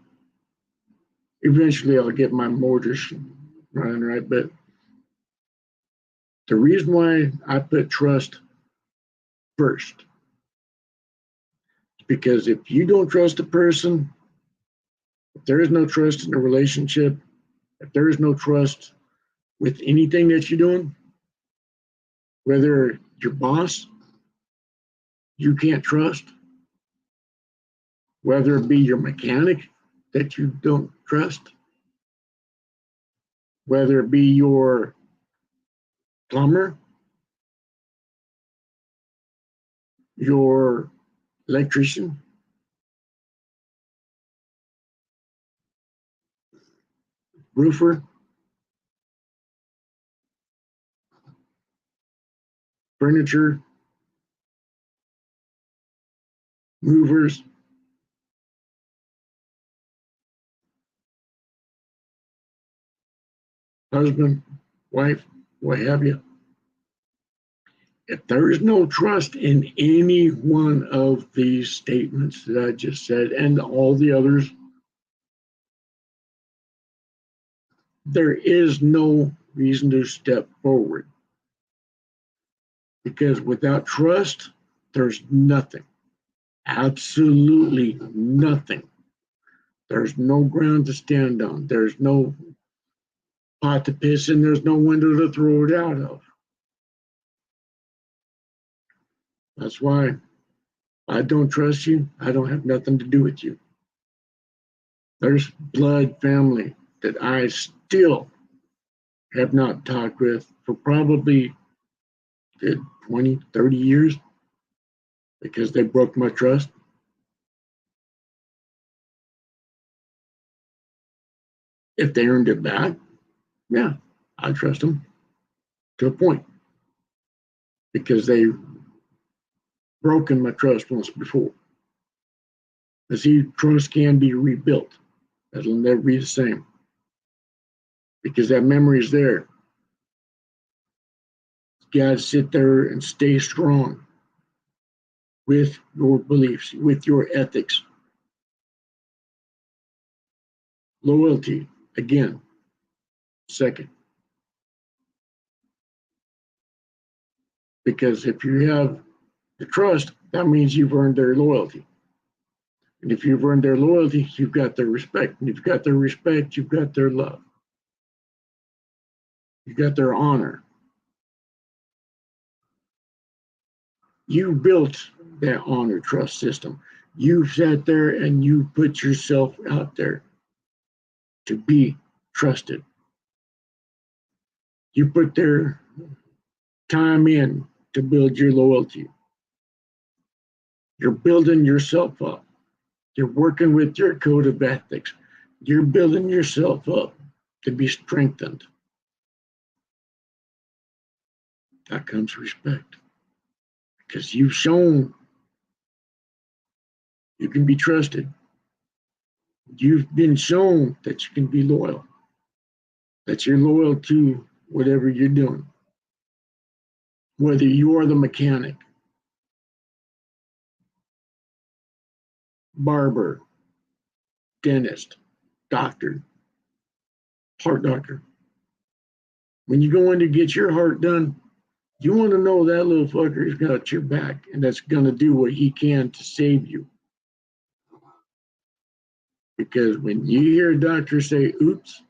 Eventually I'll get my motors running right, but the reason why I put trust first is because if you don't trust a person, if there is no trust in a relationship, if there is no trust with anything that you're doing, whether your boss you can't trust, whether it be your mechanic that you don't trust, whether it be your plumber, your electrician, roofer, furniture, movers, husband, wife, what have you. If there is no trust in any one of these statements that I just said and all the others, there is no reason to step forward. Because without trust, there's nothing. Absolutely nothing. There's no ground to stand on. There's no pot to piss in. There's no window to throw it out of. That's why I don't trust you. I don't have nothing to do with you. There's blood family that I still have not talked with for probably 20, 30 years because they broke my trust. If they earned it back, yeah, I trust them to a point because they broken my trust once before. But see, trust can be rebuilt. It'll never be the same because that memory is there. You gotta sit there and stay strong with your beliefs, with your ethics. Loyalty, again, second. Because if you have the trust, that means you've earned their loyalty. And if you've earned their loyalty, you've got their respect. And if you've got their respect, you've got their love. You've got their honor. You built that honor trust system. You sat there and you put yourself out there to be trusted. You put their time in to build your loyalty. You're building yourself up. You're working with your code of ethics. You're building yourself up to be strengthened. That comes respect. Because you've shown you can be trusted. You've been shown that you can be loyal, that you're loyal to whatever you're doing. Whether you are the mechanic, barber, dentist, doctor, heart doctor. When you go in to get your heart done, you want to know that little fucker's got your back and that's going to do what he can to save you. Because when you hear a doctor say, oops,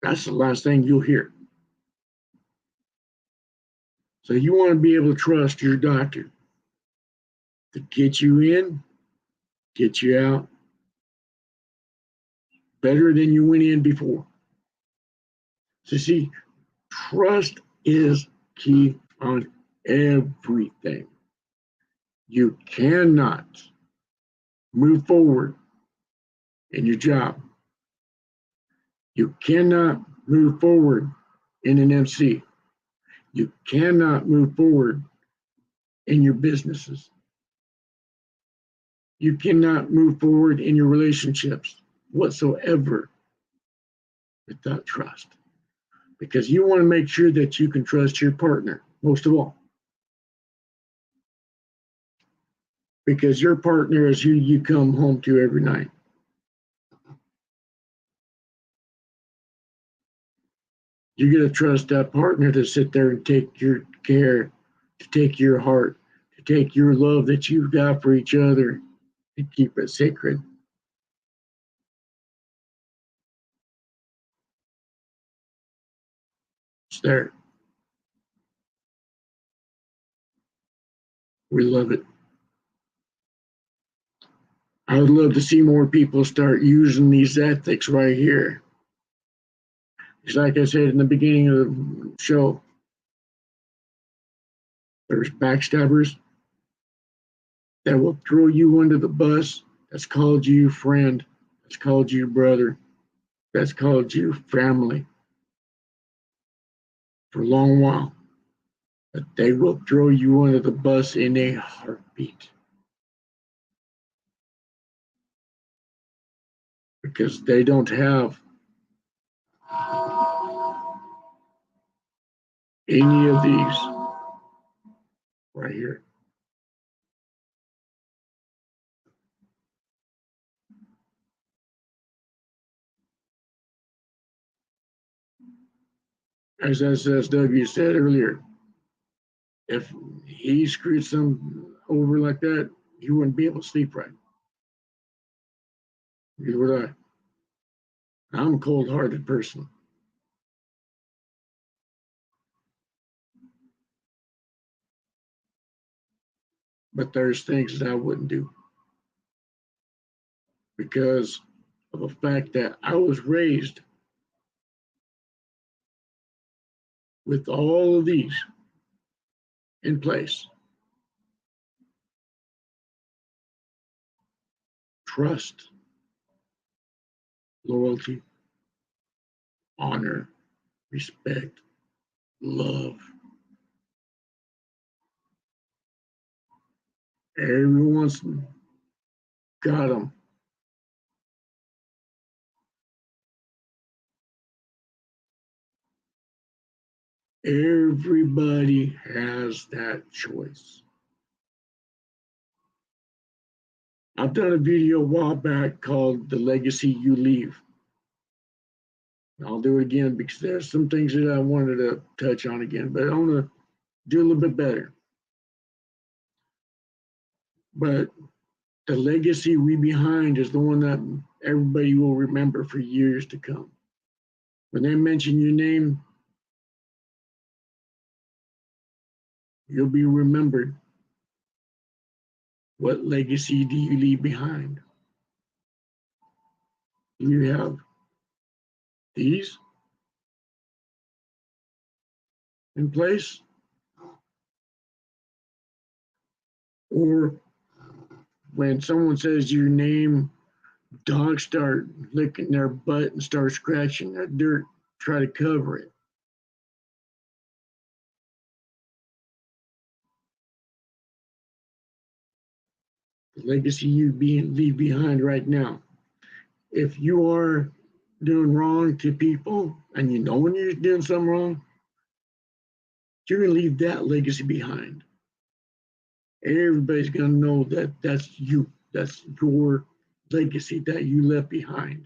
that's the last thing you'll hear. So you want to be able to trust your doctor to get you in, get you out better than you went in before. So see, trust is key on everything. You cannot move forward in your job. You cannot move forward in an MC. You cannot move forward in your businesses You cannot move forward in your relationships whatsoever without trust. Because you want to make sure that you can trust your partner, most of all. Because your partner is who you come home to every night. You got to trust that partner to sit there and take your care, to take your heart, to take your love that you've got for each other, and keep it sacred. It's there. We love it. I would love to see more people start using these ethics right here. It's like I said in the beginning of the show, there's backstabbers that will throw you under the bus. That's called you friend. That's called you brother. That's called you family for a long while. But they will throw you under the bus in a heartbeat. Because they don't have any of these right here. As SSW said earlier, if he screwed some over like that, you wouldn't be able to sleep right. Neither would I. I'm a cold-hearted person. But there's things that I wouldn't do because of the fact that I was raised with all of these in place. Trust, loyalty, honor, respect, love. Everyone's got them. Everybody has that choice. I've done a video a while back called The Legacy You Leave. I'll do it again because there's some things that I wanted to touch on again, but I want to do a little bit better. But the legacy we behind is the one that everybody will remember for years to come. When they mention your name, you'll be remembered. What legacy do you leave behind? Do you have these in place? Or when someone says your name, dogs start licking their butt and start scratching that dirt, try to cover it. The legacy you leave behind right now. If you are doing wrong to people and you know when you're doing something wrong, you're going to leave that legacy behind. Everybody's going to know that that's you. That's your legacy that you left behind.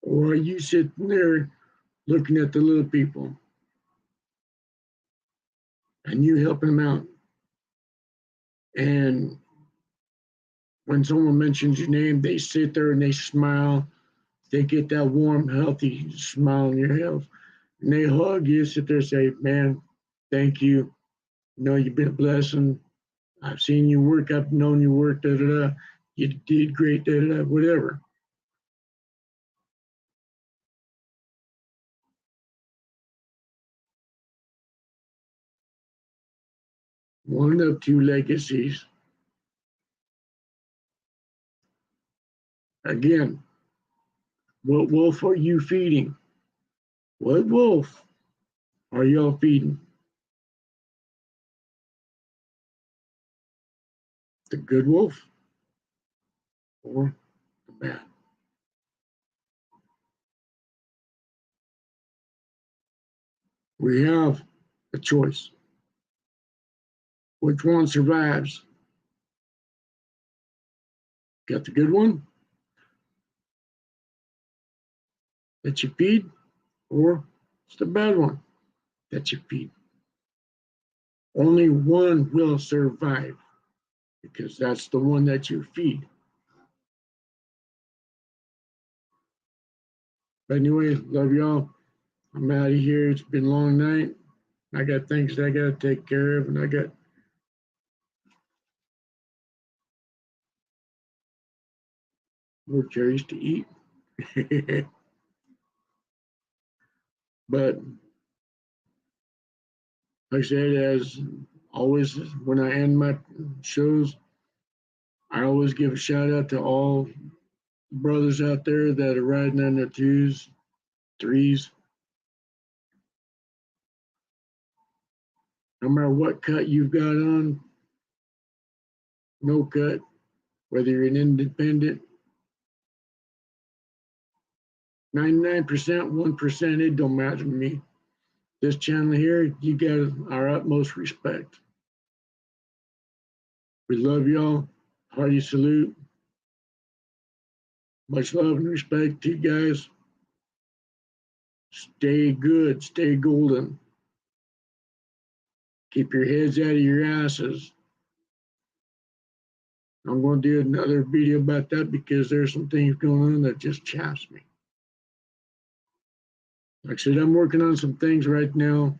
Or are you sitting there looking at the little people and you helping them out? And when someone mentions your name, they sit there and they smile. They get that warm, healthy smile on your health. And they hug you, sit there and say, man, thank you. You know, you've been a blessing. I've seen you work. I've known you work, da, da, da. You did great, da, da, da, whatever. One of two legacies. Again, what wolf are you feeding? What wolf are y'all feeding? the good wolf or the bad. We have a choice. Which one survives? Got the good one that you feed, or it's the bad one that you feed. Only one will survive because that's the one that you feed. But anyway, love y'all. I'm out of here. It's been a long night. I got things that I got to take care of, and I got more cherries to eat. But like I said, as always, when I end my shows, I always give a shout out to all brothers out there that are riding on their twos, threes. No matter what cut you've got on, no cut, whether you're an independent, 99%, 1%, it don't matter to me. This channel here, you got our utmost respect. We love y'all. Hearty salute. Much love and respect to you guys. Stay good, stay golden. Keep your heads out of your asses. I'm going to do another video about that because there's some things going on that just chaps me. Like I said, I'm working on some things right now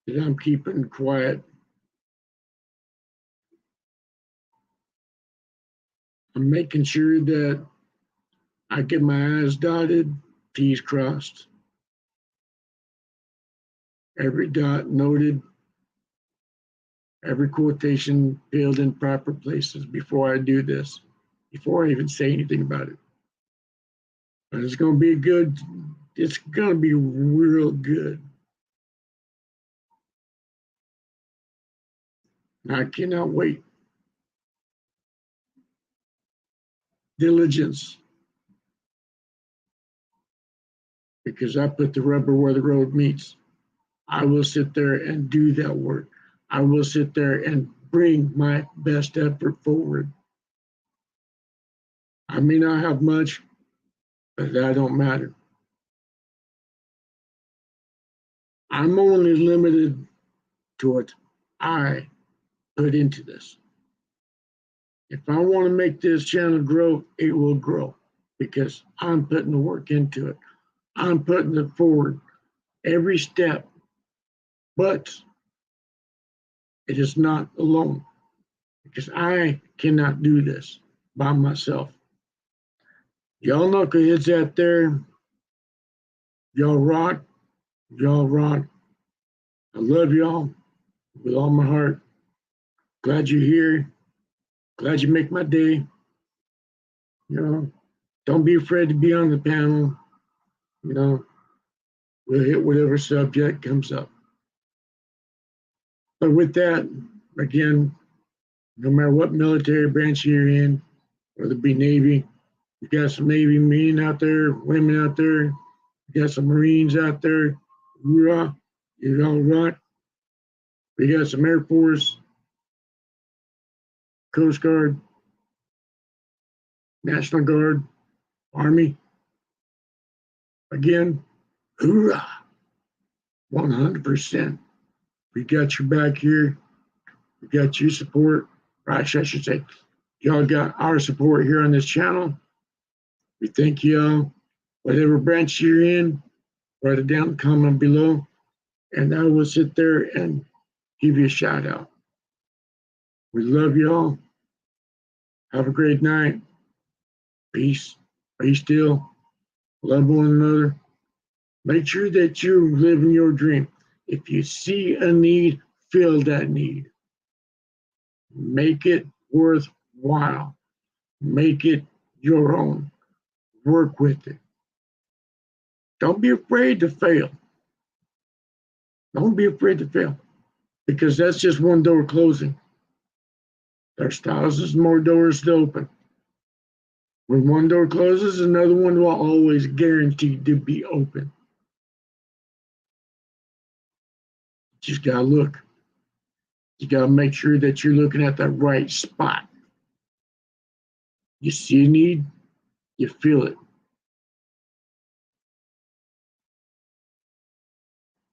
that I'm keeping quiet. I'm making sure that I get my I's dotted, T's crossed. Every dot noted, every quotation filled in proper places before I do this, before I even say anything about it. But it's going to be good. It's going to be real good. I cannot wait. Diligence. Because I put the rubber where the road meets. I will sit there and do that work. I will sit there and bring my best effort forward. I may not have much, but that don't matter. I'm only limited to what I put into this. If I want to make this channel grow, it will grow because I'm putting the work into it. I'm putting it forward every step, but it is not alone because I cannot do this by myself. Y'all knuckleheads out there, y'all rock, y'all rock. I love y'all with all my heart. Glad you're here. Glad you make my day. You know, don't be afraid to be on the panel. You know, we'll hit whatever subject comes up. But with that, again, no matter what military branch you're in, whether it be Navy, you got some Navy men out there, women out there, you got some Marines out there, hoorah, you all rock. We got some Air Force, Coast Guard, National Guard, Army. Again, hoorah, 100%. We got your back here. We got your support. Right, I should say, y'all got our support here on this channel. We thank y'all. Whatever branch you're in, write it down, comment below, and I will sit there and give you a shout out. We love y'all. Have a great night. Peace. Be still. Love one another. Make sure that you're living your dream. If you see a need, fill that need. Make it worthwhile. Make it your own. Work with it. Don't be afraid to fail. Don't be afraid to fail because that's just one door closing. There's thousands more doors to open. When one door closes, another one will always guarantee to be open. Just gotta look. You gotta make sure that you're looking at the right spot. You see a need, you feel it.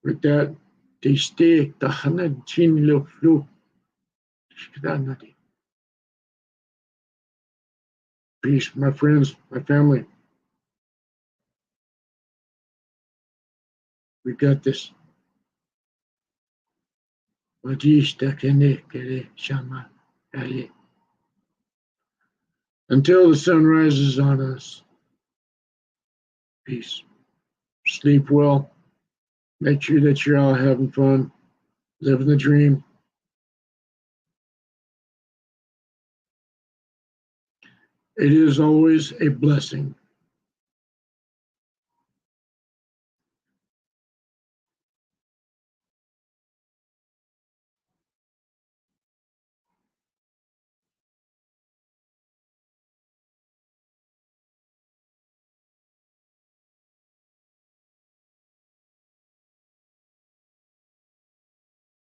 With that, they stay the Hana Chin Lo Flu. Peace, my friends, my family. We got this. Until the sun rises on us. Peace. Sleep well. Make sure that you're all having fun, living the dream. It is always a blessing